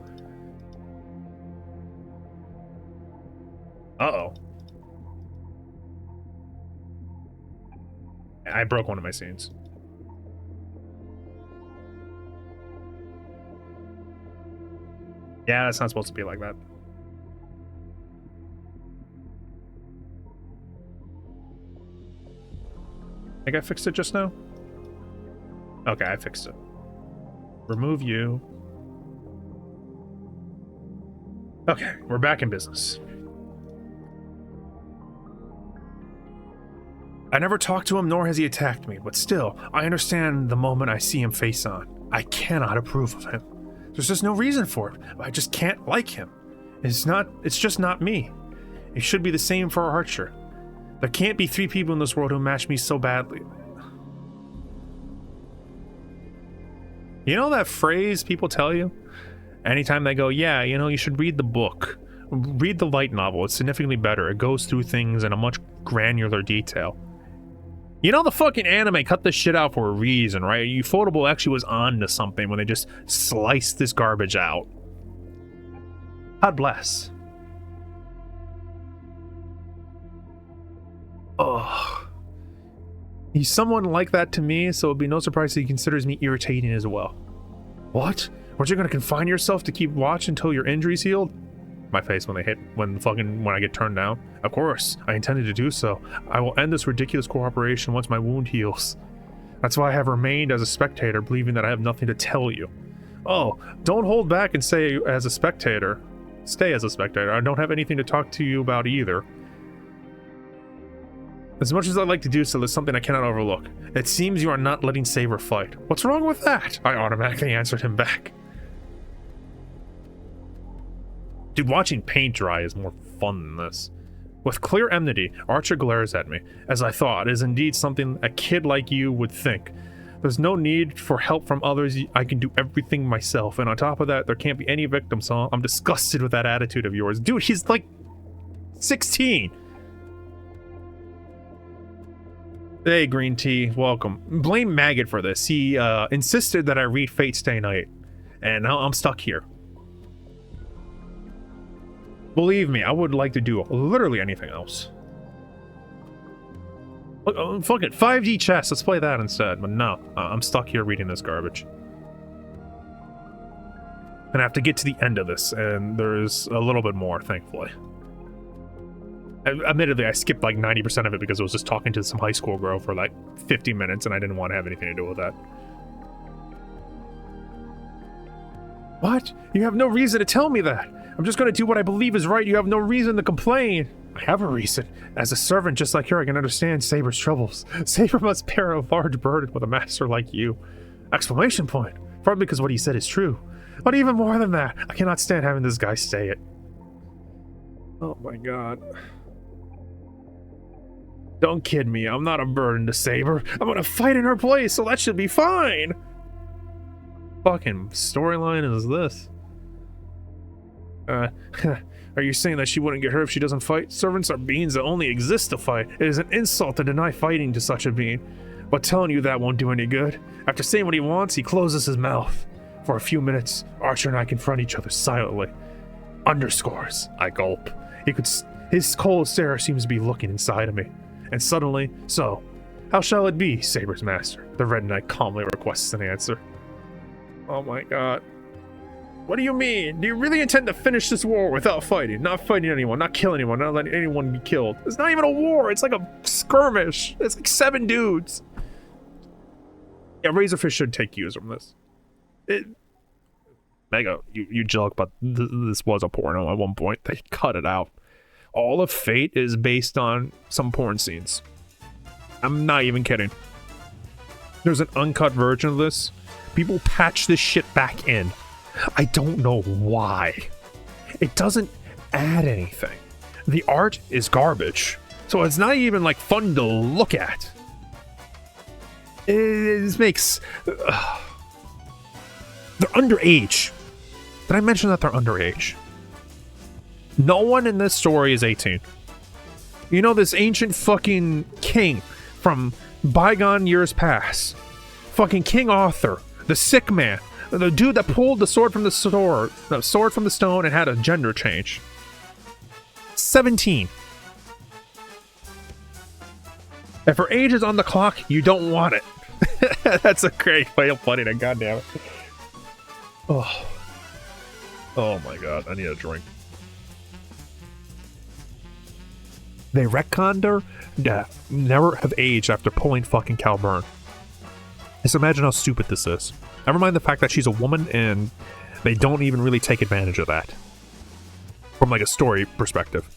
S1: Uh-oh. I broke one of my scenes. Yeah, that's not supposed to be like that. I think I fixed it just now? Okay, I fixed it. Remove you. Okay, we're back in business. I never talked to him, nor has he attacked me, but still, I understand the moment I see him face on. I cannot approve of him. There's just no reason for it. I just can't like him. It's just not me. It should be the same for Archer. There can't be 3 people in this world who match me so badly. You know that phrase people tell you? Anytime they go, yeah, you know, you should read the book. Read the light novel. It's significantly better. It goes through things in a much granular detail. You know the fucking anime cut this shit out for a reason, right? Ufotable actually was on to something when they just sliced this garbage out. God bless. Ugh. He's someone like that to me, so it'd be no surprise that he considers me irritating as well. What? Weren't you gonna confine yourself to keep watch until your injury's healed? My face when I get turned down. Of course, I intended to do so. I will end this ridiculous cooperation once my wound heals. That's why I have remained as a spectator, believing that I have nothing to tell you. Oh, don't hold back and say as a spectator. Stay as a spectator. I don't have anything to talk to you about either. As much as I'd like to do so, there's something I cannot overlook. It seems you are not letting Saber fight. What's wrong with that? I automatically answered him back. Dude, watching paint dry is more fun than this. With clear enmity, Archer glares at me. As I thought, it is indeed something a kid like you would think. There's no need for help from others. I can do everything myself. And on top of that, there can't be any victims, huh? I'm disgusted with that attitude of yours. Dude, he's like 16. Hey, Green Tea, welcome. Blame Maggot for this. He insisted that I read Fate Stay Night. And now I'm stuck here. Believe me, I would like to do literally anything else. Fuck it, 5D chess, let's play that instead. But no, I'm stuck here reading this garbage. And I have to get to the end of this, and there's a little bit more, thankfully. Admittedly, I skipped like 90% of it because I was just talking to some high school girl for like 50 minutes, and I didn't want to have anything to do with that. What? You have no reason to tell me that. I'm just going to do what I believe is right. You have no reason to complain. I have a reason. As a servant just like her, I can understand Saber's troubles. Saber must bear a large burden with a master like you. Exclamation point. Probably because what he said is true. But even more than that, I cannot stand having this guy say it. Oh my god. Don't kid me. I'm not a burden to Saber. I'm going to fight in her place, so that should be fine. Fucking storyline is this? Are you saying that she wouldn't get hurt if she doesn't fight? Servants are beings that only exist to fight. It is an insult to deny fighting to such a being. But telling you that won't do any good. After saying what he wants, he closes his mouth. For a few minutes, Archer and I confront each other silently. Underscores. I gulp. His cold stare seems to be looking inside of me. And suddenly, so, how shall it be, Saber's master? The Red Knight calmly requests an answer. Oh my god. What do you mean? Do you really intend to finish this war without fighting? Not fighting anyone, not killing anyone, not letting anyone be killed. It's not even a war, it's like a skirmish. It's like 7 dudes. Yeah, Razorfish should take cues from this. Mega, you joke, but this was a porno at one point. They cut it out. All of Fate is based on some porn scenes. I'm not even kidding. There's an uncut version of this. People patch this shit back in. I don't know why. It doesn't add anything. The art is garbage. So it's not even like fun to look at. It makes... they're underage. Did I mention that they're underage? No one in this story is 18. You know, this ancient fucking king from bygone years past. Fucking King Arthur. The sick man. The dude that pulled the sword from the stone and had a gender change. 17. If her age is on the clock, you don't want it. That's a great way of putting it, goddammit. Oh my god, I need a drink. They retconned her to never have aged after pulling fucking Cal Burn. Just imagine how stupid this is. Never mind the fact that she's a woman and they don't even really take advantage of that. From like a story perspective.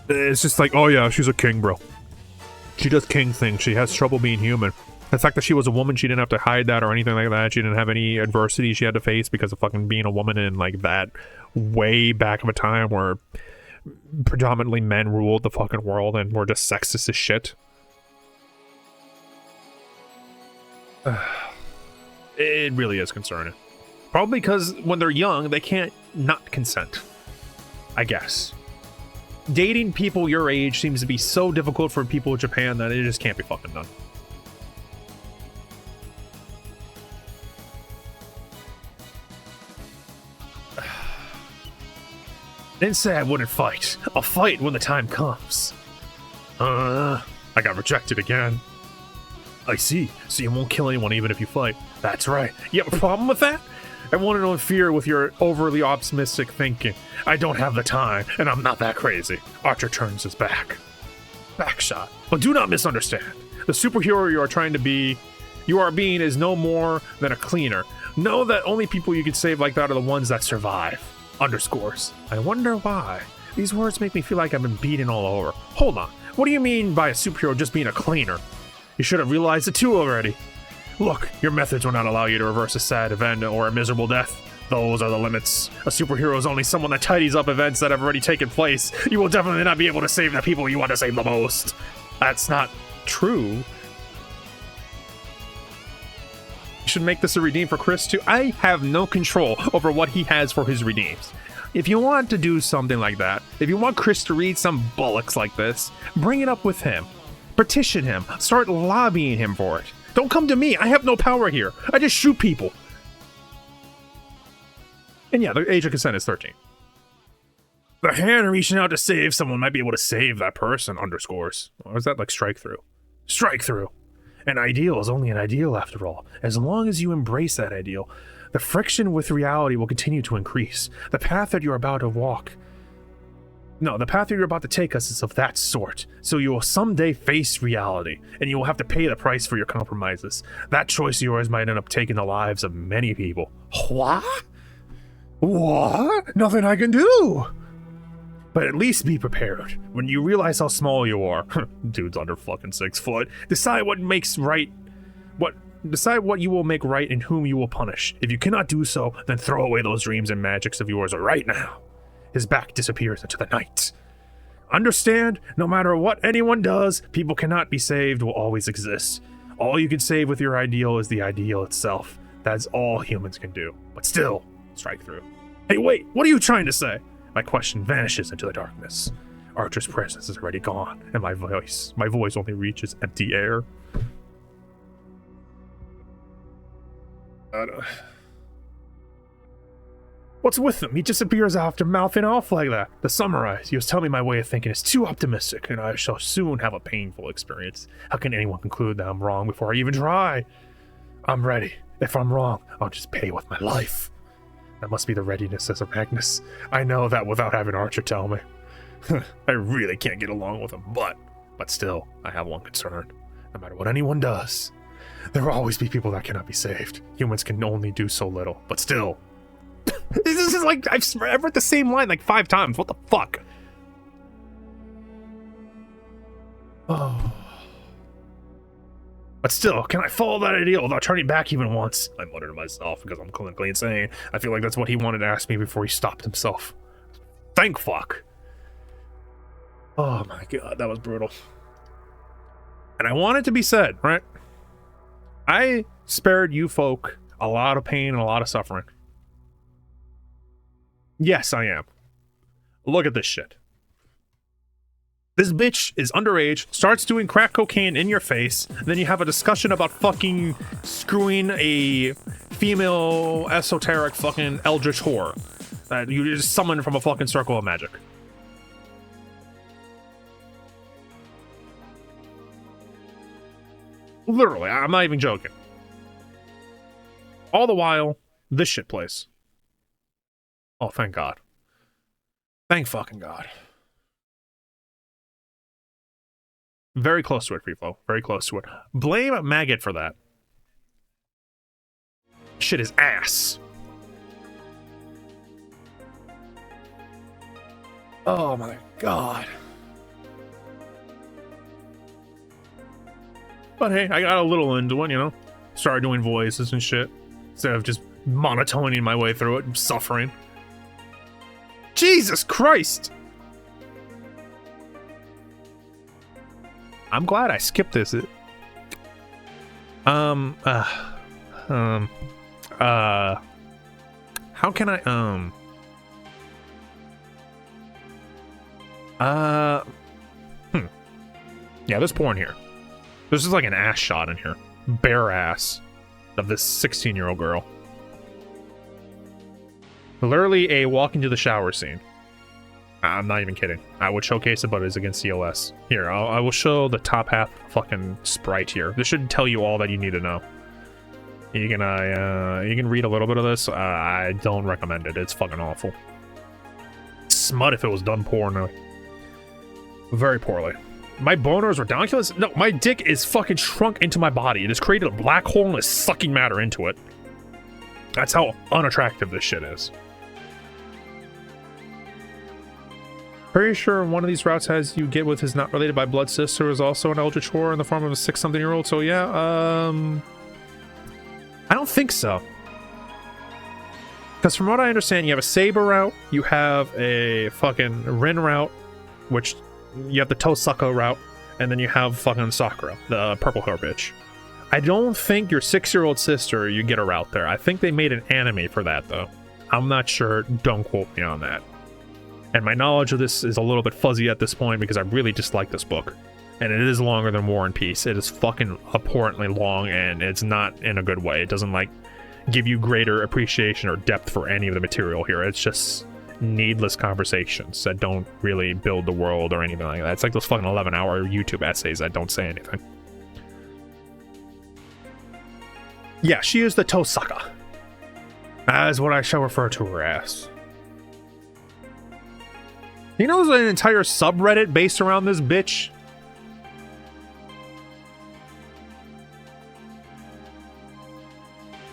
S1: It's just like, oh yeah, she's a king, bro. She does king things. She has trouble being human. The fact that she was a woman, she didn't have to hide that or anything like that. She didn't have any adversity she had to face because of fucking being a woman in like that way back of a time where predominantly men ruled the fucking world and were just sexist as shit. It really is concerning. Probably because when they're young, they can't not consent. I guess. Dating people your age seems to be so difficult for people in Japan that it just can't be fucking done. Didn't say I wouldn't fight. I'll fight when the time comes. I got rejected again. I see. So you won't kill anyone even if you fight. That's right. You have a problem with that? I want to interfere with your overly optimistic thinking. I don't have the time, and I'm not that crazy. Archer turns his back. Backshot. But do not misunderstand. The superhero you are being is no more than a cleaner. Know that only people you can save like that are the ones that survive. Underscores. I wonder why. These words make me feel like I've been beaten all over. Hold on. What do you mean by a superhero just being a cleaner? You should have realized it too already. Look, your methods will not allow you to reverse a sad event or a miserable death. Those are the limits. A superhero is only someone that tidies up events that have already taken place. You will definitely not be able to save the people you want to save the most. That's not true. You should make this a redeem for Chris too. I have no control over what he has for his redeems. If you want to do something like that, if you want Chris to read some bullocks like this, bring it up with him. Petition him. Start lobbying him for it. Don't come to me. I have no power here. I just shoot people. And yeah, the age of consent is 13. The hand reaching out to save someone might be able to save that person, underscores. Or is that like strike through? Strike through. An ideal is only an ideal after all. As long as you embrace that ideal, the friction with reality will continue to increase. The path that you're about to take us is of that sort. So you will someday face reality, and you will have to pay the price for your compromises. That choice of yours might end up taking the lives of many people. What? What? Nothing I can do! But at least be prepared. When you realize how small you are, dude's under fucking 6 foot, decide what you will make right and whom you will punish. If you cannot do so, then throw away those dreams and magics of yours right now. His back disappears into the night. Understand, no matter what anyone does, people cannot be saved will always exist. All you can save with your ideal is the ideal itself. That's all humans can do. But still, strike through. Hey, wait, what are you trying to say? My question vanishes into the darkness. Archer's presence is already gone, and my voice only reaches empty air. What's with him? He disappears after mouthing off like that. To summarize, he was telling me my way of thinking is too optimistic, and I shall soon have a painful experience. How can anyone conclude that I'm wrong before I even try? I'm ready. If I'm wrong, I'll just pay with my life. That must be the readiness as a Magnus. I know that without having Archer tell me. I really can't get along with him, but still, I have one concern. No matter what anyone does, there will always be people that cannot be saved. Humans can only do so little, but still. This is like, I've read the same line like 5 times. What the fuck? Oh. But still, can I follow that ideal without turning back even once? I muttered to myself because I'm clinically insane. I feel like that's what he wanted to ask me before he stopped himself. Thank fuck. Oh my god, that was brutal. And I want it to be said, right? I spared you folk a lot of pain and a lot of suffering. Yes, I am. Look at this shit. This bitch is underage, starts doing crack cocaine in your face, then you have a discussion about fucking screwing a female esoteric fucking eldritch whore that you just summoned from a fucking circle of magic. Literally, I'm not even joking. All the while, this shit plays. Oh, thank God. Thank fucking God. Very close to it, Freeflow. Very close to it. Blame Maggot for that. Shit is ass. Oh my God. But hey, I got a little into it, you know? Started doing voices and shit. Instead of just monotoning my way through it and suffering. Jesus Christ! I'm glad I skipped this. How can I, yeah, there's porn here. This is like an ass shot in here. Bare ass of this 16-year-old girl. Literally a walk into the shower scene. I'm not even kidding. I would showcase it, but it's against COS. Here, I will show the top half fucking sprite here. This should tell you all that you need to know. You can read a little bit of this. I don't recommend it. It's fucking awful. Smut if it was done poorly. Very poorly. My boner is redonkulous? No, my dick is fucking shrunk into my body. It has created a black hole and is sucking matter into it. That's how unattractive this shit is. Pretty sure one of these routes has you get with his not related by blood sister is also an eldritch whore in the form of a 6-something-year-old. So yeah, I don't think so. Because from what I understand, you have a Saber route, you have a fucking Rin route, which you have the Tosaka route, and then you have fucking Sakura, the purple hair bitch. I don't think your 6-year-old sister, you get a route there. I think they made an anime for that, though. I'm not sure. Don't quote me on that. And my knowledge of this is a little bit fuzzy at this point because I really dislike this book. And it is longer than War and Peace. It is fucking abhorrently long, and it's not in a good way. It doesn't, like, give you greater appreciation or depth for any of the material here. It's just needless conversations that don't really build the world or anything like that. It's like those fucking 11-hour YouTube essays that don't say anything. Yeah, she is the Tosaka. That is what I shall refer to her as. You know there's an entire subreddit based around this bitch?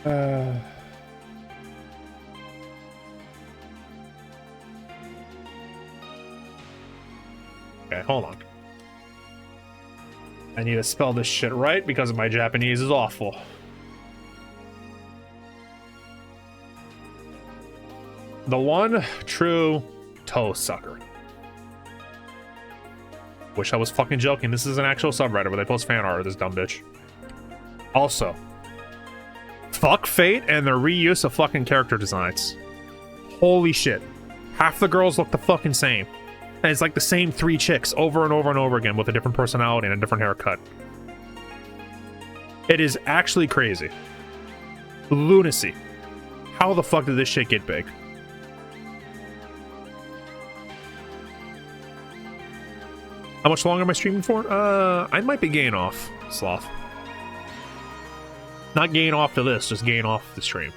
S1: Okay, hold on. I need to spell this shit right because my Japanese is awful. The one true toe sucker. Wish I was fucking joking. This is an actual subreddit where they post fan art of this dumb bitch. Also, fuck Fate and their reuse of fucking character designs. Holy shit. Half the girls look the fucking same. And it's like the same 3 chicks over and over and over again with a different personality and a different haircut. It is actually crazy. Lunacy. How the fuck did this shit get big? How much longer am I streaming for? I might be getting off, Sloth. Not getting off to this, just getting off the stream.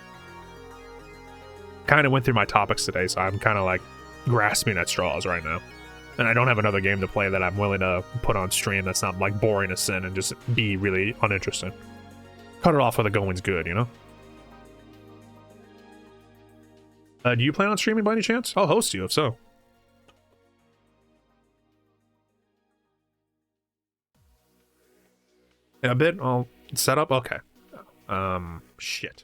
S1: Kind of went through my topics today, so I'm kind of like grasping at straws right now. And I don't have another game to play that I'm willing to put on stream that's not like boring as sin and just be really uninteresting. Cut it off where the going's good, you know? Do you plan on streaming by any chance? I'll host you if so. In a bit, I'll set up. Okay. Shit.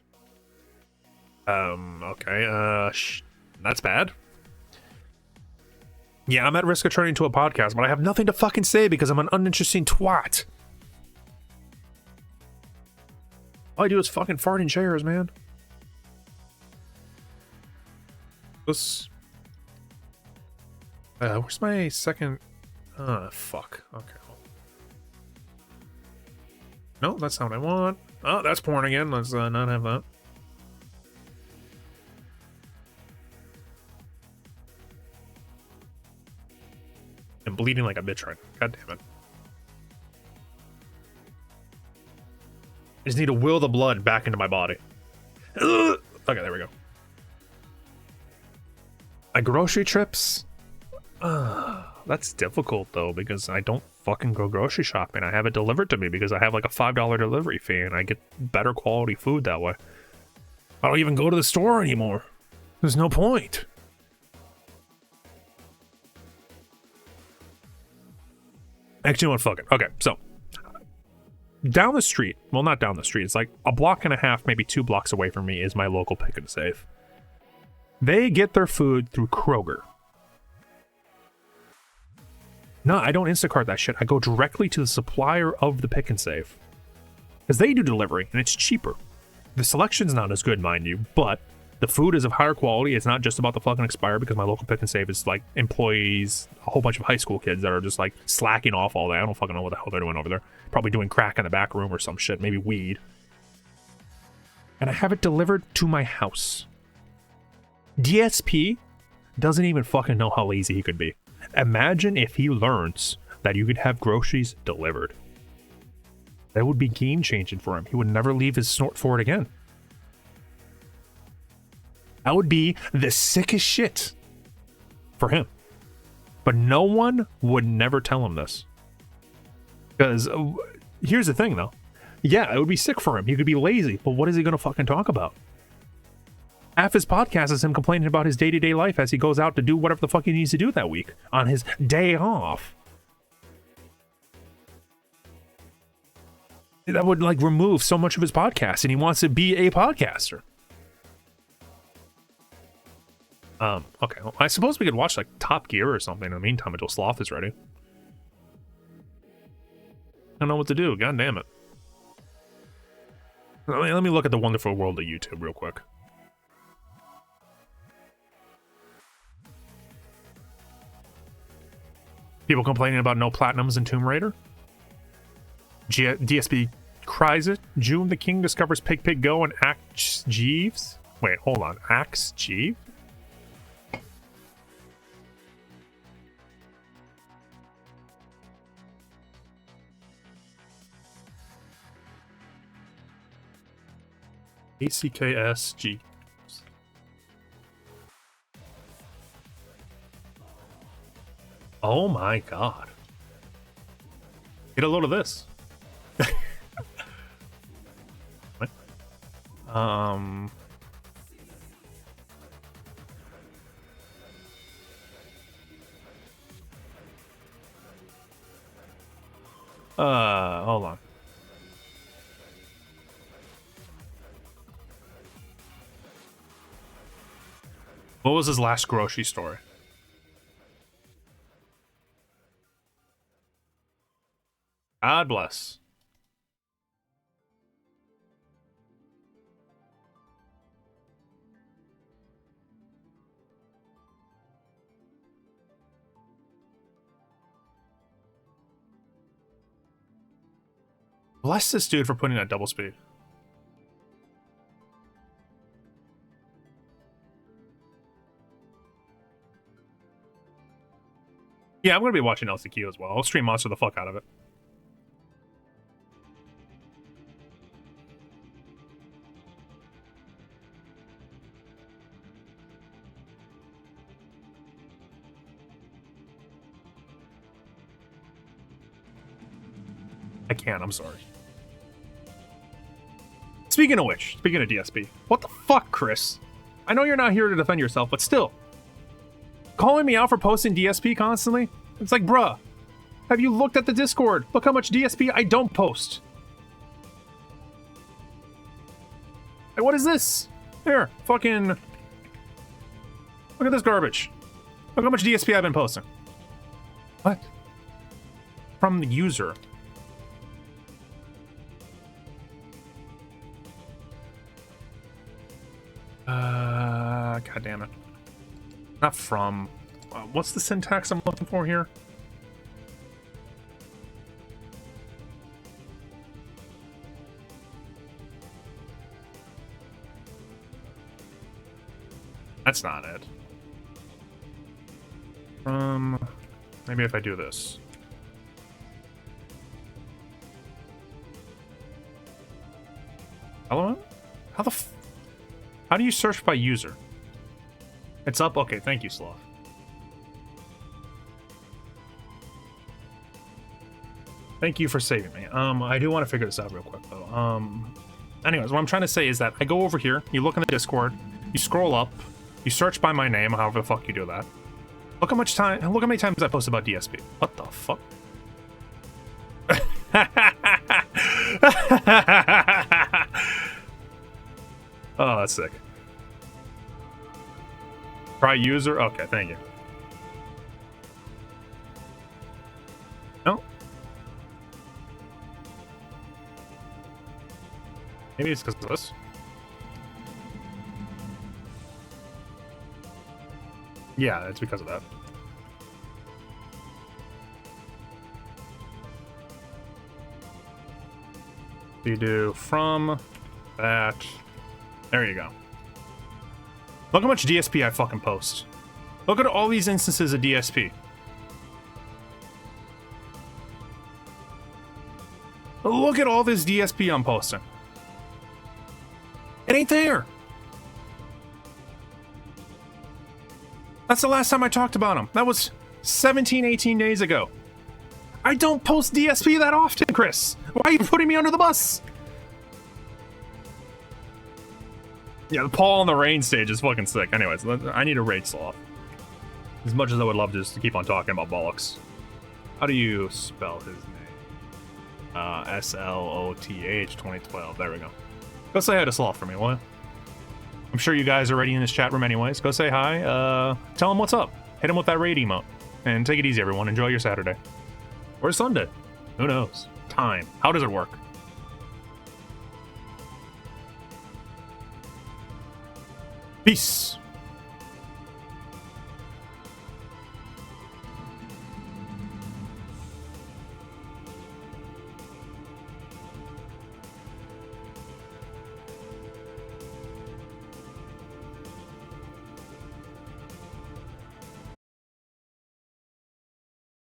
S1: Okay. That's bad. Yeah, I'm at risk of turning into a podcast, but I have nothing to fucking say because I'm an uninteresting twat. All I do is fucking fart in chairs, man. This. Where's my second? Fuck. Okay. No, that's not what I want. Oh, that's porn again. Let's not have that. I'm bleeding like a bitch right now. God damn it. I just need to will the blood back into my body. Ugh! Okay, there we go. My grocery trips? That's difficult though, because I don't fucking go grocery shopping. I have it delivered to me because I have like a $5 delivery fee and I get better quality food that way. I don't even go to the store anymore. There's no point. Actually, what? Fuck it. Okay, so down the street, well, not down the street, it's like a block and a half, maybe 2 blocks away from me is my local Pick and Save. They get their food through Kroger. No, I don't Instacart that shit. I go directly to the supplier of the Pick and Save. Because they do delivery, and it's cheaper. The selection's not as good, mind you, but the food is of higher quality. It's not just about the fucking expire, because my local Pick and Save is like employees, a whole bunch of high school kids that are just like slacking off all day. I don't fucking know what the hell they're doing over there. Probably doing crack in the back room or some shit, maybe weed. And I have it delivered to my house. DSP doesn't even fucking know how lazy he could be. Imagine if he learns that you could have groceries delivered. That would be game changing for him. He would never leave his snort for it again. That would be the sickest shit for him. But no one would never tell him this. Because here's the thing though. Yeah, it would be sick for him. He could be lazy, but what is he going to fucking talk about? Half his podcast is him complaining about his day-to-day life as he goes out to do whatever the fuck he needs to do that week on his day off. That would like remove so much of his podcast, and he wants to be a podcaster. Okay, well, I suppose we could watch like Top Gear or something in the meantime until Sloth is ready. I don't know what to do, god damn it. Let me look at the wonderful world of YouTube real quick. People complaining about no platinums in Tomb Raider. DSP cries it. June the King discovers Pig Pig Go and Axe Jeeves. Wait, hold on. Axe Jeeves? ACKSG. Oh my god. Get a load of this. What? Hold on. What was his last grocery store? God bless. Bless this dude for putting that double speed. Yeah, I'm gonna be watching LCQ as well. I'll stream Monster the fuck out of it. I can't, I'm sorry. Speaking of which, speaking of DSP, what the fuck, Chris? I know you're not here to defend yourself, but still. Calling me out for posting DSP constantly? It's like, bruh, have you looked at the Discord? Look how much DSP I don't post. Hey, what is this? Here, fucking... Look at this garbage. Look how much DSP I've been posting. What? From the user. God damn it. Not from. What's the syntax I'm looking for here? That's not it. Maybe if I do this. Hello? How do you search by user? It's up? Okay, thank you, Sloth. Thank you for saving me. I do want to figure this out real quick, though. Anyways, what I'm trying to say is that I go over here, you look in the Discord, you scroll up, you search by my name, however the fuck you do that. Look how many times I post about DSP. What the fuck? Oh, that's sick. Try user? Okay, thank you. No? Maybe it's because of this. Yeah, it's because of that. You do from that. There you go. Look how much DSP I fucking post. Look at all these instances of DSP. Look at all this DSP I'm posting. It ain't there. That's the last time I talked about him. That was 17, 18 days ago. I don't post DSP that often, Chris. Why are you putting me under the bus? Yeah, the Paul on the Rain stage is fucking sick. Anyways, I need a raid Sloth. As much as I would love just to keep on talking about bollocks. How do you spell his name? SLOTH 2012. There we go. Go say hi to Sloth for me, will you? I'm sure you guys are already in this chat room anyways. Go say hi. Tell him what's up. Hit him with that raid emote. And take it easy, everyone. Enjoy your Saturday. Or Sunday. Who knows? Time. How does it work? Peace.